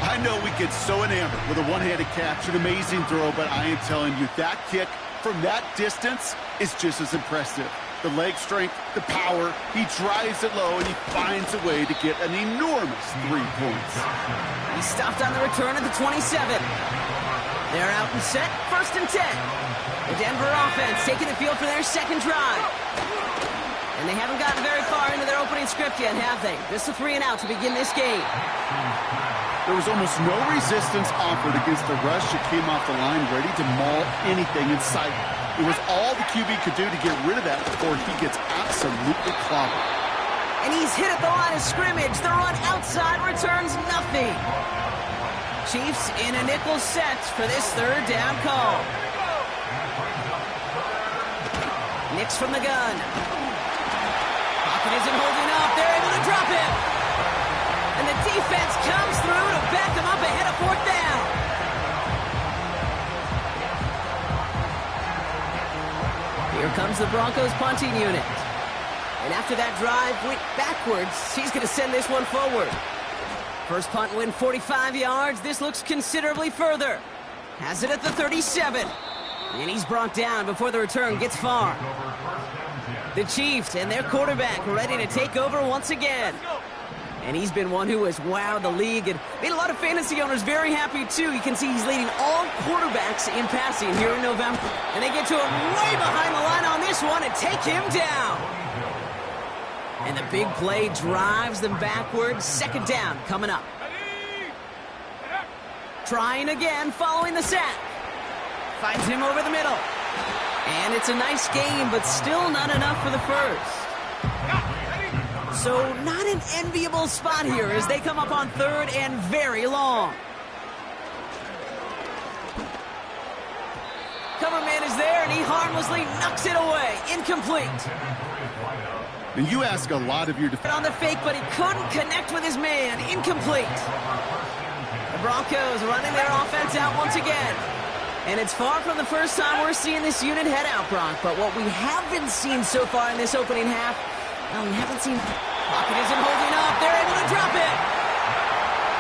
I know we get so enamored with a one-handed catch, an amazing throw, but I am telling you, that kick from that distance is just as impressive. The leg strength, the power, he drives it low, and he finds a way to get an enormous 3 points. He stopped on the return at the 27. They're out and set, first and 10. The Denver offense taking the field for their second drive. And they haven't gotten very far into their opening script yet, have they? Just a 3 and out to begin this game. There was almost no resistance offered against the rush that came off the line, ready to maul anything in sight. It was all the QB could do to get rid of that before he gets absolutely clobbered. And he's hit at the line of scrimmage. The run outside returns nothing. Chiefs in a nickel set for this third down call. Nix from the gun. Pocket isn't holding up. They're able to drop it. And the defense comes through to back them up ahead of fourth down. Here comes the Broncos punting unit. And after that drive went backwards, he's going to send this one forward. First punt win 45 yards. This looks considerably further. Has it at the 37. And he's brought down before the return gets far. The Chiefs and their quarterback ready to take over once again. And he's been one who has wowed the league and made a lot of fantasy owners very happy, too. You can see he's leading all quarterbacks in passing here in November. And they get to him way behind the line on this one and take him down. And the big play drives them backwards. Second down coming up. Trying again, following the sack. Finds him over the middle. And it's a nice game, but still not enough for the first. So not an enviable spot here as they come up on third and very long. Cover man is there, and he harmlessly knocks it away. Incomplete. And you ask a lot of your defenders On the fake, but he couldn't connect with his man. Incomplete. The Broncos running their offense out once again. And it's far from the first time we're seeing this unit head out, Brock. But what we haven't seen so far in this opening half, well, we haven't seen... Pocket isn't holding up. They're able to drop it.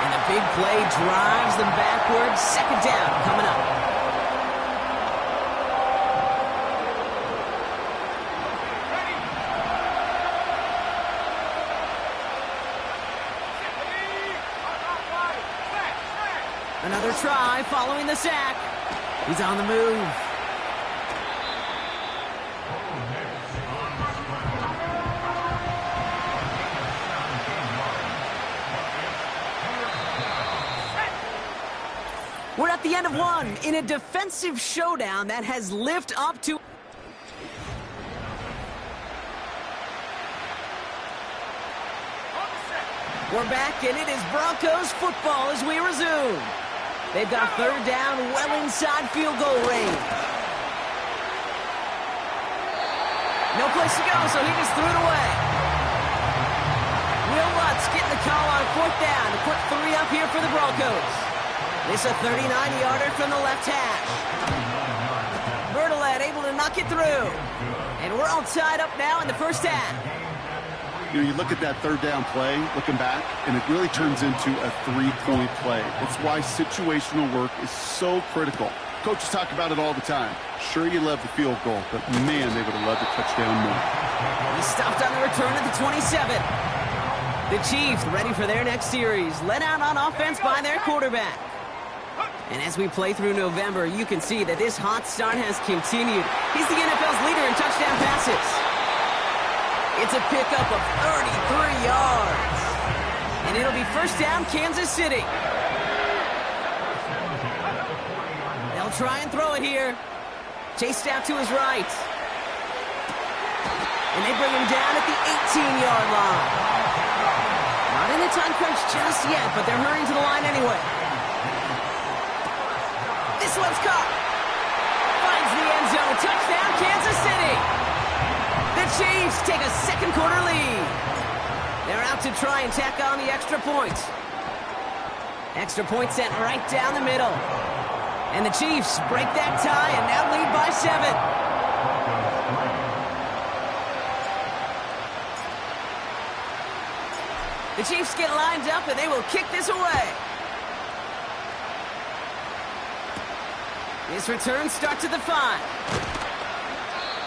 And the big play drives them backwards. Second down coming up. Another try following the sack. He's on the move. We're at the end of one in a defensive showdown that has lived up to... We're back, and it is Broncos football as we resume. They've got third down well inside field goal range. No place to go, so he just threw it away. Will Lutz getting the call on fourth down to put 3 up here for the Broncos. This is a 39-yarder from the left hash. Bertolet able to knock it through. And we're all tied up now in the first half. You know, you look at that third down play, looking back, and it really turns into a 3-point play. It's why situational work is so critical. Coaches talk about it all the time. Sure, you love the field goal, but man, they would have loved the touchdown more. He stopped on the return at the 27. The Chiefs ready for their next series, led out on offense by their quarterback. And as we play through November, you can see that this hot start has continued. He's the NFL's leader in touchdown passes. It's a pickup of 33 yards. And it'll be first down, Kansas City. They'll try and throw it here. Chased out to his right. And they bring him down at the 18-yard line. Not in a time crunch just yet, but they're hurrying to the line anyway. This one's caught. Finds the end zone. Touchdown, Kansas City. The Chiefs take a second quarter lead. They're out to try and tack on the extra point. Extra point sent right down the middle. And the Chiefs break that tie and now lead by 7. The Chiefs get lined up and they will kick this away. This return starts at the 5.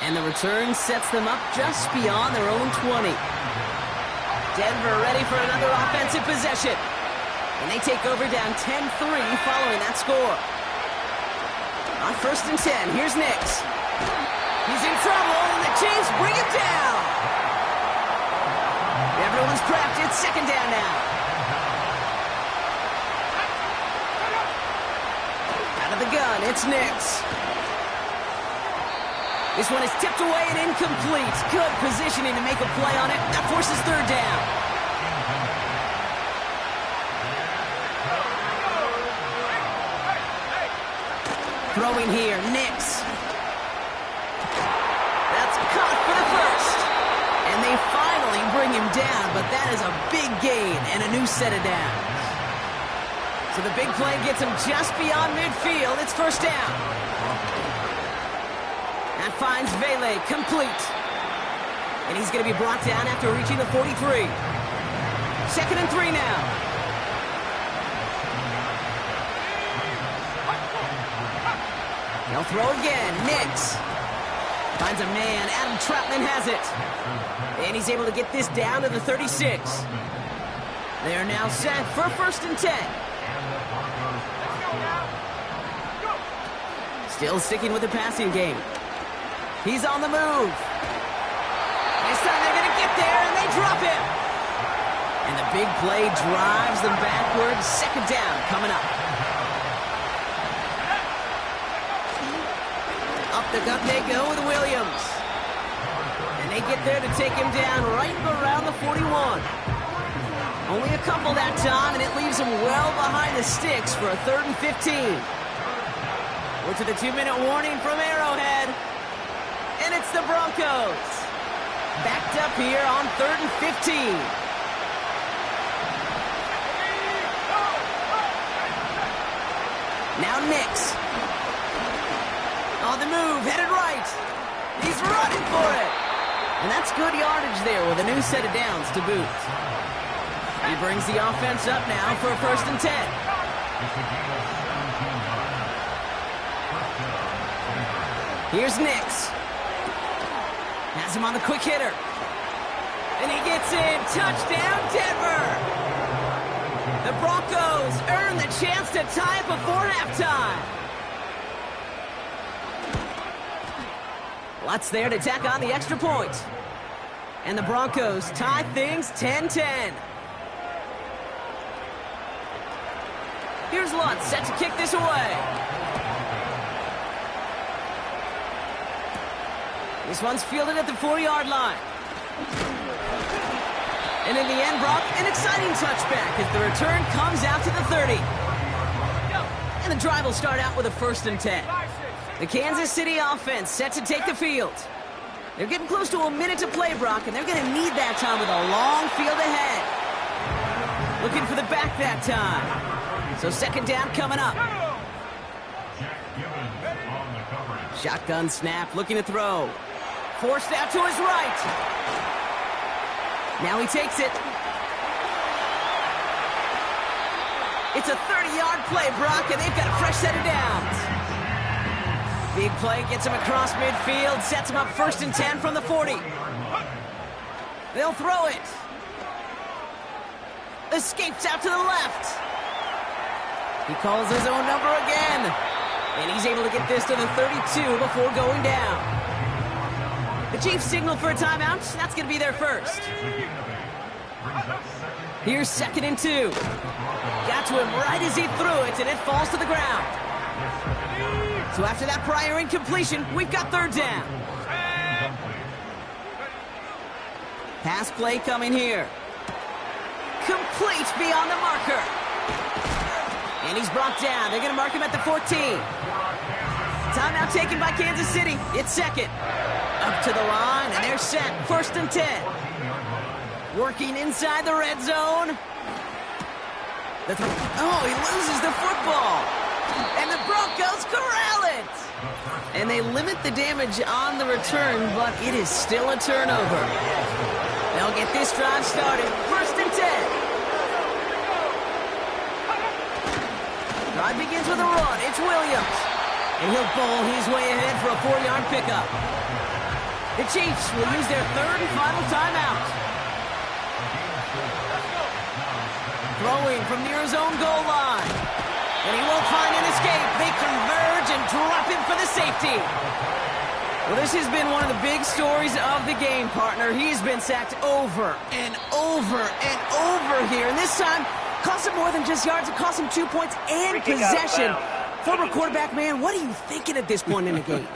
And the return sets them up just beyond their own 20. Denver ready for another offensive possession. And they take over down 10-3 following that score. On first and 10, here's Nix. He's in trouble, and the Chiefs bring him down. Everyone's prepped. It's second down now. Out of the gun, it's Nix. This one is tipped away and incomplete. Good positioning to make a play on it. That forces third down. Throwing here, Nix. That's caught for the first. And they finally bring him down, but that is a big gain and a new set of downs. So the big play gets him just beyond midfield. It's first down. That finds Vele, complete. And he's going to be brought down after reaching the 43. Second and 3 now. They'll throw again. Nix finds a man. Adam Troutman has it. And he's able to get this down to the 36. They are now set for first and 10. Still sticking with the passing game. He's on the move. This time they're going to get there, and they drop him. And the big play drives them backwards. Second down coming up. Up they go with Williams. And they get there to take him down right around the 41. Only a couple that time, and it leaves him well behind the sticks for a 3rd and 15. We're to the 2-minute warning from Arrowhead. And it's the Broncos. Backed up here on 3rd and 15. Now Nix. On the move, headed right. He's running for it. And that's good yardage there with a new set of downs to boot. He brings the offense up now for a 1st and 10. Here's Nix. Has him on the quick hitter. And he gets in. Touchdown, Denver. The Broncos earn the chance to tie it before halftime. Lutz there to tack on the extra point. And the Broncos tie things 10-10. Here's Lutz set to kick this away. This one's fielded at the 4-yard line. And in the end, Brock, an exciting touchback as the return comes out to the 30. And the drive will start out with a 1st and 10. The Kansas City offense set to take the field. They're getting close to a minute to play, Brock, and they're going to need that time with a long field ahead. Looking for the back that time. So 2nd down coming up. Shotgun snap, looking to throw. Forced out to his right. Now he takes it. It's a 30-yard play, Brock, and they've got a fresh set of downs. Big play gets him across midfield, sets him up 1st and 10 from the 40. They'll throw it. Escapes out to the left. He calls his own number again. And he's able to get this to the 32 before going down. The Chiefs signal for a timeout. That's going to be their first. Here's 2nd and 2. Got to him right as he threw it, and it falls to the ground. So after that prior incompletion, we've got 3rd down. Pass play coming here. Complete beyond the marker. And he's brought down. They're going to mark him at the 14. Timeout taken by Kansas City. It's 2nd. Up to the line, and they're set. 1st and 10. Working inside the red zone. He loses the football. And the Broncos corral it. And they limit the damage on the return, but it is still a turnover. They'll get this drive started. 1st and 10. Drive begins with a run. It's Williams. And he'll bowl his way ahead for a 4-yard pickup. The Chiefs will use their 3rd and final timeout. Throwing from near his own goal line. And he won't find an escape. They converge and drop him for the safety. Well, this has been one of the big stories of the game, partner. He's been sacked over and over and over here. And this time, cost him more than just yards. It cost him 2 points and possession. Former quarterback, man, what are you thinking at this point in the game?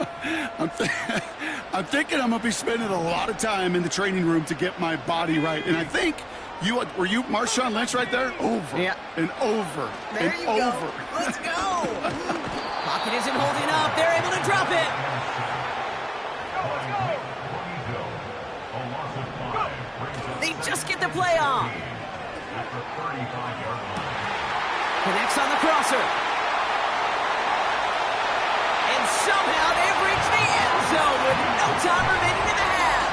I'm thinking I'm going to be spending a lot of time in the training room to get my body right. And I think, were you Marshawn Lynch right there? Over and over there and you over. Go. Let's go. Pocket isn't holding up. They're able to drop it. They just get the play on. Connects on the crosser. And somehow they've reached the end zone with no time remaining in the half.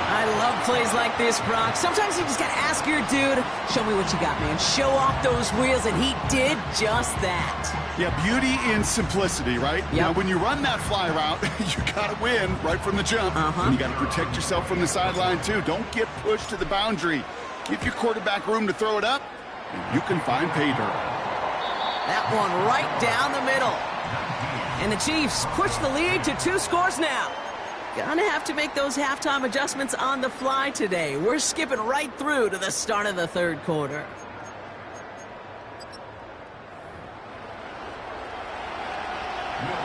I love plays like this, Brock. Sometimes you just got to ask your dude, show me what you got, man. Show off those wheels, and he did just that. Yeah, beauty in simplicity, right? Yep. Now, when you run that fly route, you got to win right from the jump. And you got to protect yourself from the sideline, too. Don't get pushed to the boundary. Give your quarterback room to throw it up, and you can find pay dirt. That one right down the middle. And the Chiefs push the lead to 2 scores now. Gonna have to make those halftime adjustments on the fly today. We're skipping right through to the start of the 3rd quarter.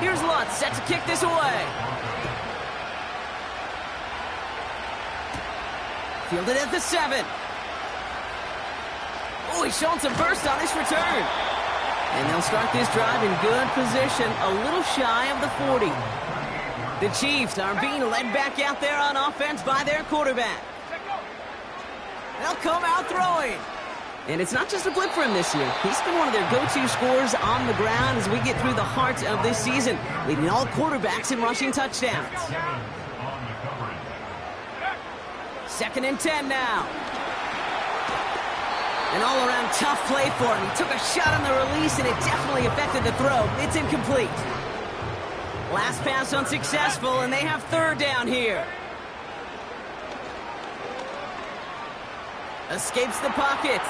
Here's Lutz, set to kick this away. Fielded at the 7. Oh, he's showing some burst on this return. And they'll start this drive in good position, a little shy of the 40. The Chiefs are being led back out there on offense by their quarterback. They'll come out throwing. And it's not just a blip for him this year. He's been one of their go-to scorers on the ground as we get through the heart of this season, leading all quarterbacks in rushing touchdowns. 2nd and 10 now. An all-around tough play for him. He took a shot on the release, and it definitely affected the throw. It's incomplete. Last pass unsuccessful, and they have 3rd down here. Escapes the pocket.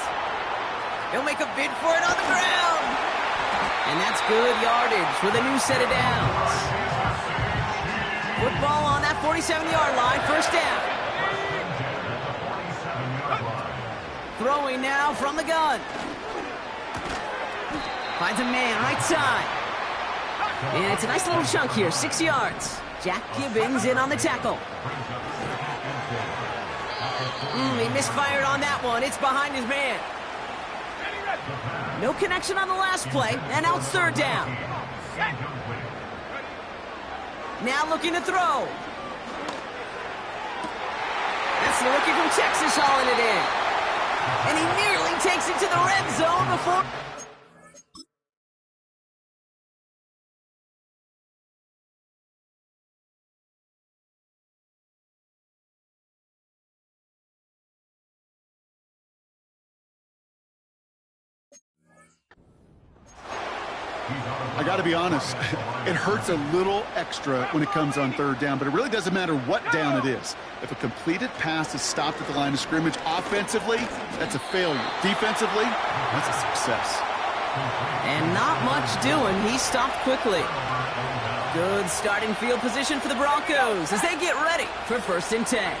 He'll make a bid for it on the ground. And that's good yardage with a new set of downs. Football on that 47-yard line, 1st down. Throwing now from the gun. Finds a man right side. And it's a nice little chunk here, 6 yards. Jack Gibbons in on the tackle. He misfired on that one. It's behind his man. No connection on the last play, and now it's 3rd down. Now looking to throw. That's the rookie from Texas hauling it in. And he nearly takes it to the red zone before... I got to be honest, it hurts a little extra when it comes on 3rd down, but it really doesn't matter what down it is. If a completed pass is stopped at the line of scrimmage, offensively, that's a failure. Defensively, that's a success. And not much doing. He stopped quickly. Good starting field position for the Broncos as they get ready for 1st and 10.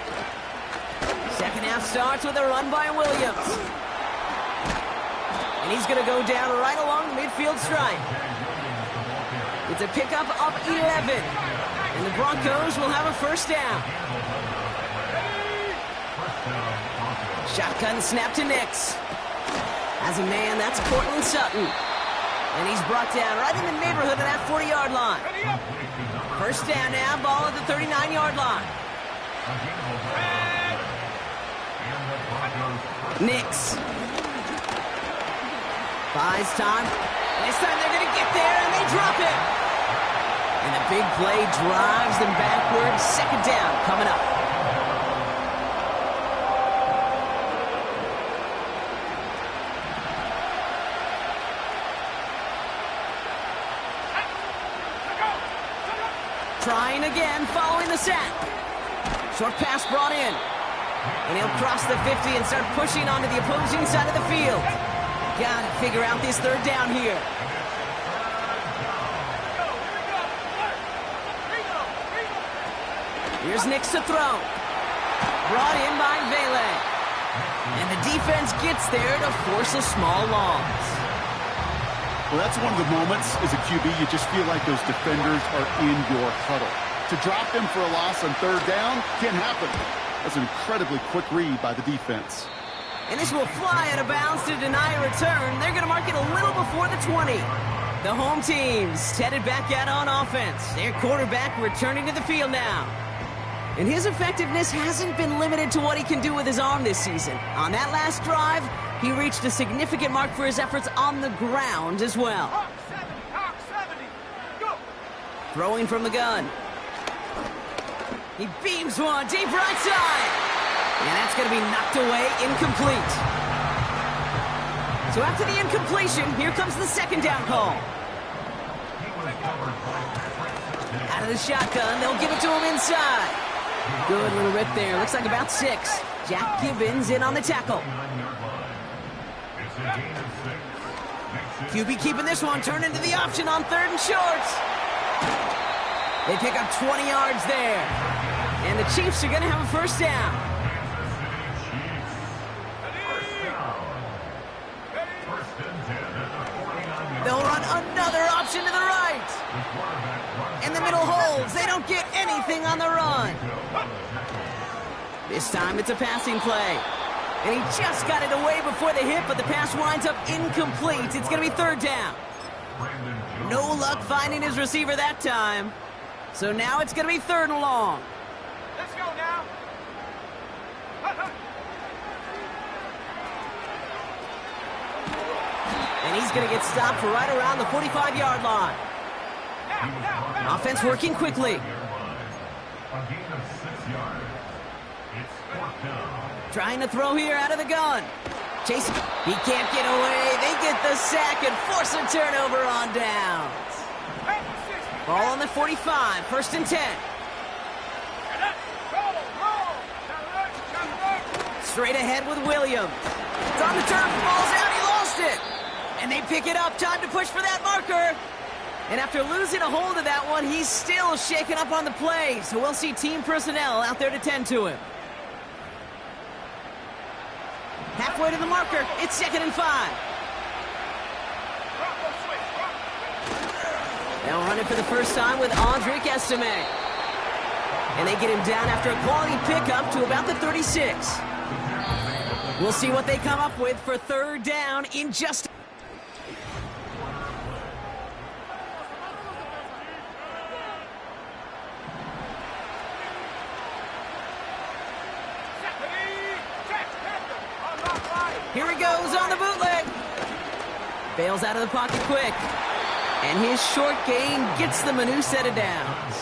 2nd half starts with a run by Williams. And he's going to go down right along the midfield stripe. It's a pickup up 11. And the Broncos will have a 1st down. Shotgun snap to Nix. As a man, that's Cortland Sutton. And he's brought down right in the neighborhood of that 40-yard line. 1st down now, ball at the 39-yard line. Nix. Buys time. This time they're going to get there, and they drop it. And the big play drives them backwards. 2nd down coming up. Trying again, following the sack. Short pass brought in. And he'll cross the 50 and start pushing onto the opposing side of the field. Got to figure out this 3rd down here. Here's Nix to throw. Brought in by Vele. And the defense gets there to force a small loss. Well, that's one of the moments as a QB you just feel like those defenders are in your huddle. To drop them for a loss on 3rd down can't happen. That's an incredibly quick read by the defense. And this will fly out of bounds to deny a return. They're going to mark it a little before the 20. The home team's headed back out on offense. Their quarterback returning to the field now. And his effectiveness hasn't been limited to what he can do with his arm this season. On that last drive, he reached a significant mark for his efforts on the ground as well. Top 70. Go. Throwing from the gun. He beams one deep right side. And that's going to be knocked away, incomplete. So after the incompletion, here comes the 2nd down call. Out of the shotgun, they'll give it to him inside. Good little rip there, looks like about 6. Jack Gibbons in on the tackle. QB keeping this one, turn into the option on 3rd and shorts. They pick up 20 yards there. And the Chiefs are going to have a 1st down. They'll run another option to the right. And the middle holds. They don't get anything on the run. This time it's a passing play. And he just got it away before the hit, but the pass winds up incomplete. It's going to be third down. No luck finding his receiver that time. So now it's going to be third and long. Let's go now. And he's going to get stopped right around the 45-yard line. Offense working quickly. A gain of 6 yards. It's fourth down. Trying to throw here out of the gun. Chase, he can't get away. They get the sack and force a turnover on downs. Ball on the 45, first and 10. Straight ahead with Williams. It's on the turf, ball's out, he lost it. And they pick it up, time to push for that marker. And after losing a hold of that one, he's still shaken up on the play. So we'll see team personnel out there to tend to him. Halfway to the marker, it's 2nd and 5. Now running for the first time with Andrick Estime. And they get him down after a quality pickup to about the 36. We'll see what they come up with for third down in just... Here he goes on the bootleg. Bails out of the pocket quick. And his short gain gets them a new set of downs.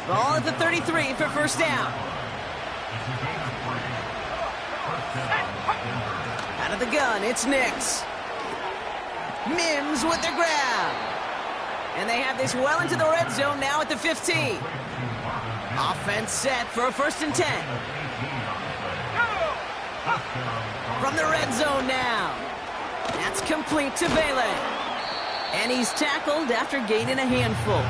Ball at the 33 for first down. Out of the gun, it's Nix. Mims with the grab. And they have this well into the red zone now at the 15. Offense set for a first and 10. From the red zone now. That's complete to Bailey. And he's tackled after gaining a handful.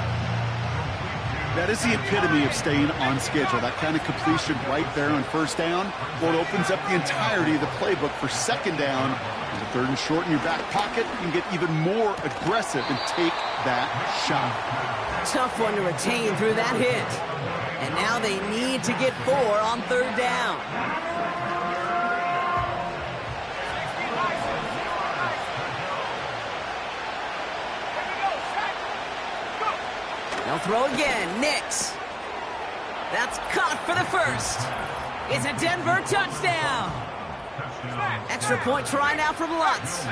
That is the epitome of staying on schedule. That kind of completion right there on first down. Well, it opens up the entirety of the playbook for second down. And the third and short in your back pocket, you can get even more aggressive and take that shot. Tough one to retain through that hit. And now they need to get 4 on third down. They'll throw again. Nix. That's caught for the first. It's a Denver touchdown. Extra point try now from Lutz.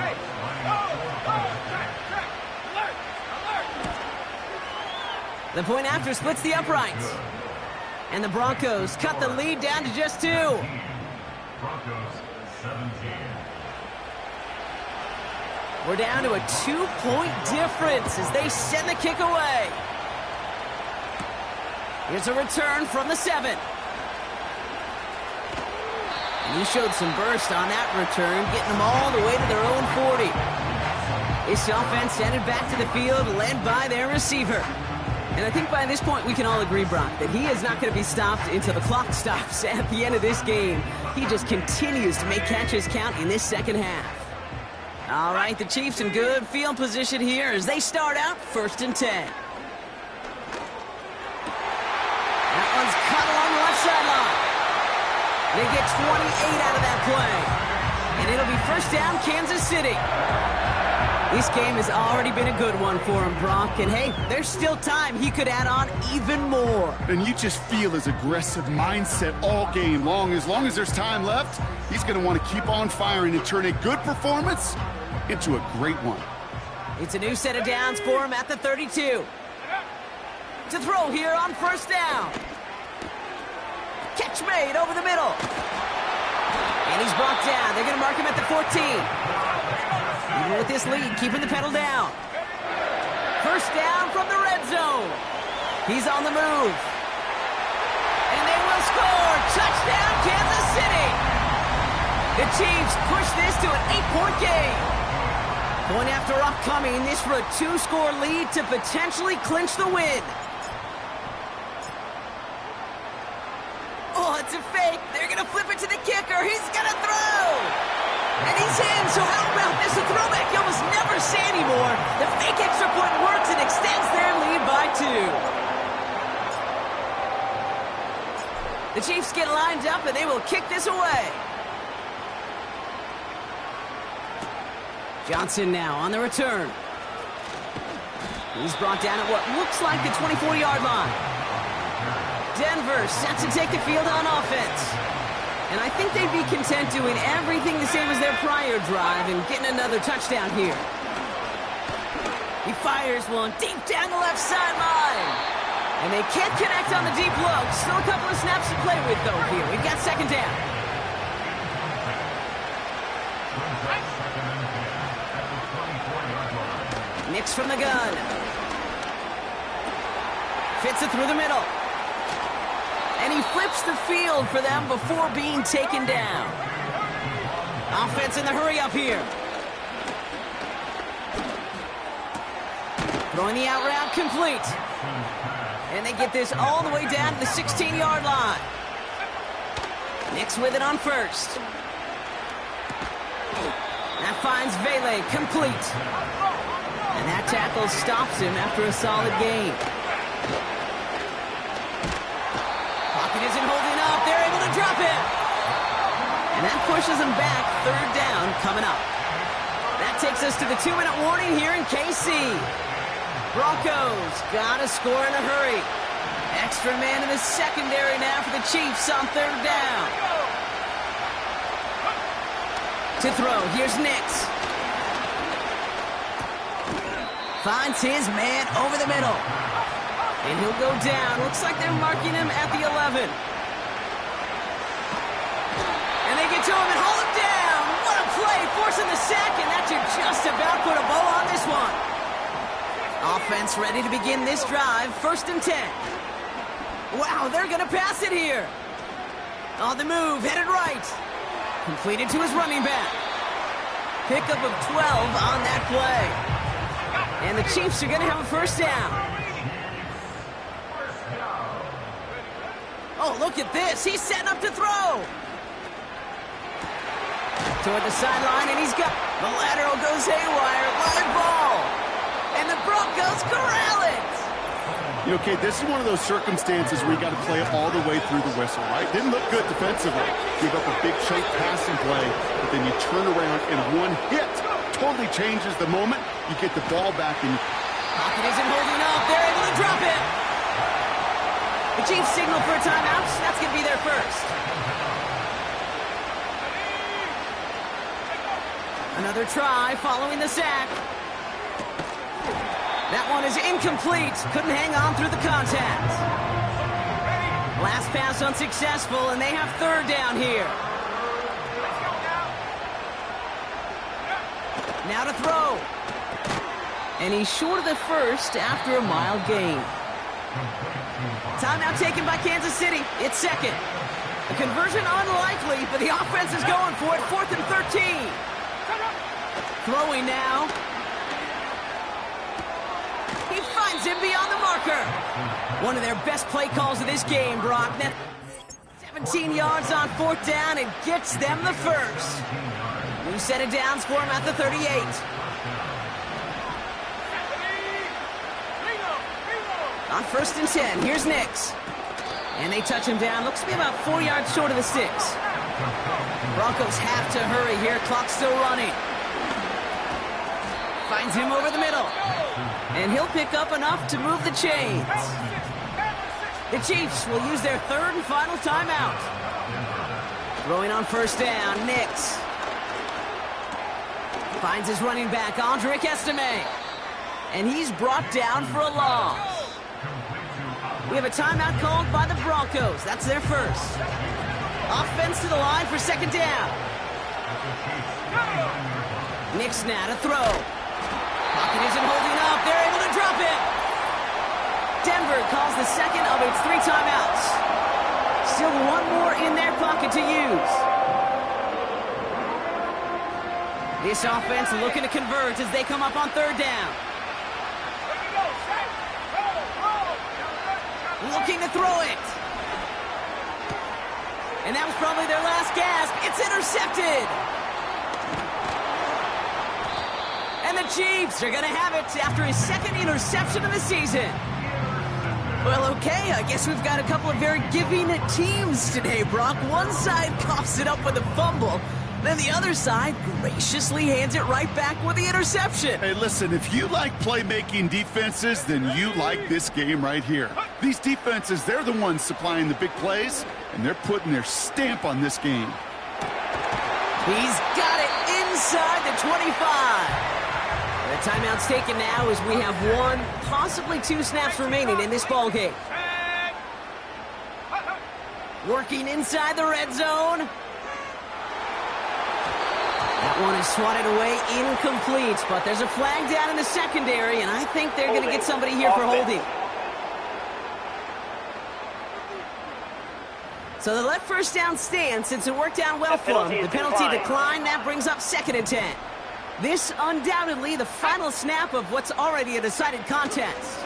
The point after splits the uprights. And the Broncos cut the lead down to just 2. Broncos 17. We're down to a 2-point difference as they send the kick away. Here's a return from the 7. And he showed some burst on that return, getting them all the way to their own 40. This offense headed back to the field, led by their receiver. And I think by this point we can all agree, Brock, that he is not going to be stopped until the clock stops at the end of this game. He just continues to make catches count in this second half. All right, the Chiefs in good field position here as they start out first and 10. That one's cut along the left sideline. They get 28 out of that play. And it'll be first down, Kansas City. This game has already been a good one for him, Brock. And hey, there's still time. He could add on even more. And you just feel his aggressive mindset all game long. As long as there's time left, he's going to want to keep on firing and turn a good performance into a great one. It's a new set of downs for him at the 32. To throw here on first down. Catch made over the middle. And he's brought down. They're going to mark him at the 14. Even with this lead, keeping the pedal down. First down from the red zone. He's on the move. And they will score. Touchdown, Kansas City. The Chiefs push this to an 8-point game. Point after upcoming, this for a 2-score lead to potentially clinch the win. Oh, it's a fake. They're going to flip it to the kicker. He's going to throw. And he's in, so how about this? A throwback you almost never see anymore. The fake extra point works and extends their lead by 2. The Chiefs get lined up, and they will kick this away. Johnson now on the return. He's brought down at what looks like the 24-yard line. Denver set to take the field on offense. And I think they'd be content doing everything the same as their prior drive and getting another touchdown here. He fires one deep down the left sideline. And they can't connect on the deep look. Still a couple of snaps to play with, though, here. We've got second down. Nix from the gun. Fits it through the middle. And he flips the field for them before being taken down. Offense in the hurry up here. Throwing the out route complete. And they get this all the way down to the 16-yard line. Nix with it on first. That finds Vele complete. And that tackle stops him after a solid gain. Pocket isn't holding up. They're able to drop it. And that pushes them back. Third down coming up. That takes us to the 2-minute warning here in KC. Broncos got to score in a hurry. Extra man in the secondary now for the Chiefs on third down. To throw, here's Nix. Finds his man over the middle. And he'll go down. Looks like they're marking him at the 11. And they get to him and haul him down. What a play, forcing the sack, and that should just about put a bow on this one. Offense ready to begin this drive. 1st and 10. Wow, they're going to pass it here. On the move, headed right. Completed to his running back. Pickup of 12 on that play. And the Chiefs are going to have a first down. Oh, look at this. He's setting up to throw. Toward the sideline, and he's got the lateral goes haywire. Live ball. And the Broncos corral it. You know, Kate, this is one of those circumstances where you got to play it all the way through the whistle, right? Didn't look good defensively. Give up a big chunk passing play, but then you turn around and one hit totally changes the moment. You get the ball back and... Pocket isn't holding up. They're able to drop it. The Chiefs signal for a timeout. That's going to be their first. Another try following the sack. That one is incomplete. Couldn't hang on through the contact. Last pass unsuccessful, and they have third down here. Now to throw. And he's short of the first after a mild gain. Timeout taken by Kansas City. It's second. A conversion unlikely, but the offense is going for it. 4th and 13. Throwing now. He finds him beyond the marker. One of their best play calls of this game, Brock. 17 yards on 4th down and gets them the first. New set of downs for him at the 38. On 1st and 10, here's Nix. And they touch him down. Looks to be about 4 yards short of the sticks. Broncos have to hurry here. Clock's still running. Finds him over the middle. And he'll pick up enough to move the chains. The Chiefs will use their third and final timeout. Throwing on 1st down, Nix. Finds his running back, Andrick Estime. And he's brought down for a loss. We have a timeout called by the Broncos. That's their first. Offense to the line for 2nd down. Nix now to throw. Pocket isn't holding up. They're able to drop it. Denver calls the second of its 3 timeouts. Still one more in their pocket to use. This offense looking to convert as they come up on 3rd down. Looking to throw it. And that was probably their last gasp. It's intercepted. And the Chiefs are going to have it after his second interception of the season. Well, okay, I guess we've got a couple of very giving teams today, Brock. One side coughs it up with a fumble, then the other side graciously hands it right back with the interception. Hey, listen, if you like playmaking defenses, then you like this game right here. These defenses, they're the ones supplying the big plays, and they're putting their stamp on this game. He's got it inside the 25. The timeout's taken now as we have 1, possibly 2 snaps remaining in this ball game. Working inside the red zone. That one is swatted away, incomplete, but there's a flag down in the secondary, and I think they're going to get somebody here for holding. So they let first down stand since it worked out well for them. The penalty declined. That brings up 2nd and 10. This undoubtedly the final snap of what's already a decided contest.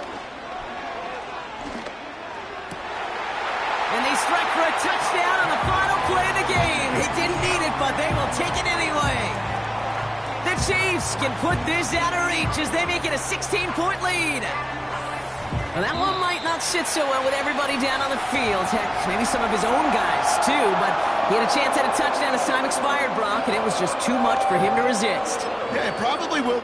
And they strike for a touchdown on the final play of the game. He didn't need it, but they will take it anyway. The Chiefs can put this out of reach as they make it a 16-point lead. Well, that one might not sit so well with everybody down on the field. Heck, maybe some of his own guys, too. But he had a chance at a touchdown as time expired, Brock, and it was just too much for him to resist. Yeah, it probably will.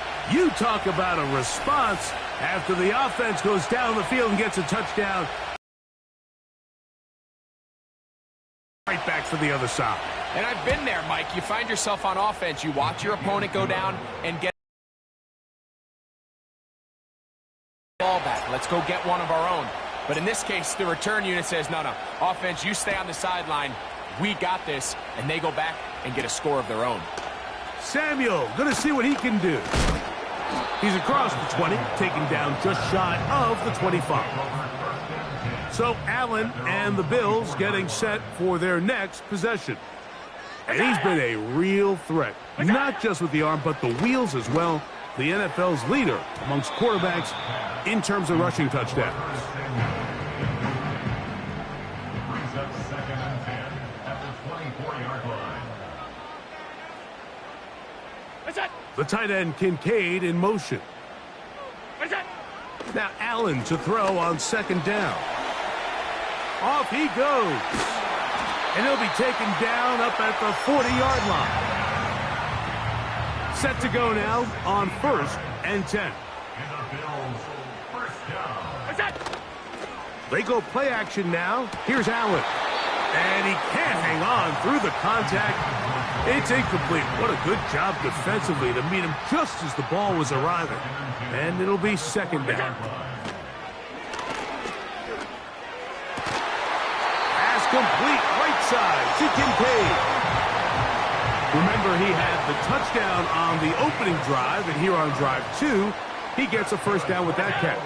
You talk about a response after the offense goes down the field and gets a touchdown. Right back for the other side. And I've been there, Mike. You find yourself on offense. You watch your opponent go down and get the ball back. Let's go get one of our own. But in this case, the return unit says, no, offense, you stay on the sideline. We got this. And they go back and get a score of their own. Samuel going to see what he can do. He's across the 20, taking down just shy of the 25. So Allen and the Bills getting set for their next possession. And he's been a real threat, not just with the arm, but the wheels as well. The NFL's leader amongst quarterbacks in terms of rushing touchdowns. Brings up 2nd and 10 at the 24-yard line. The tight end Kincaid in motion. Now Allen to throw on 2nd down. Off he goes. And he'll be taken down up at the 40-yard line. Set to go now on 1st and 10. And the Bills, 1st down. They go play action now. Here's Allen. And he can't hang on through the contact. It's incomplete. What a good job defensively to meet him just as the ball was arriving. And it'll be 2nd down. Pass complete right side to Kincaid. Remember, he had the touchdown on the opening drive, and here on drive 2, he gets a 1st down with that catch.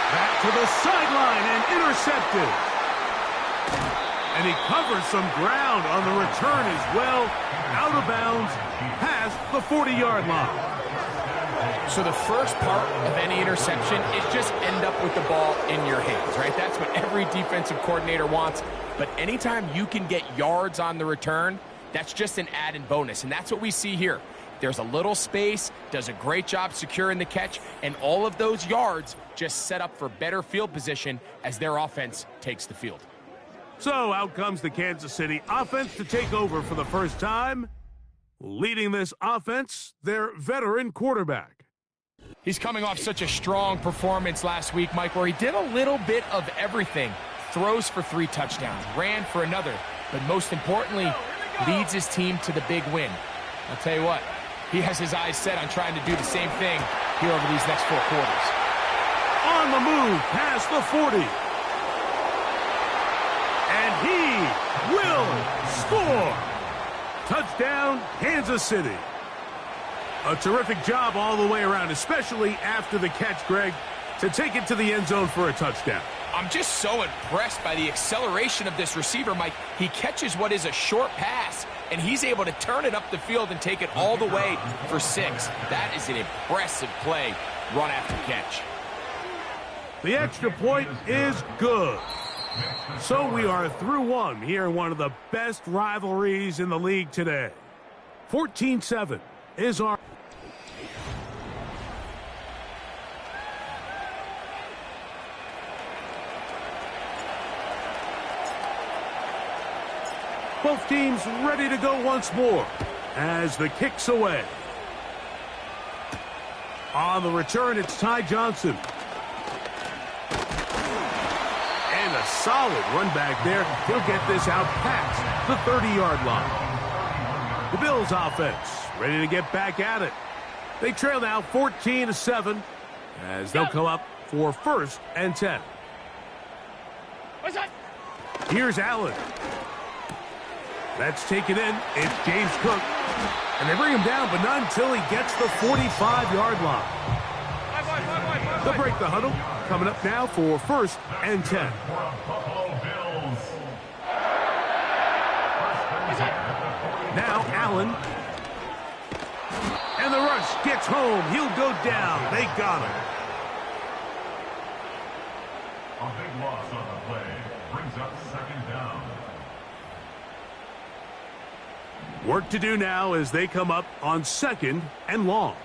Back to the sideline and intercepted. And he covers some ground on the return as well. Out of bounds, past the 40-yard line. So the first part of any interception is just end up with the ball in your hands, right? That's what every defensive coordinator wants. But anytime you can get yards on the return, that's just an added bonus. And that's what we see here. There's a little space, does a great job securing the catch, and all of those yards just set up for better field position as their offense takes the field. So out comes the Kansas City offense to take over for the first time. Leading this offense, their veteran quarterback. He's coming off such a strong performance last week, Mike, where he did a little bit of everything. Throws for 3 touchdowns, ran for another, but most importantly, leads his team to the big win. I'll tell you what, he has his eyes set on trying to do the same thing here over these next 4 quarters. On the move, past the 40. And he will score. Touchdown, Kansas City. A terrific job all the way around, especially after the catch, Greg, to take it to the end zone for a touchdown. I'm just so impressed by the acceleration of this receiver, Mike. He catches what is a short pass, and he's able to turn it up the field and take it all the way for 6. That is an impressive play, run after catch. The extra point is good. So we are through one here in one of the best rivalries in the league today. 14-7 is our... Both teams ready to go once more as the kick's away. On the return, it's Ty Johnson. And a solid run back there. He'll get this out past the 30-yard line. The Bills offense ready to get back at it. They trail now 14-7 as they'll come up for 1st and 10. Here's Allen. That's taken in. It's James Cook. And they bring him down, but not until he gets the 45-yard line. They'll break the huddle. Coming up now for 1st and 10. Now Allen. And the rush gets home. He'll go down. They got him. A big loss on the play. Brings up 2nd down. Work to do now as they come up on 2nd and long.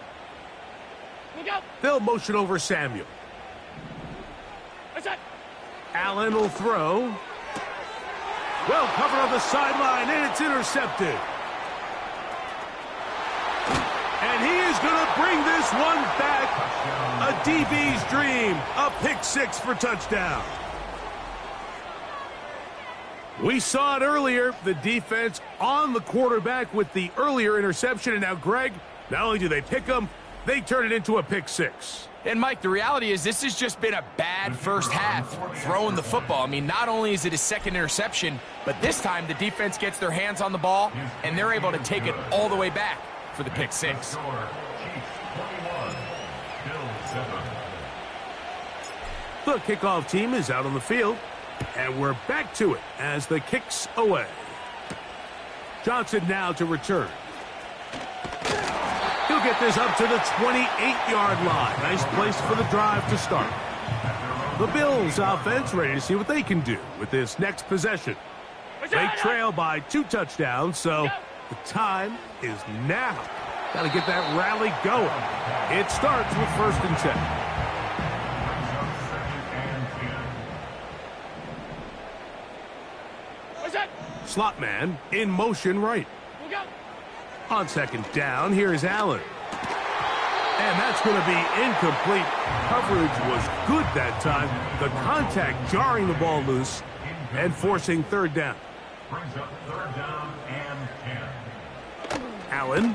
They'll motion over Samuel. Allen will throw. Well covered on the sideline, and it's intercepted. is going to bring this one back. A DB's dream. A pick six for touchdown. We saw it earlier, the defense on the quarterback with the earlier interception. And now, Greg, not only do they pick him, they turn it into a pick six. And, Mike, the reality is this has just been a bad first half throwing the football. I mean, not only is it his second interception, but this time the defense gets their hands on the ball, and they're able to take it all the way back for the pick six. The kickoff team is out on the field, and we're back to it as the kick's away. Johnson now to return. He'll get this up to the 28-yard line. Nice place for the drive to start. The Bills offense ready to see what they can do with this next possession. They trail by 2 touchdowns, so the time is now. Got to get that rally going. It starts with 1st and 10. Slot man in motion right. On 2nd down, here's Allen. And that's going to be incomplete. Coverage was good that time. The contact jarring the ball loose and forcing 3rd down. Brings up 3rd down and 10. Allen.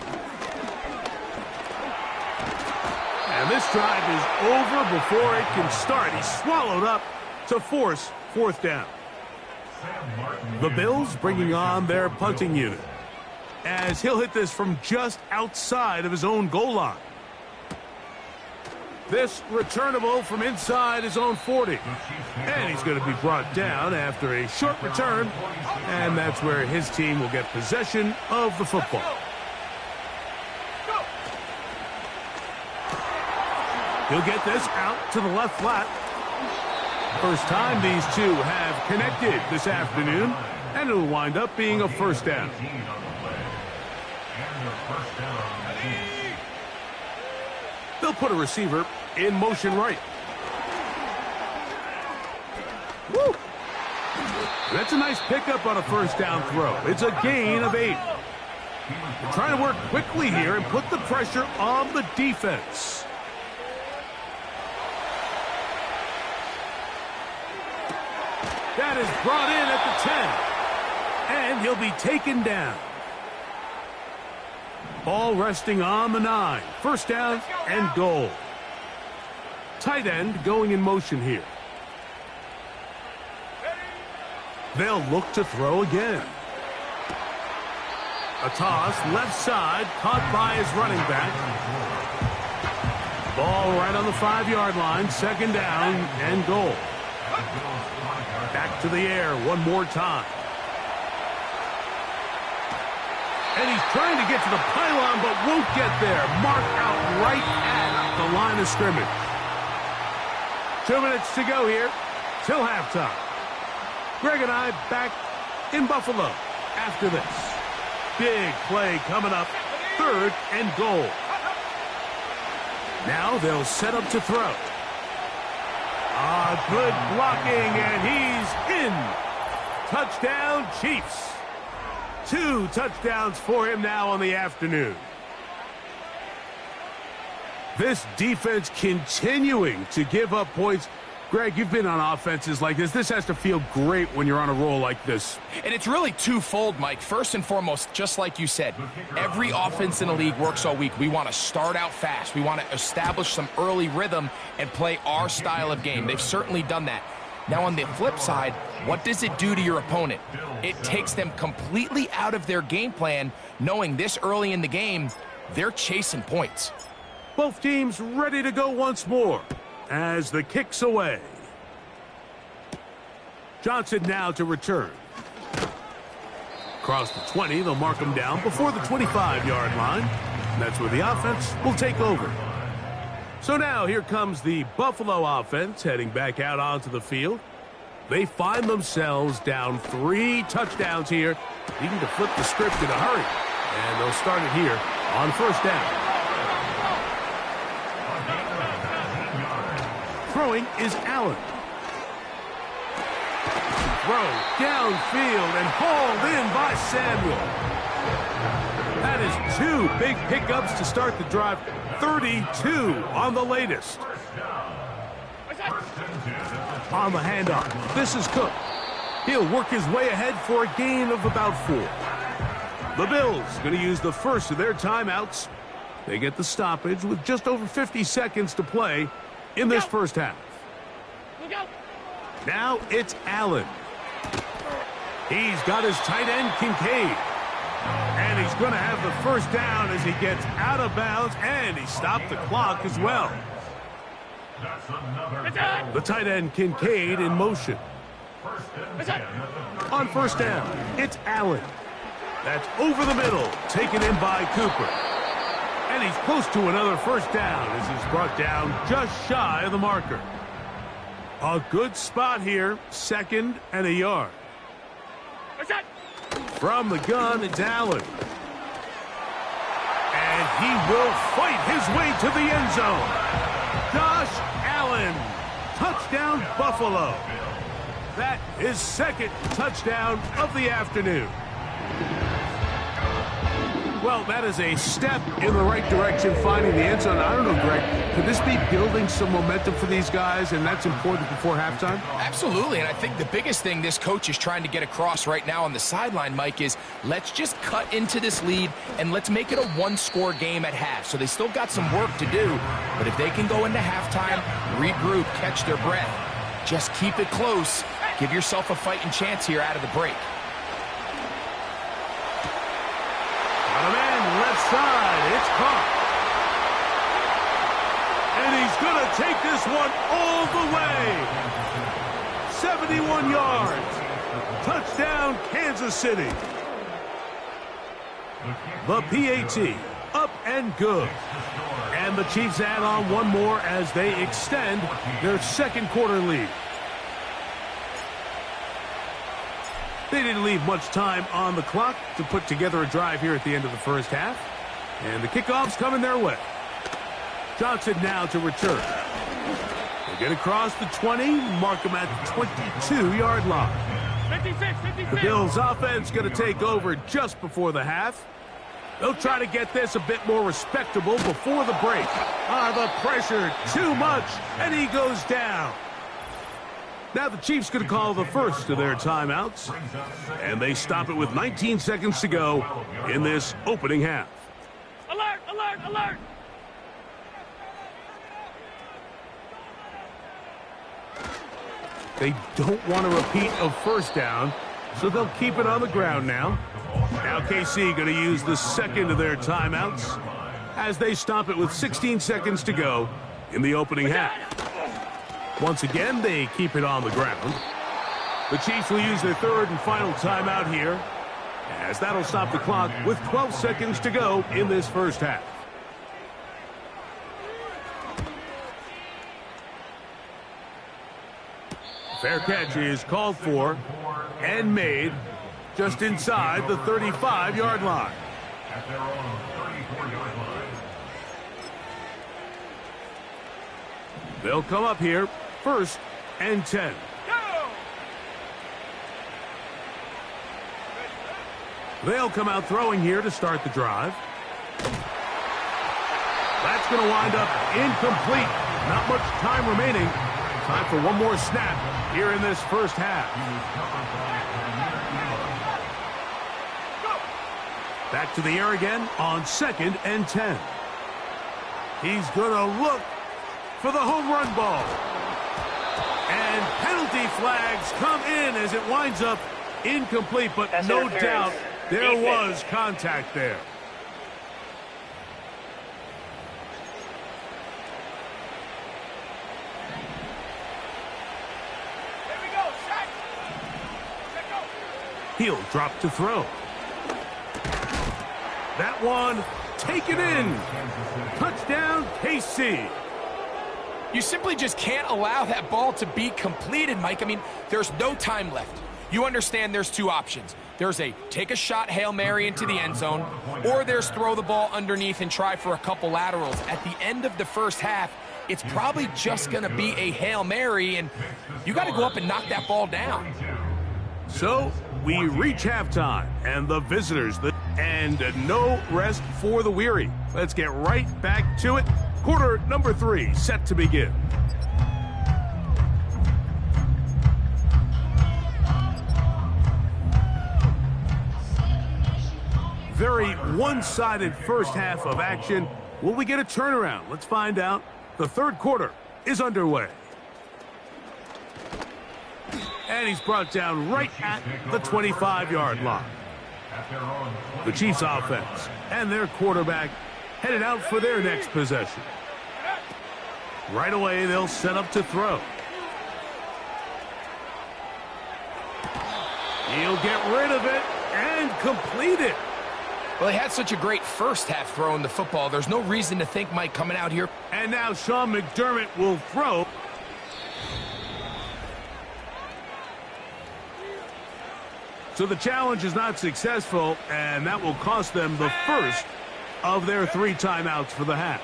And this drive is over before it can start. He's swallowed up to force 4th down. The Bills bringing on their punting unit, as he'll hit this from just outside of his own goal line. This returnable from inside his own 40. And he's going to be brought down after a short return, and that's where his team will get possession of the football. He'll get this out to the left flat. First time these two have connected this afternoon, and it'll wind up being a 1st down. They'll put a receiver in motion right. Woo! That's a nice pickup on a 1st down throw. It's a gain of 8. They're trying to work quickly here and put the pressure on the defense. That is brought in at the 10. And he'll be taken down. Ball resting on the 9. 1st down and goal. Tight end going in motion here. They'll look to throw again. A toss left side, caught by his running back. Ball right on the 5-yard line. 2nd down and goal. Back to the air one more time. And he's trying to get to the pylon, but won't get there. Marked out right at the line of scrimmage. 2 minutes to go here till halftime. Greg and I back in Buffalo after this. Big play coming up. 3rd and goal. Now they'll set up to throw. Good blocking, and he's in. Touchdown, Chiefs. 2 touchdowns for him now on the afternoon. This defense continuing to give up points. Greg, you've been on offenses like this. This has to feel great when you're on a roll like this. And it's really twofold, Mike. First and foremost, just like you said, every offense in the league works all week. We want to start out fast. We want to establish some early rhythm and play our style of game. They've certainly done that. Now, on the flip side, what does it do to your opponent? It takes them completely out of their game plan, knowing this early in the game, they're chasing points. Both teams ready to go once more as the kick's away. Johnson now to return. Across the 20, they'll mark him down before the 25-yard line. And that's where the offense will take over. So now here comes the Buffalo offense heading back out onto the field. They find themselves down 3 touchdowns here, needing to flip the script in a hurry. And they'll start it here on 1st down. Throwing is Allen. Throw downfield and hauled in by Samuel. That is 2 big pickups to start the drive. 32 on the latest. On the handoff, this is Cook. He'll work his way ahead for a gain of about 4. The Bills going to use the first of their timeouts. They get the stoppage with just over 50 seconds to play in this first half. Now it's Allen. He's got his tight end, Kincaid. And he's going to have the first down as he gets out of bounds, and he stopped the clock as well. The tight end, Kincaid, in motion. On first down, it's Allen. That's over the middle, taken in by Cooper. And he's close to another first down as he's brought down just shy of the marker. A good spot here, 2nd and a yard. From the gun, it's Allen. And he will fight his way to the end zone. Josh Allen, touchdown Buffalo. That is 2nd touchdown of the afternoon. Well, that is a step in the right direction, finding the end zone. I don't know, Greg, could this be building some momentum for these guys, and that's important before halftime? Absolutely, and I think the biggest thing this coach is trying to get across right now on the sideline, Mike, is let's just cut into this lead, and let's make it a one-score game at half. So they still got some work to do, but if they can go into halftime, regroup, catch their breath, just keep it close, give yourself a fighting chance here out of the break. On a man left side, it's caught. And he's going to take this one all the way. 71 yards. Touchdown, Kansas City. The PAT, up and good. And the Chiefs add on one more as they extend their 2nd quarter lead. They didn't leave much time on the clock to put together a drive here at the end of the first half. And the kickoff's coming their way. Johnson now to return. They get across the 20, mark them at the 22-yard line. 56. The Bills' offense going to take over just before the half. They'll try to get this a bit more respectable before the break. The pressure, too much, and he goes down. Now the Chiefs going to call the first of their timeouts, and they stop it with 19 seconds to go in this opening half. Alert, alert, alert! They don't want to repeat a first down, so they'll keep it on the ground now. Now KC going to use the second of their timeouts as they stop it with 16 seconds to go in the opening half. Once again, they keep it on the ground. The Chiefs will use their 3rd and final timeout here, as that'll stop the clock with 12 seconds to go in this first half. Fair catch is called for and made just inside the 35-yard line. At their own 34-yard line. They'll come up here, 1st and 10. They'll come out throwing here to start the drive. That's going to wind up incomplete. Not much time remaining. Time for one more snap here in this first half. Back to the air again on 2nd and 10. He's going to look for the home run ball. And penalty flags come in as it winds up incomplete, but no doubt there was contact there. He'll drop to throw. That one taken in. Touchdown, KC. You simply just can't allow that ball to be completed, Mike. I mean, there's no time left. You understand there's two options. There's a take a shot Hail Mary into the end zone, or there's throw the ball underneath and try for a couple laterals. At the end of the first half, it's probably just going to be a Hail Mary, and you got to go up and knock that ball down. So we reach halftime, and the visitors, and no rest for the weary. Let's get right back to it. Quarter number 3 set to begin. Very one-sided first half of action. Will we get a turnaround? Let's find out. The third quarter is underway. And he's brought down right at the 25-yard line. The Chiefs offense and their quarterback headed out for their next possession. Right away, they'll set up to throw. He'll get rid of it and complete it. Well, he had such a great first half throwing the football. There's no reason to think Mike coming out here. And now Sean McDermott will throw. So the challenge is not successful, and that will cost them the first of their 3 timeouts for the half.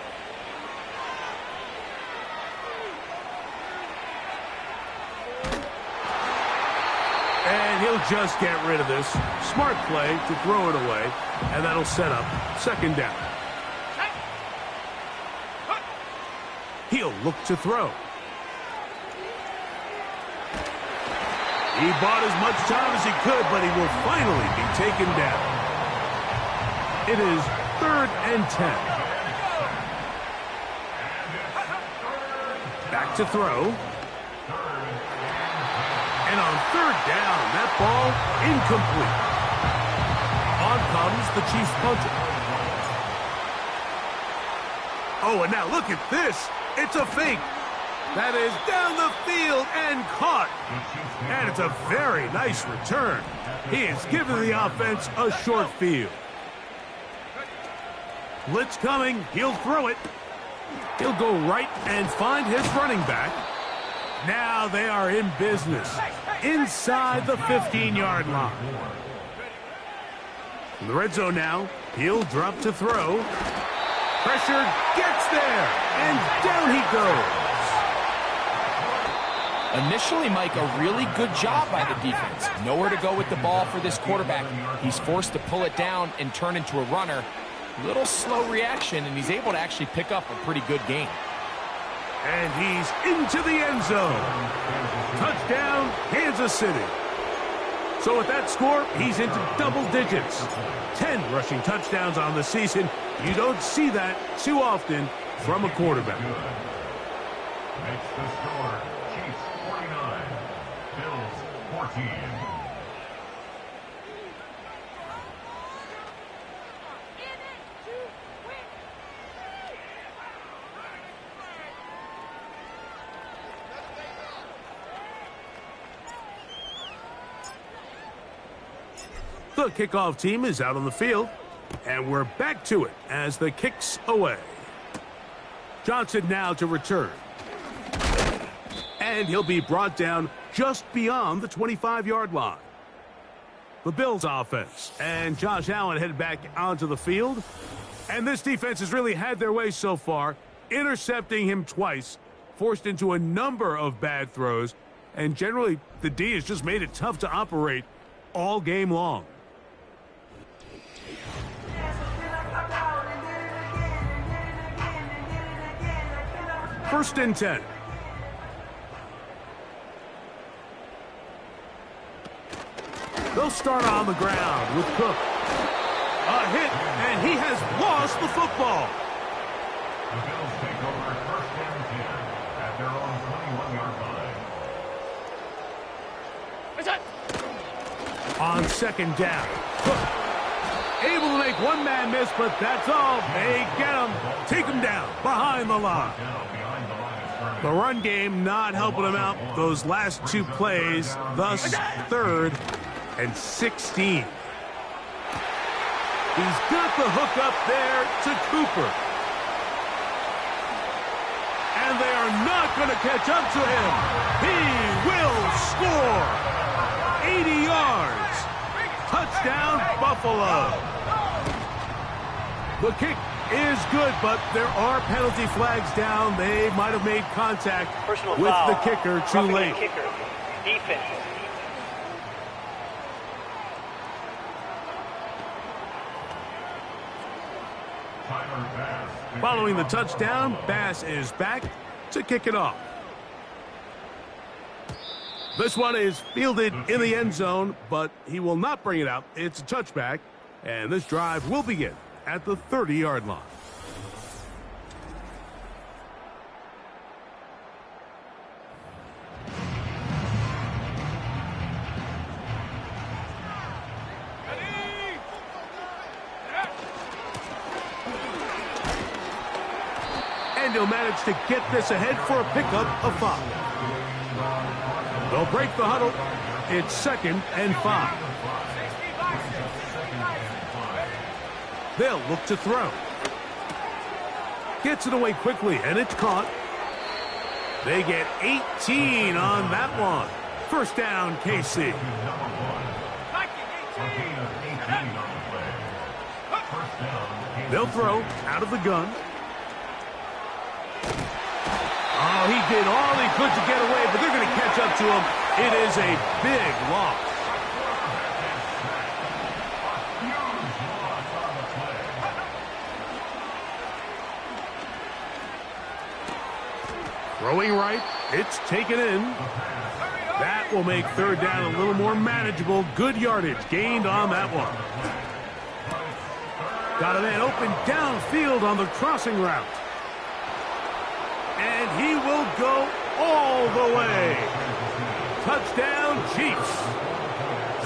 And he'll just get rid of this. Smart play to throw it away, and that'll set up second down. He'll look to throw. He bought as much time as he could, but he will finally be taken down. It is 3rd and 10. Back to throw. And on 3rd down, that ball incomplete. On comes the Chiefs punter. Oh, and now look at this. It's a fake. That is down the field and caught. And it's a very nice return. He has given the offense a short field. Blitz coming. He'll throw it. He'll go right and find his running back. Now they are in business inside the 15-yard line. In the red zone now, he'll drop to throw. Pressure gets there, and down he goes. Initially, Mike, a really good job by the defense. Nowhere to go with the ball for this quarterback. He's forced to pull it down and turn into a runner. Little slow reaction, and he's able to actually pick up a pretty good game. And he's into the end zone. Touchdown, Kansas City. So with that score, he's into double digits. 10 rushing touchdowns on the season. You don't see that too often from a quarterback. Makes the score Chiefs 49, Bills 14. The kickoff team is out on the field, and we're back to it as the kick's away. Johnson now to return. And he'll be brought down just beyond the 25-yard line. The Bills offense and Josh Allen head back onto the field. And this defense has really had their way so far, intercepting him twice, forced into a number of bad throws, and generally the D has just made it tough to operate all game long. First and 10. They'll start on the ground with Cook. A hit, and he has lost the football. The Bills take over first and 10 at their own 21-yard line. On second down, Cook. Able to make one man miss, but that's all. They get him. Take him down behind the line. The run game not helping him out those last 2 plays, thus 3rd and 16. He's got the hook up there to Cooper. And they are not going to catch up to him. He will score. 80 yards. Touchdown, Buffalo. The kick is good, but there are penalty flags down. They might have made contact with the kicker too late. Defense. Following the touchdown, Bass is back to kick it off. This one is fielded in the end zone, but he will not bring it out. It's a touchback, and this drive will begin at the 30-yard line. And he'll manage to get this ahead for a pickup of 5. They'll break the huddle. It's 2nd and 5. They'll look to throw. Gets it away quickly, and it's caught. They get 18 on that one. First down, KC. They'll throw out of the gun. Oh, he did all he could to get away, but they're going to catch up to him. It is a big loss. Throwing right, it's taken in. That will make 3rd down a little more manageable. Good yardage gained on that one. Got a man open downfield on the crossing route. And he will go all the way. Touchdown, Chiefs.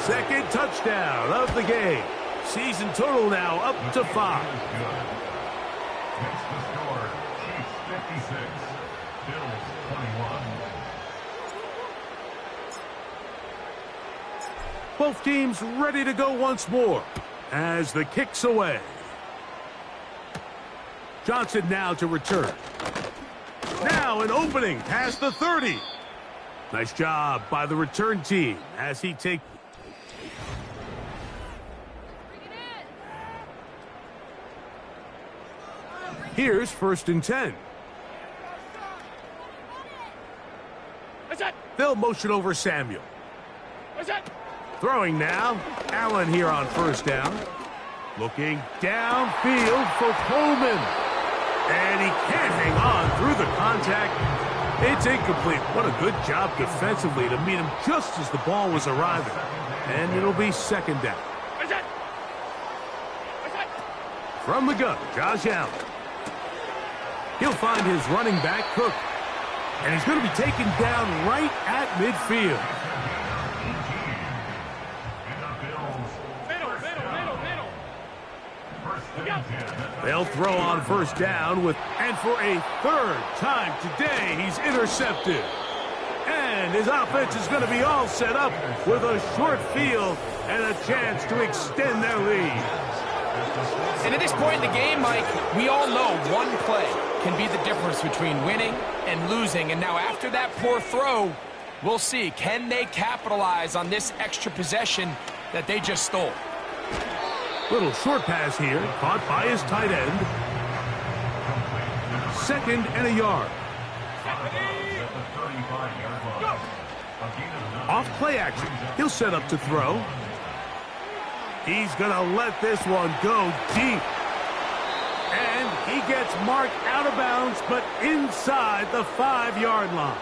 2nd touchdown of the game. Season total now up to 5. Next to score, Chiefs 56, Bills 21. Both teams ready to go once more as the kick's away. Johnson now to return. Now an opening past the 30. Nice job by the return team as he takes. Here's 1st and 10. They'll motion over Samuel. Throwing now. Allen here on 1st down. Looking downfield for Coleman. And he can't hang on through the contact. It's incomplete. What a good job defensively to meet him just as the ball was arriving. And it'll be 2nd down. From the gun, Josh Allen. He'll find his running back, Cook. And he's going to be taken down right at midfield. They'll throw on 1st down and for a 3rd time today, he's intercepted. And his offense is going to be all set up with a short field and a chance to extend their lead. And at this point in the game, Mike, we all know one play can be the difference between winning and losing. And now after that poor throw, we'll see, can they capitalize on this extra possession that they just stole? Little short pass here, caught by his tight end. 2nd and a yard. Off play action. He'll set up to throw. He's going to let this one go deep. And he gets marked out of bounds, but inside the 5-yard line.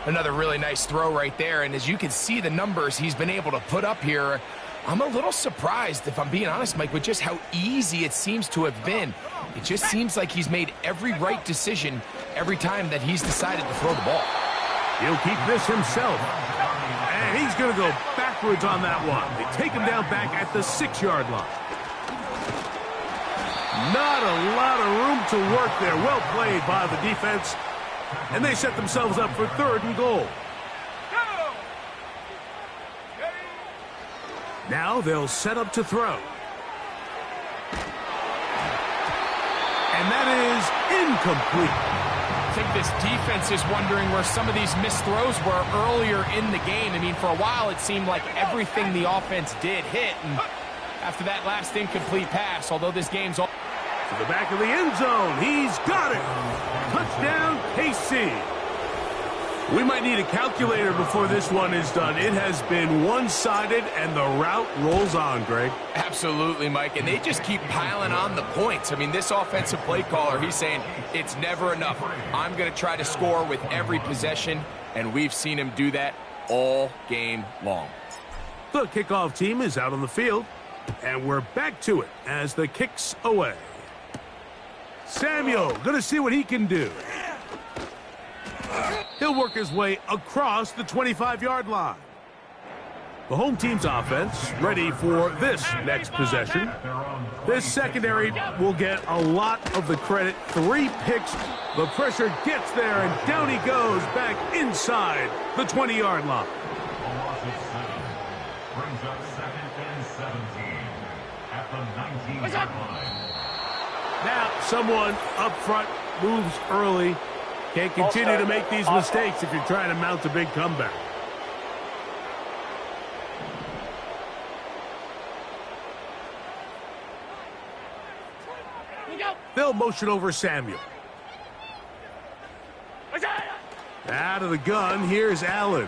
Another really nice throw right there. And as you can see the numbers he's been able to put up here, I'm a little surprised, if I'm being honest, Mike, with just how easy it seems to have been. It just seems like he's made every right decision every time that he's decided to throw the ball. He'll keep this himself. And he's going to go backwards on that one. They take him down back at the 6-yard line. Not a lot of room to work there. Well played by the defense. And they set themselves up for 3rd and goal. Now they'll set up to throw. And that is incomplete. I think this defense is wondering where some of these missed throws were earlier in the game. I mean, for a while it seemed like everything the offense did hit. And after that last incomplete pass, although this game's all... To the back of the end zone. He's got it. Touchdown, KC. We might need a calculator before this one is done. It has been one-sided, and the route rolls on, Greg. Absolutely, Mike, and they just keep piling on the points. I mean, this offensive play caller, he's saying it's never enough. I'm going to try to score with every possession, and we've seen him do that all game long. The kickoff team is out on the field, and we're back to it as the kick's away. Samuel going to see what he can do. He'll work his way across the 25-yard line. The home team's offense ready for this next possession. This secondary will get a lot of the credit. 3 picks. The pressure gets there, and down he goes back inside the 20-yard line. Brings up 2nd and 17 at the 19-yard line. Now someone up front moves early. Can't continue to make these mistakes if you're trying to mount a big comeback. They'll motion over Samuel. Out of the gun, here's Allen.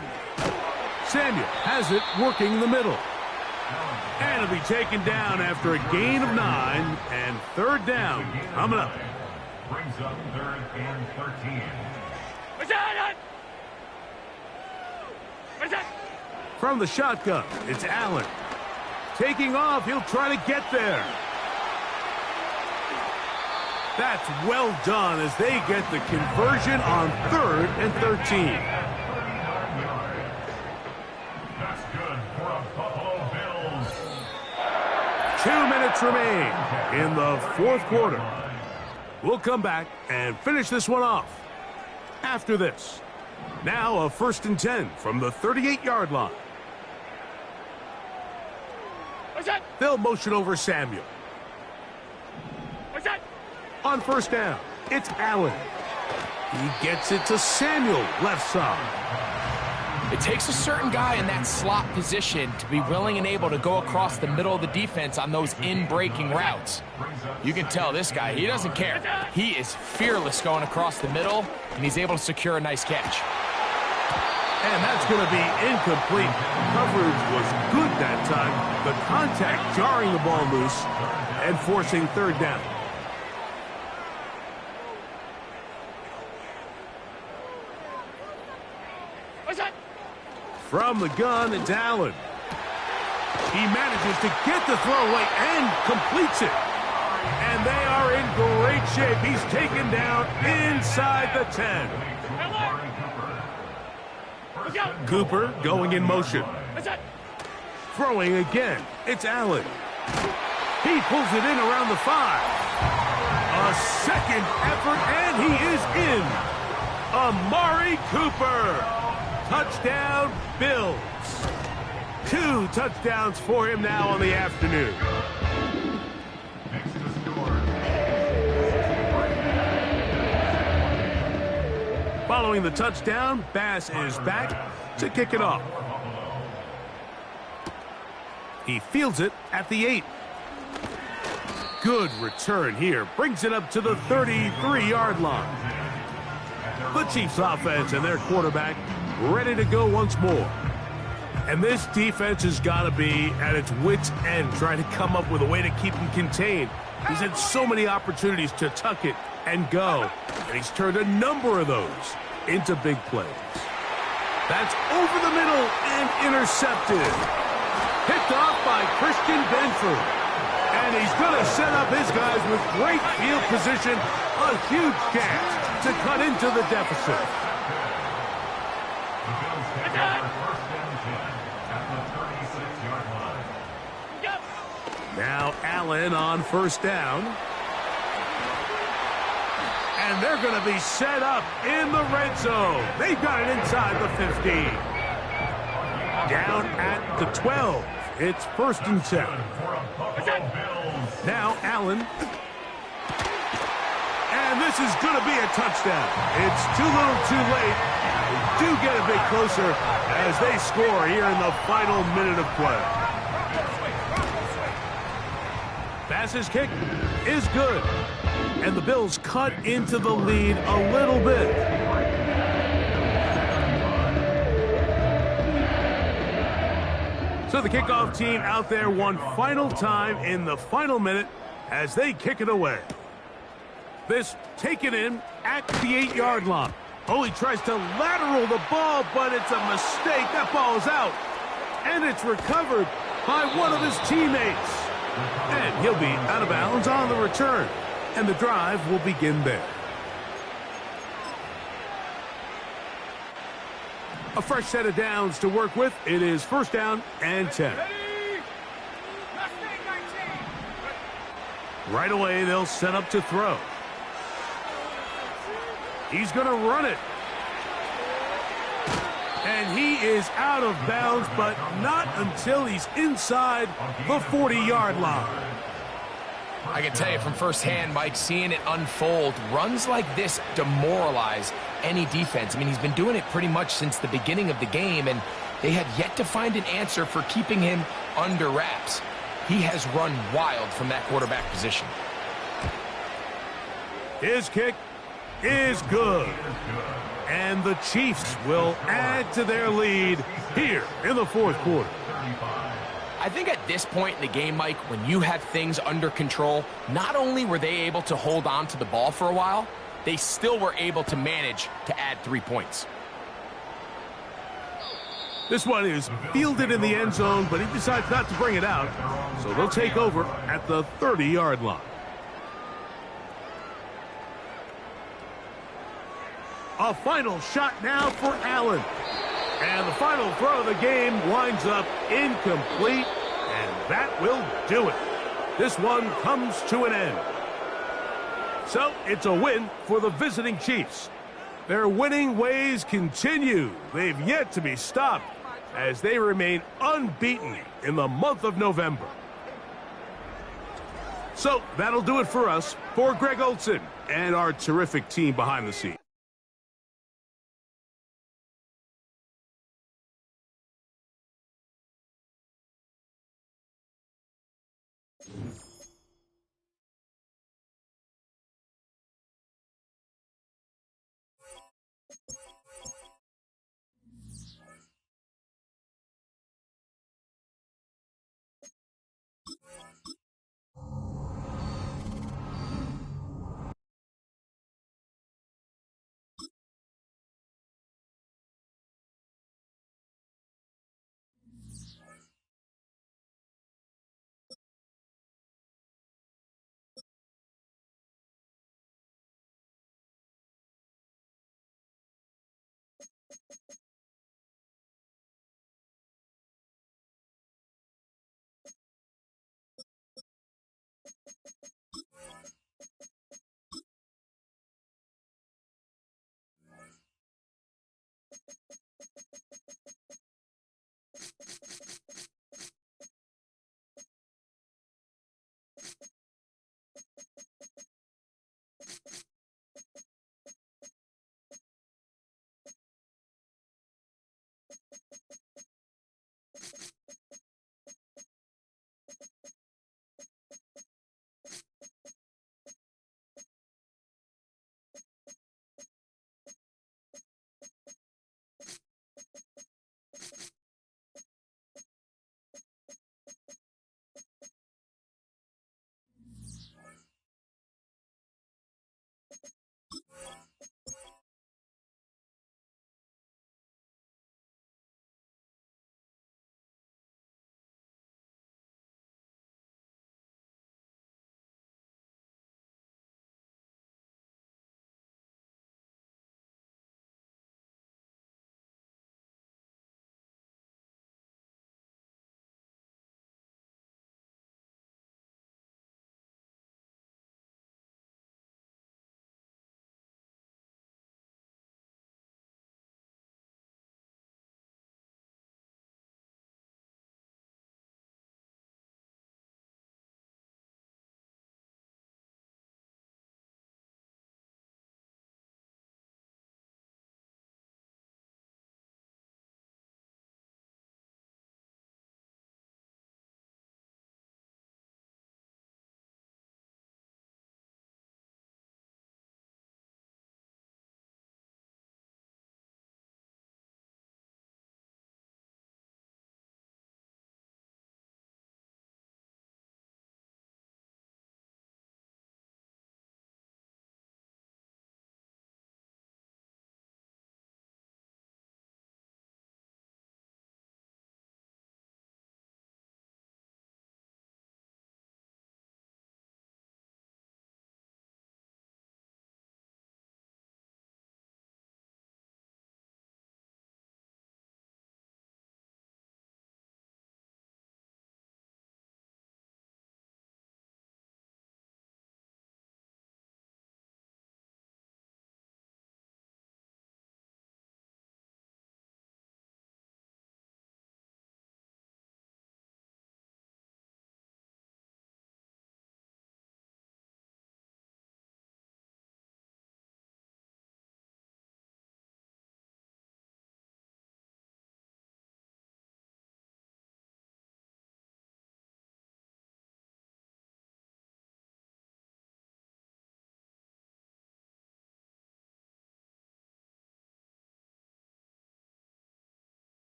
Samuel has it working the middle. And it'll be taken down after a gain of 9 and 3rd down coming up. Brings up 3rd and 13. From the shotgun, it's Allen. Taking off, he'll try to get there. That's well done as they get the conversion on 3rd and 13. That's good for a Buffalo Bills. 2 minutes remain in the 4th quarter. We'll come back and finish this one off after this. Now a 1st and 10 from the 38-yard line. They'll motion over Samuel. On 1st down, it's Allen. He gets it to Samuel, left side. It takes a certain guy in that slot position to be willing and able to go across the middle of the defense on those in-breaking routes. You can tell this guy, he doesn't care. He is fearless going across the middle, and he's able to secure a nice catch. And that's going to be incomplete. Coverage was good that time. The contact jarring the ball loose and forcing 3rd down. From the gun, it's Allen. He manages to get the throw away and completes it. And they are in great shape. He's taken down inside the 10. Cooper going in motion. Throwing again. It's Allen. He pulls it in around the 5. A second effort, and he is in. Amari Cooper. Touchdown, Bills. 2 touchdowns for him now on the afternoon. Following the touchdown, Bass is back to kick it off. He fields it at the 8. Good return here. Brings it up to the 33-yard line. The Chiefs offense and their quarterback ready to go once more. And this defense has got to be at its wits' end trying to come up with a way to keep him contained. He's had so many opportunities to tuck it and go, and he's turned a number of those into big plays. That's over the middle and intercepted. Picked off by Christian Benford. And he's going to set up his guys with great field position. A huge chance to cut into the deficit. Now Allen on 1st down. And they're going to be set up in the red zone. They've got it inside the 15. Down at the 12. It's 1st and 10. Now Allen. And this is going to be a touchdown. It's too little too late. They do get a bit closer as they score here in the final minute of play. Bass's kick is good. And the Bills cut into the lead a little bit. So the kickoff team out there one final time in the final minute as they kick it away. This taken in at the 8-yard line. Oh, he tries to lateral the ball, but it's a mistake. That ball is out. And it's recovered by one of his teammates. And he'll be out of bounds on the return. And the drive will begin there. A fresh set of downs to work with. It is first down and 10. Right away, they'll set up to throw. He's going to run it. And he is out of bounds, but not until he's inside the 40-yard line. I can tell you from firsthand, Mike, seeing it unfold, runs like this demoralize any defense. I mean, he's been doing it pretty much since the beginning of the game, and they have yet to find an answer for keeping him under wraps. He has run wild from that quarterback position. His kick is good. And the Chiefs will add to their lead here in the fourth quarter. I think at this point in the game, Mike, when you have things under control, not only were they able to hold on to the ball for a while, they still were able to manage to add 3 points. This one is fielded in the end zone, but he decides not to bring it out. So they'll take over at the 30-yard line. A final shot now for Allen. And the final throw of the game winds up incomplete, and that will do it. This one comes to an end. So it's a win for the visiting Chiefs. Their winning ways continue. They've yet to be stopped as they remain unbeaten in the month of November. So that'll do it for us. For Greg Olson and our terrific team behind the scenes.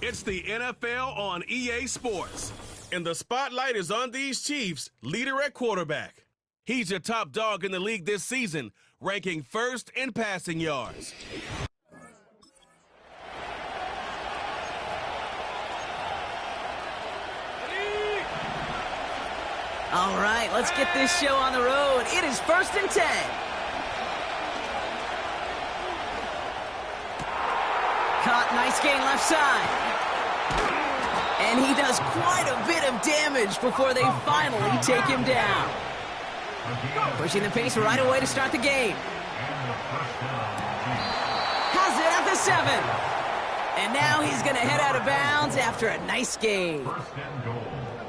It's the NFL on EA Sports, and the spotlight is on these Chiefs, leader at quarterback. He's your top dog in the league this season, ranking first in passing yards. All right, let's get this show on the road. It is 1st and 10. Caught, nice gain left side. And he does quite a bit of damage before they finally take him down. Pushing the pace right away to start the game. Has it at the 7. And now he's going to head out of bounds after a nice gain.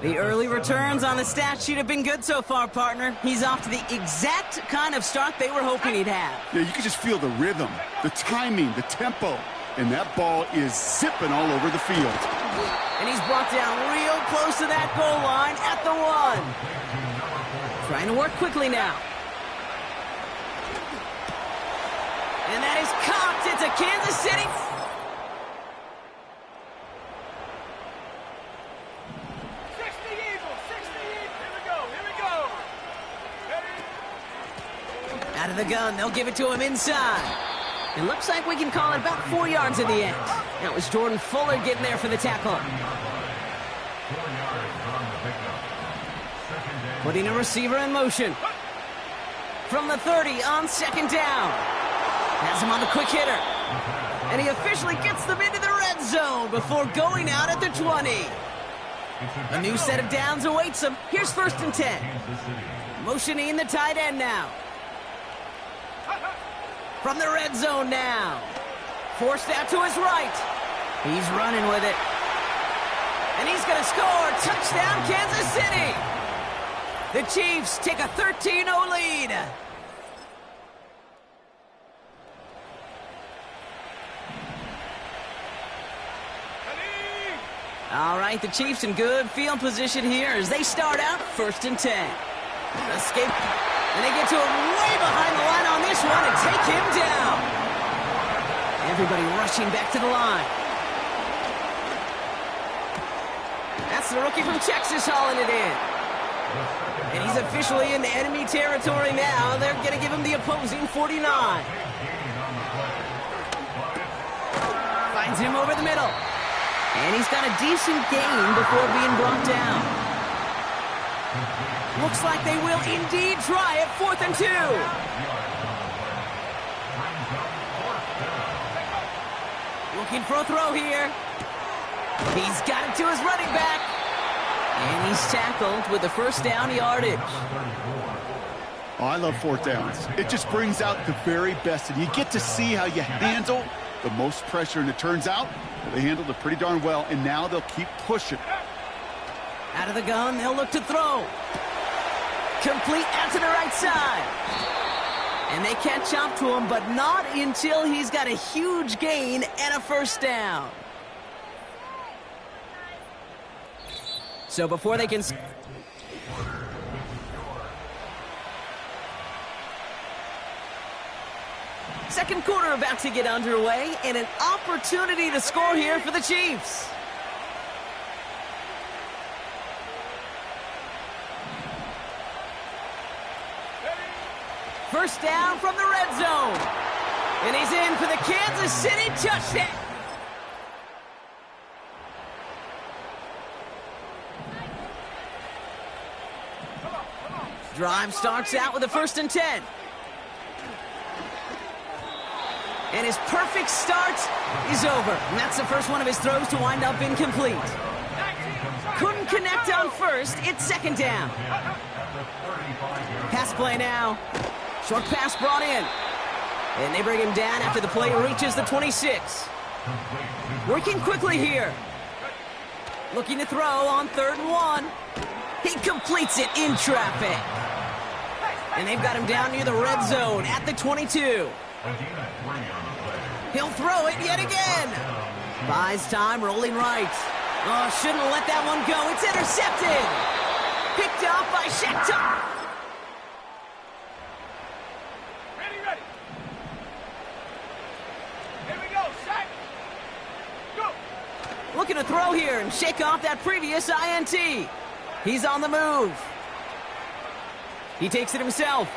The early returns on the stat sheet have been good so far, partner. He's off to the exact kind of start they were hoping he'd have. Yeah, you can just feel the rhythm, the timing, the tempo. And that ball is zipping all over the field. And he's brought down real close to that goal line at the 1. Trying to work quickly now. And that is caught. It's a Kansas City. Out of the gun, they'll give it to him inside. It looks like we can call it about 4 yards in the end. That was Jordan Fuller getting there for the tackle. Putting a receiver in motion. From the 30 on 2nd down. Has him on the quick hitter. And he officially gets them into the red zone before going out at the 20. A new set of downs awaits him. Here's 1st and 10. Motioning the tight end now. From the red zone now. Forced out to his right. He's running with it. And he's going to score. Touchdown, Kansas City. The Chiefs take a 13-0 lead. All right, the Chiefs in good field position here as they start out 1st and 10. Escape. And they get to him way behind the line on this one and take him down. Everybody rushing back to the line. That's the rookie from Texas hauling it in. And he's officially in enemy territory now. They're going to give him the opposing 49. Finds him over the middle. And he's got a decent gain before being brought down. Looks like they will indeed try it 4th and 2. Looking for a throw here. He's got it to his running back. And he's tackled with the 1st down yardage. Oh, I love 4th downs. It just brings out the very best. And you get to see how you handle the most pressure. And it turns out they handled it pretty darn well. And now they'll keep pushing. Out of the gun, they'll look to throw. Complete out to the right side. And they catch up to him, but not until he's got a huge gain and a 1st down. So before they can... Second quarter about to get underway, and an opportunity to score here for the Chiefs. First down from the red zone. And he's in for the Kansas City touchdown. Drive starts out with a 1st and 10. And his perfect start is over. And that's the first one of his throws to wind up incomplete. Couldn't connect on 1st. It's 2nd down. Pass play now. Short pass brought in. And they bring him down after the play reaches the 26. Working quickly here. Looking to throw on 3rd and 1. He completes it in traffic. And they've got him down near the red zone at the 22. He'll throw it yet again. Buys time, rolling right. Oh, shouldn't have let that one go. It's intercepted. Picked off by Shakhtar. Ready. Here we go, Shaq. Go. Looking to throw here and shake off that previous INT. He's on the move. He takes it himself.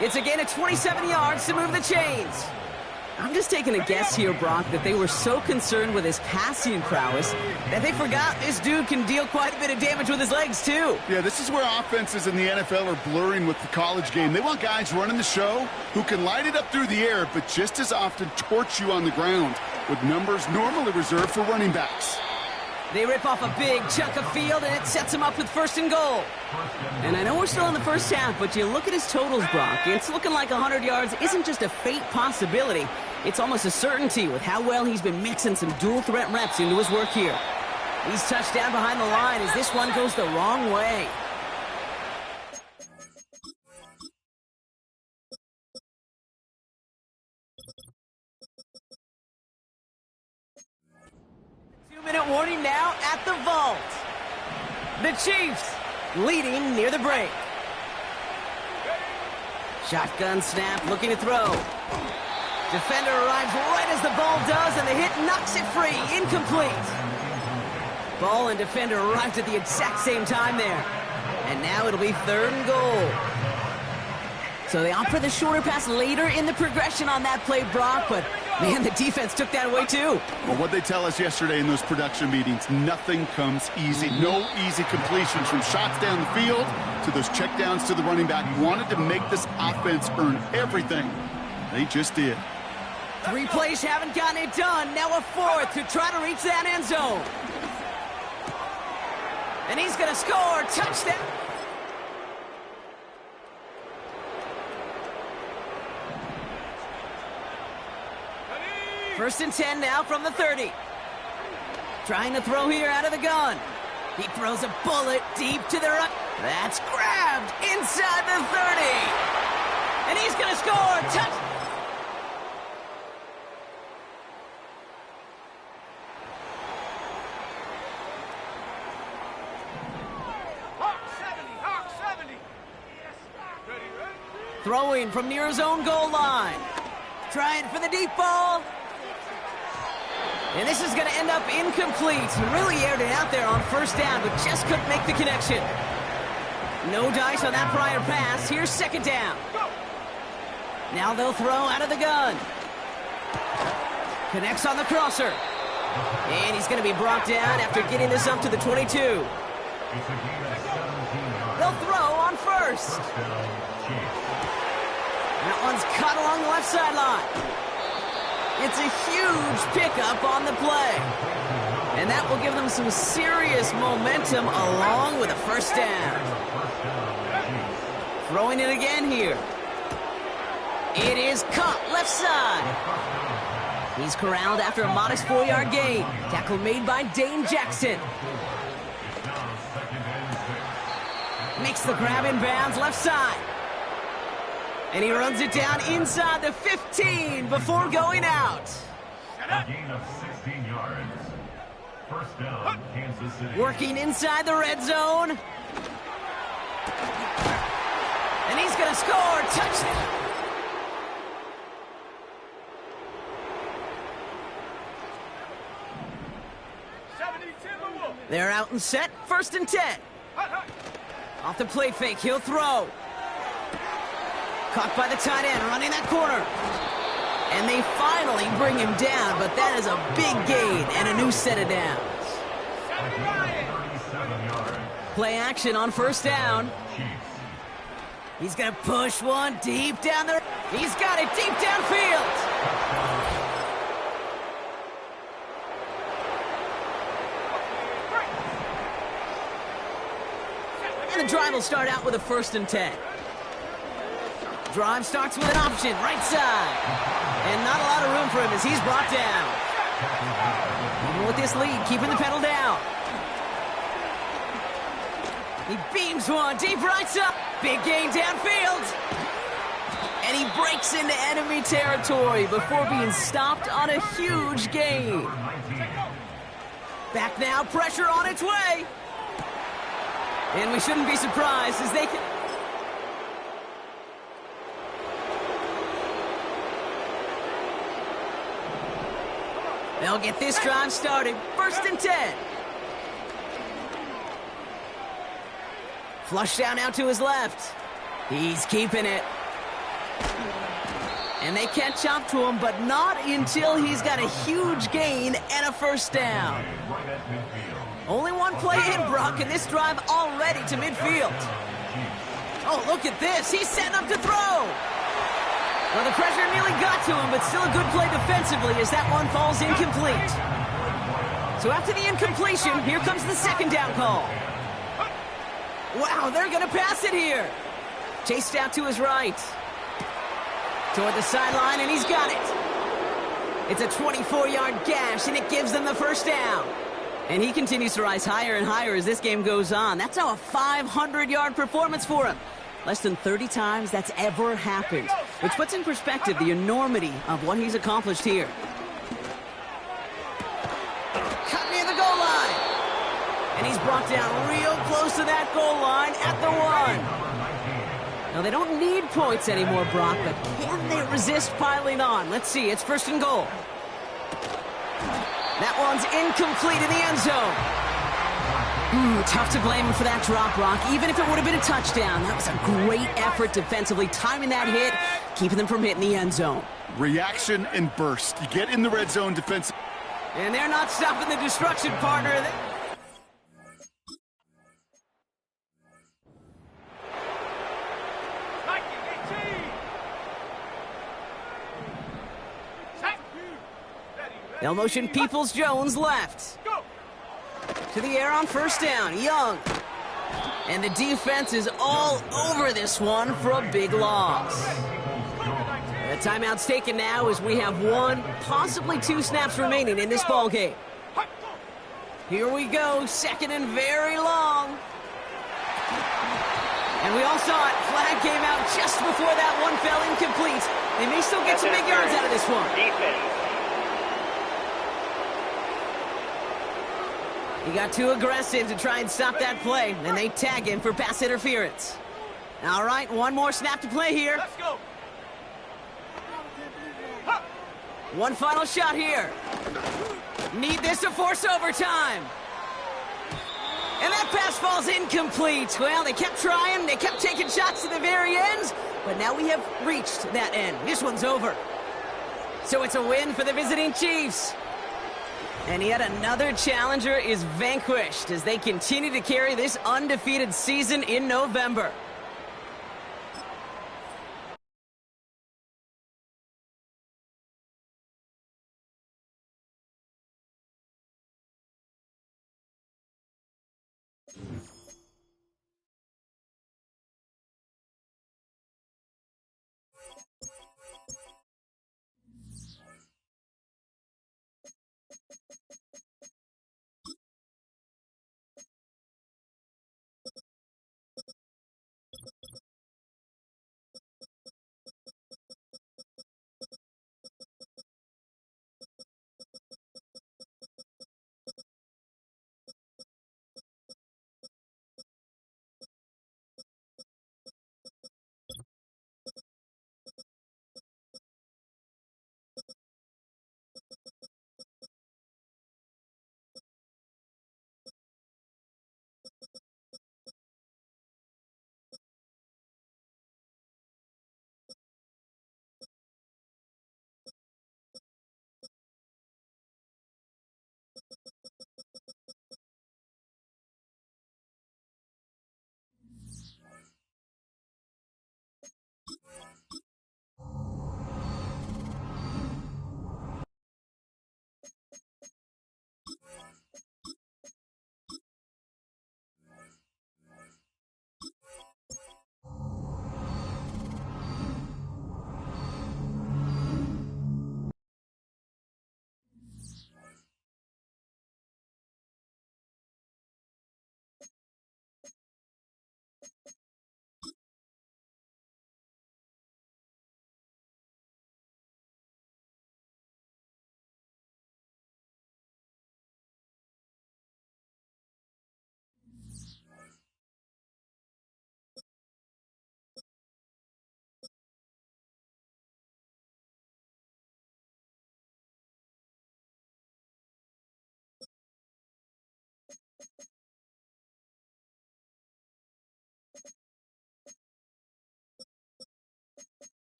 It's a gain of 27 yards to move the chains. I'm just taking a guess here, Brock, that they were so concerned with his passing prowess that they forgot this dude can deal quite a bit of damage with his legs, too. Yeah, this is where offenses in the NFL are blurring with the college game. They want guys running the show who can light it up through the air, but just as often torch you on the ground, with numbers normally reserved for running backs. They rip off a big chunk of field, and it sets him up with 1st and goal. And I know we're still in the first half, but you look at his totals, Brock. It's looking like 100 yards isn't just a faint possibility. It's almost a certainty with how well he's been mixing some dual threat reps into his work here. He's touched down behind the line as this one goes the wrong way. Two-minute warning now at the vault. The Chiefs leading near the break. Shotgun snap, looking to throw. Defender arrives right as the ball does, and the hit knocks it free. Incomplete. Ball and defender arrived at the exact same time there. And now it'll be 3rd and goal. So they opt for the shorter pass later in the progression on that play, Brock, but man, the defense took that away too. Well, what they tell us yesterday in those production meetings, nothing comes easy. No easy completions from shots down the field to those checkdowns to the running back. Wanted to make this offense earn everything. They just did. 3 plays haven't gotten it done. Now a 4th to try to reach that end zone. And he's going to score. Touchdown. First and 10 now from the 30. Trying to throw here out of the gun. He throws a bullet deep to the right. That's grabbed inside the 30. And he's going to score. Touchdown. Throwing from near his own goal line. Trying for the deep ball. And this is going to end up incomplete. He really aired it out there on 1st down, but just couldn't make the connection. No dice on that prior pass. Here's 2nd down. Now they'll throw out of the gun. Connects on the crosser. And he's going to be brought down after getting this up to the 22. They'll throw on 1st. That one's cut along the left sideline. It's a huge pickup on the play. And that will give them some serious momentum along with a 1st down. Throwing it again here. It is caught left side. He's corralled after a modest 4-yard gain. Tackle made by Dane Jackson. Makes the grab in bounds left side. And he runs it down inside the 15 before going out. A gain of 16 yards. First down, Kansas City. Working inside the red zone. And he's going to score. Touchdown. They're out and set. 1st and 10. Off the play fake. He'll throw. Caught by the tight end, running that corner. And they finally bring him down, but that is a big gain and a new set of downs. Play action on 1st down. He's going to push one deep down there. He's got it deep downfield. And the drive will start out with a 1st and 10. Drive starts with an option, right side. And not a lot of room for him as he's brought down. Even with this lead, keeping the pedal down. He beams one, deep right side. Big gain downfield. And he breaks into enemy territory before being stopped on a huge gain. Back now, pressure on its way. And we shouldn't be surprised as they can... They'll get this drive started. 1st and 10. Flush down out to his left. He's keeping it. And they catch up to him, but not until he's got a huge gain and a 1st down. Only one play in, Brock, and this drive already to midfield. Oh, look at this. He's setting up to throw. Well, the pressure nearly got to him, but still a good play defensively as that one falls incomplete. So after the incompletion, here comes the 2nd down call. Wow, they're going to pass it here. Chased out to his right. Toward the sideline, and he's got it. It's a 24-yard gash, and it gives them the 1st down. And he continues to rise higher and higher as this game goes on. That's now a 500-yard performance for him. Less than 30 times that's ever happened, which puts in perspective the enormity of what he's accomplished here. Cut near the goal line. And he's brought down real close to that goal line at the 1. Now, they don't need points anymore, Brock, but can they resist piling on? Let's see. It's 1st and goal. That one's incomplete in the end zone. Tough to blame him for that drop, Brock, even if it would have been a touchdown. That was a great effort defensively, timing that hit, keeping them from hitting the end zone. Reaction and burst. You get in the red zone defense. And they're not stopping the destruction, partner. They'll motion Peoples-Jones left. To the air on 1st down, Young. And the defense is all over this one for a big loss. The timeout's taken now as we have 1, possibly 2 snaps remaining in this ball game. Here we go, 2nd and very long. And we all saw it. Flag came out just before that one fell incomplete. They may still get some big yards out of this one. He got too aggressive to try and stop that play, and they tag him for pass interference. All right, 1 more snap to play here. Let's go. 1 final shot here. Need this to force overtime. And that pass falls incomplete. Well, they kept trying, they kept taking shots to the very end, but now we have reached that end. This one's over. So it's a win for the visiting Chiefs. And yet another challenger is vanquished as they continue to carry this undefeated season in November.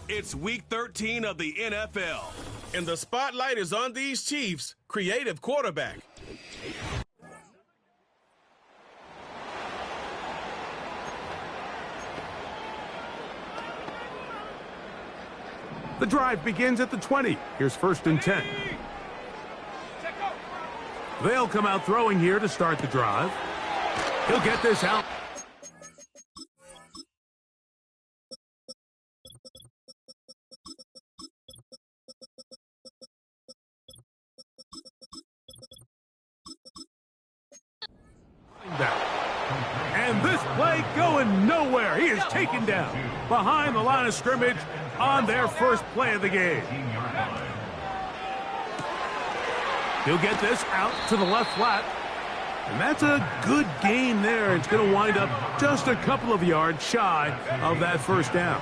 It's week 13 of the NFL, and the spotlight is on these Chiefs' creative quarterback. The drive begins at the 20. Here's 1st and 10. They'll come out throwing here to start the drive. He'll get this out. And this play going nowhere. He is taken down behind the line of scrimmage on their first play of the game. He'll get this out to the left flat. And that's a good gain there. It's going to wind up just a couple of yards shy of that first down.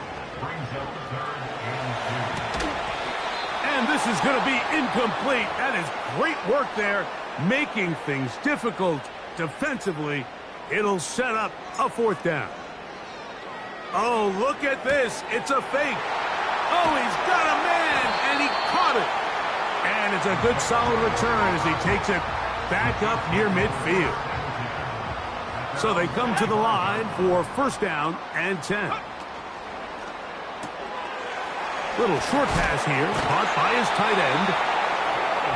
And this is going to be incomplete. That is great work there, making things difficult defensively. It'll set up a 4th down. Oh, look at this. It's a fake. Oh, he's got a man, and he caught it. And it's a good solid return as he takes it back up near midfield. So they come to the line for 1st down and 10. Little short pass here, caught by his tight end.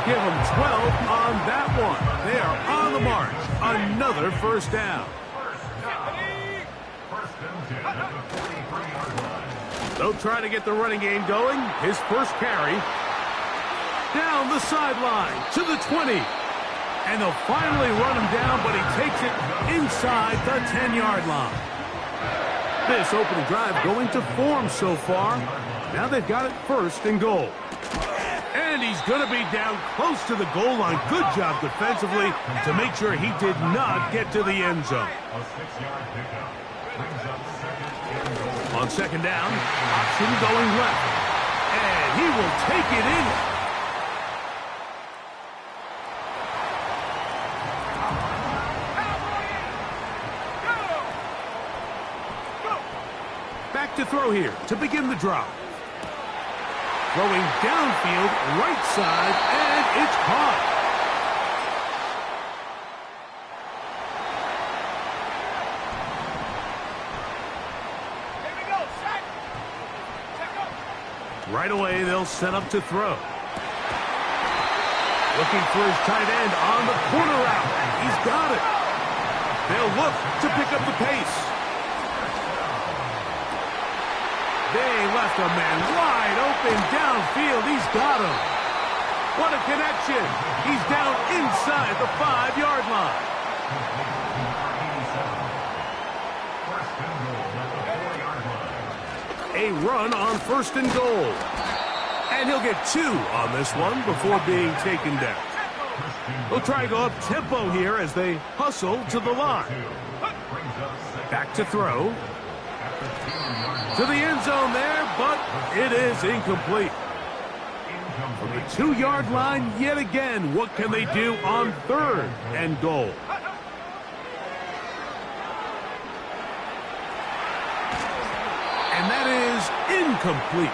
Give him 12 on that one. They are on the march. Another 1st down. They'll try to get the running game going. His first carry. Down the sideline to the 20. And they'll finally run him down, but he takes it inside the 10-yard line. This opening drive going to form so far. Now they've got it 1st and goal. And he's going to be down close to the goal line. Good job defensively to make sure he did not get to the end zone. On 2nd down, option going left. And he will take it in. Back to throw here to begin the drive. Throwing downfield, right side, and it's caught. Here we go, set. Check up. Right away, they'll set up to throw. Looking for his tight end on the corner route. He's got it. They'll look to pick up the pace. They left a man wide open downfield. He's got him. What a connection. He's down inside the 5-yard line. A run on 1st and goal. And he'll get 2 on this one before being taken down. They'll try to go up tempo here as they hustle to the line. Back to throw. To the end zone there, but it is incomplete. From the 2-yard line yet again, what can they do on 3rd and goal? And that is incomplete.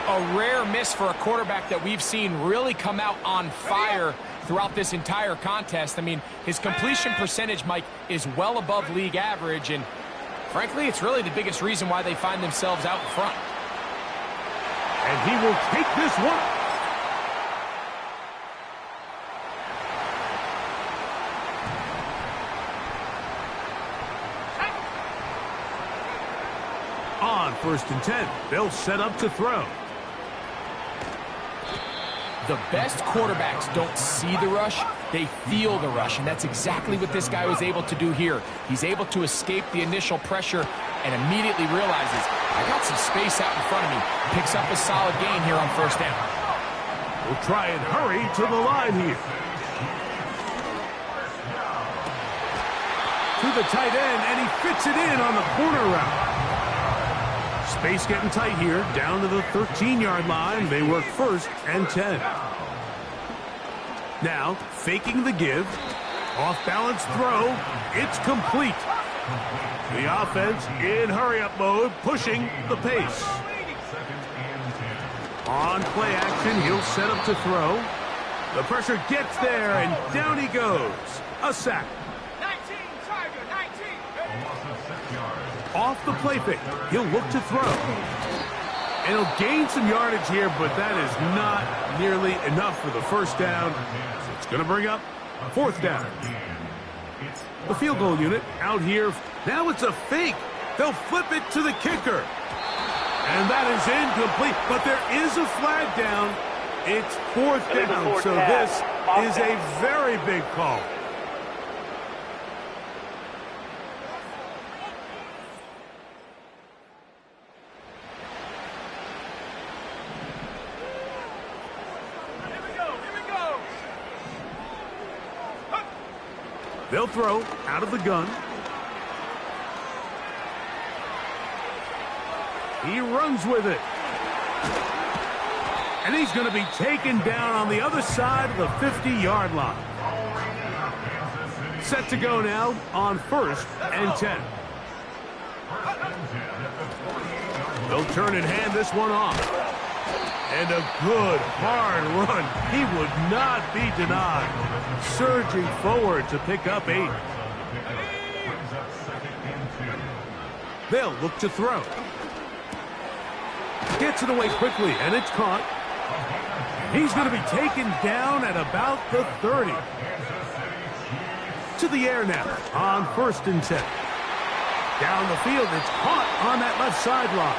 A rare miss for a quarterback that we've seen really come out on fire throughout this entire contest. I mean, his completion percentage, Mike, is well above league average, and frankly, it's really the biggest reason why they find themselves out in front. And he will take this one. On 1st and 10, they'll set up to throw. The best quarterbacks don't see the rush, they feel the rush, and that's exactly what this guy was able to do here. He's able to escape the initial pressure and immediately realizes, I got some space out in front of me. Picks up a solid gain here on 1st down. We'll try and hurry to the line here. To the tight end, and he fits it in on the corner route. Space getting tight here, down to the 13-yard line. They work 1st and 10. Now, faking the give. Off-balance throw. It's complete. The offense in hurry-up mode, pushing the pace. On play action, he'll set up to throw. The pressure gets there, and down he goes. A sack. 19, Tiger, 19. Off the play fake, he'll look to throw. And he'll gain some yardage here, but that is not nearly enough for the first down. So it's going to bring up fourth down. The field goal unit out here. Now it's a fake. They'll flip it to the kicker. And that is incomplete, but there is a flag down. It's fourth down, so this is a very big call. They'll throw out of the gun. He runs with it. And he's going to be taken down on the other side of the 50-yard line. Set to go now on 1st and 10. They'll turn and hand this one off. And a good, hard run. He would not be denied. Surging forward to pick up 8. They'll look to throw. Gets it away quickly, and it's caught. He's going to be taken down at about the 30. To the air now on 1st and 10. Down the field, it's caught on that left sideline.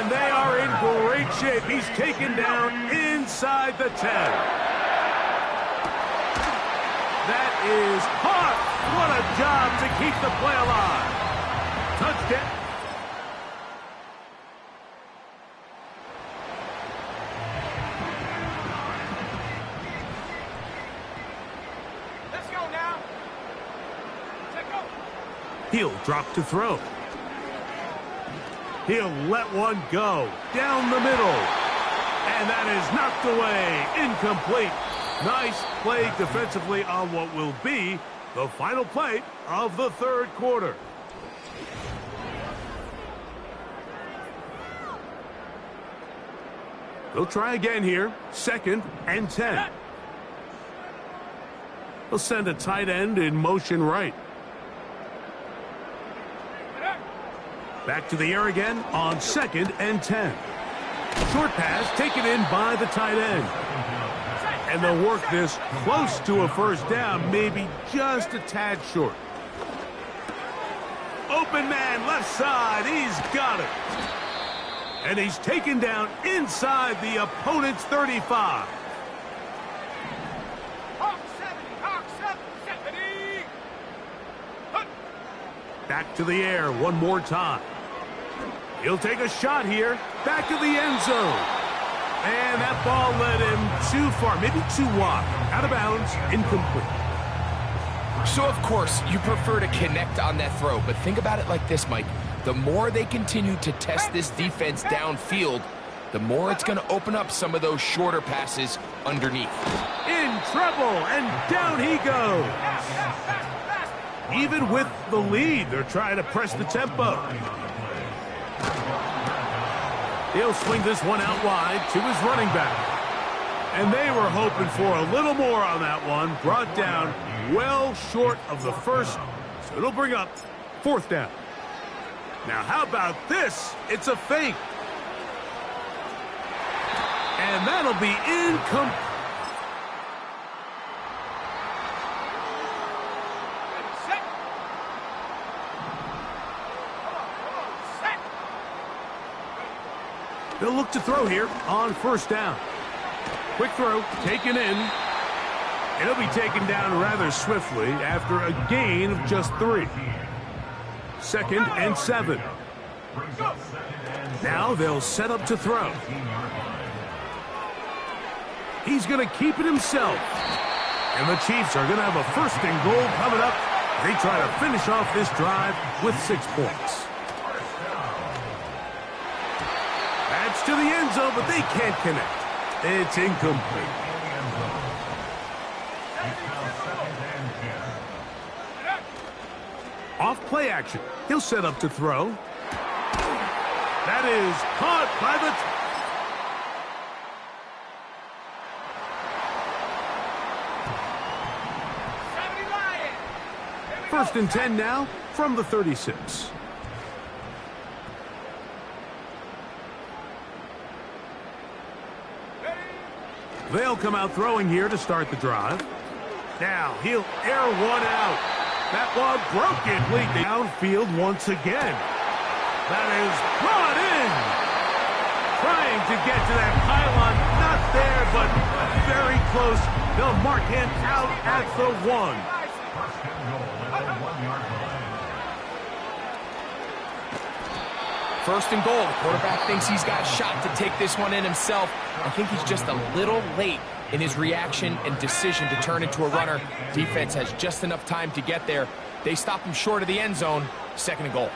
And they are in great shape. He's taken down inside the 10. That is caught. What a job to keep the play alive. Touchdown. He'll drop to throw. He'll let one go down the middle. And that is knocked away. Incomplete. Nice play defensively on what will be the final play of the third quarter. They'll try again here. 2nd and 10. They'll send a tight end in motion right. Back to the air again on 2nd and 10. Short pass taken in by the tight end. And they'll work this close to a first down, maybe just a tad short. Open man, left side, he's got it. And he's taken down inside the opponent's 35. Back to the air one more time. He'll take a shot here. Back of the end zone. And that ball led him too far, maybe too wide. Out of bounds, incomplete. So, of course, you prefer to connect on that throw, but think about it like this, Mike. The more they continue to test this defense downfield, the more it's going to open up some of those shorter passes underneath. In trouble, and down he goes. Even with the lead, they're trying to press the tempo. He'll swing this one out wide to his running back. And they were hoping for a little more on that one. Brought down well short of the first. So it'll bring up 4th down. Now how about this? It's a fake. And that'll be incomplete. They'll look to throw here on 1st down. Quick throw, taken in. It'll be taken down rather swiftly after a gain of just 3. 2nd and 7. Now they'll set up to throw. He's going to keep it himself. And the Chiefs are going to have a 1st and goal coming up. They try to finish off this drive with 6 points. That's to the end zone, but they can't connect. It's incomplete. Off play action. He'll set up to throw. That is caught by the... First and 10 now from the 36. They'll come out throwing here to start the drive. Now he'll air one out. That one broken. Complete downfield once again. That is brought in. Trying to get to that pylon. Not there, but very close. They'll mark him out at the 1. First and goal at the 1-yard line. First and goal. The quarterback thinks he's got a shot to take this one in himself. I think he's just a little late in his reaction and decision to turn into a runner. Defense has just enough time to get there. They stop him short of the end zone. Second and goal.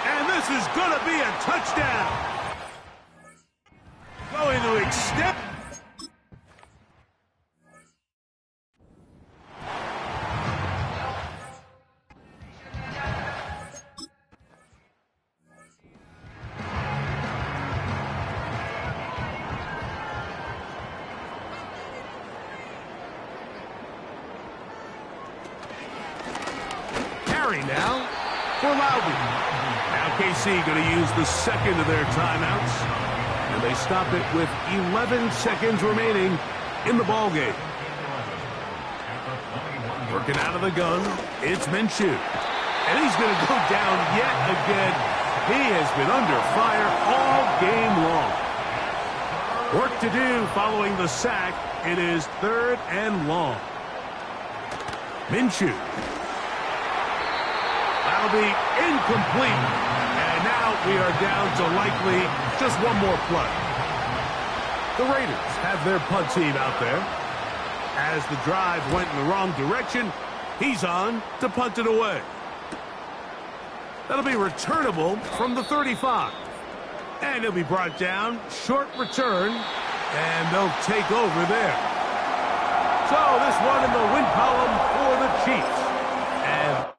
And this is going to be a touchdown. Going to extend. Now for Loudon. Now KC going to use the second of their timeouts. And they stop it with 11 seconds remaining in the ball game. Working out of the gun, it's Minshew. And he's going to go down yet again. He has been under fire all game long. Work to do following the sack. It is 3rd and long. Minshew. That'll be incomplete. And now we are down to likely just one more play. The Raiders have their punt team out there. As the drive went in the wrong direction, he's on to punt it away. That'll be returnable from the 35. And he'll be brought down, short return, and they'll take over there. So this one in the win column for the Chiefs. And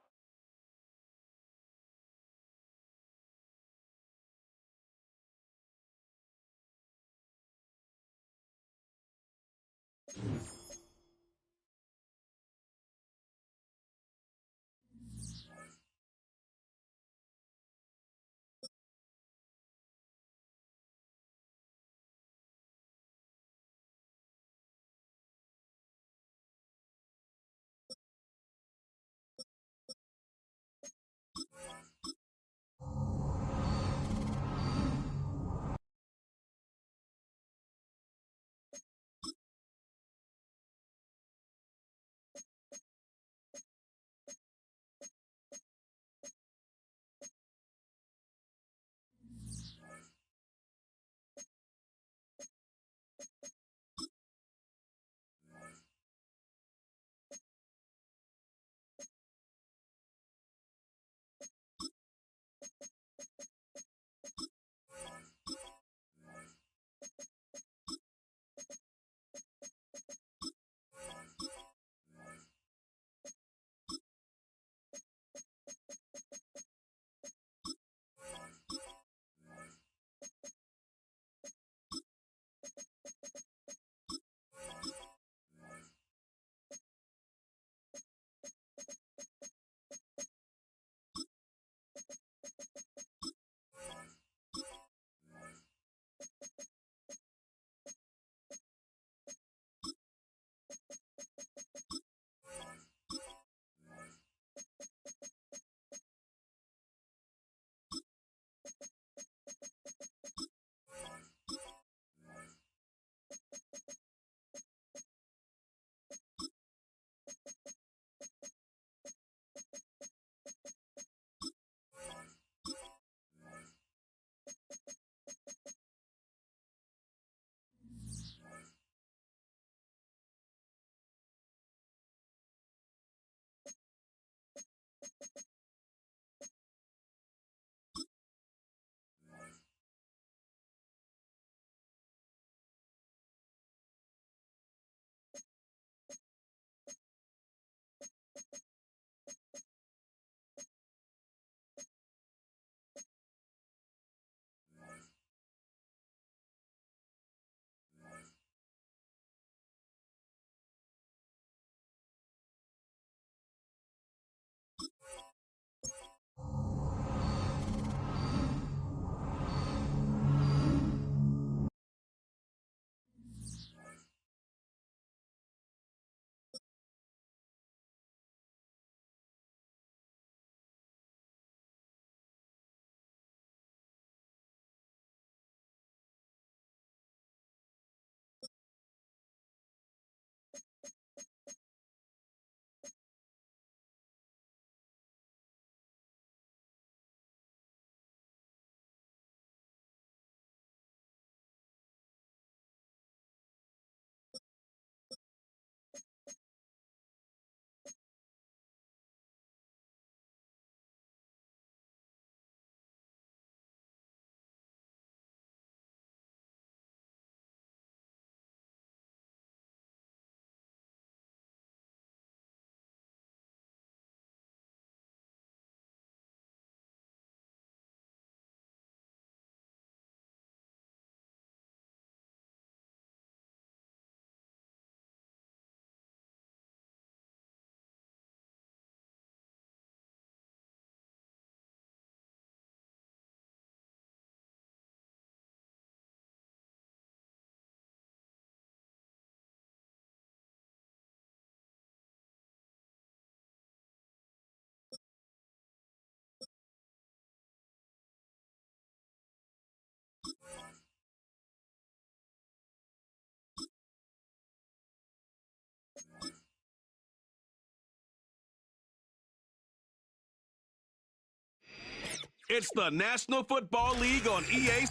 It's the National Football League on EA.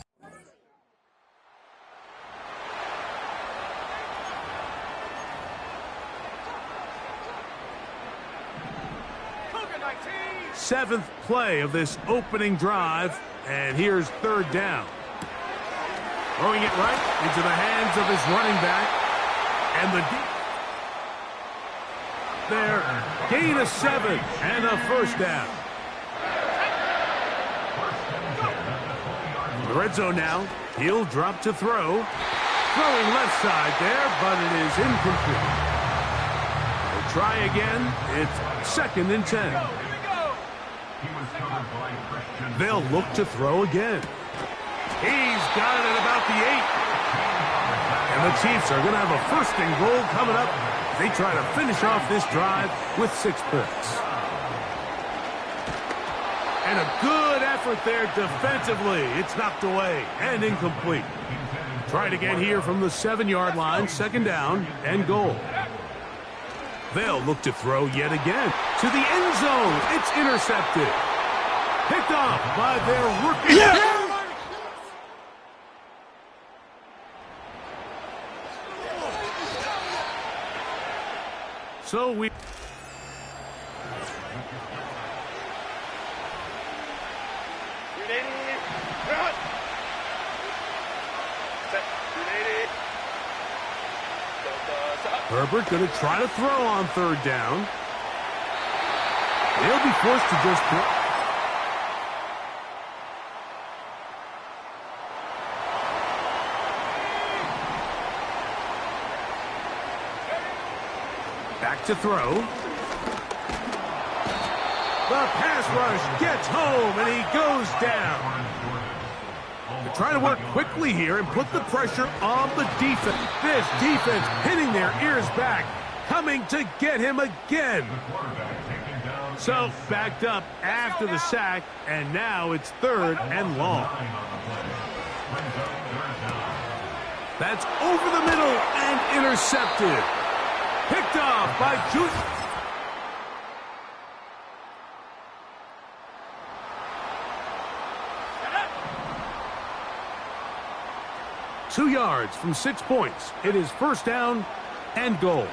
Seventh play of this opening drive, and here's third down. Throwing it right into the hands of his running back, and the there, gain of 7 and a first down. The red zone now. He'll drop to throw. Throwing left side there, but it is incomplete. They'll try again. It's 2nd and 10. They'll look to throw again. He's got it at about the 8. And the Chiefs are going to have a 1st and goal coming up. They try to finish off this drive with 6 points. And a good effort there defensively. It's knocked away and incomplete. Tried again here from the 7-yard line. 2nd down and goal. They'll look to throw yet again. To the end zone. It's intercepted. Picked off by their rookie. Yeah! So we... Herbert going to try to throw on 3rd down. They'll be forced to just... Back to throw. The pass rush gets home, and he goes down. They're trying to work quickly here and put the pressure on the defense. This defense pinning their ears back, coming to get him again. So backed up after the sack, and now it's 3rd and long. That's over the middle and intercepted. Picked off by Juice. Two yards from 6 points. It is 1st down and goal.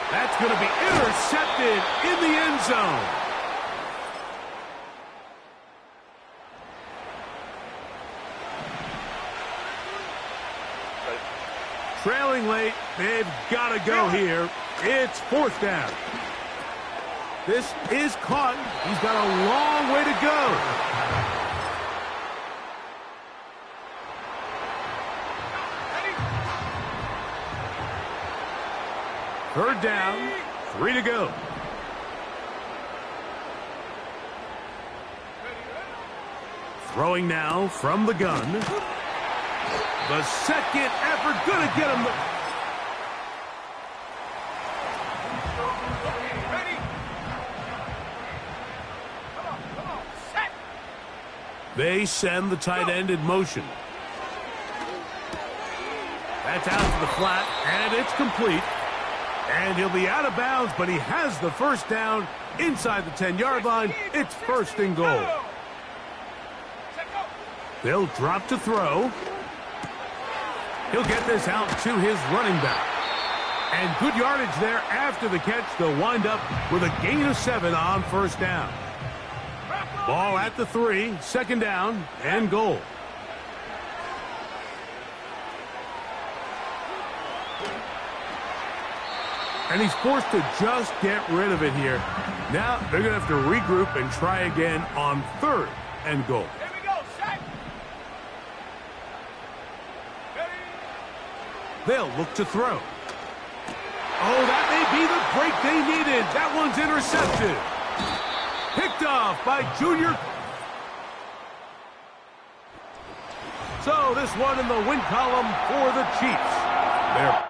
That's going to be intercepted in the end zone. Trailing late, they've got to go here. It's 4th down. This is caught. He's got a long way to go. Third down, 3 to go. Throwing now from the gun. The second effort, gonna get him. They send the tight end in motion. That's out to the flat, and it's complete. And he'll be out of bounds, but he has the 1st down inside the 10-yard line. It's 1st and goal. They'll drop to throw. He'll get this out to his running back. And good yardage there after the catch. They'll wind up with a gain of 7 on 1st down. Ball at the 3, 2nd down and goal. And he's forced to just get rid of it here. Now they're going to have to regroup and try again on 3rd and goal. Here we go, set. They'll look to throw. Oh, that may be the break they needed. That one's intercepted. Picked off by Junior. So this one in the win column for the Chiefs. They're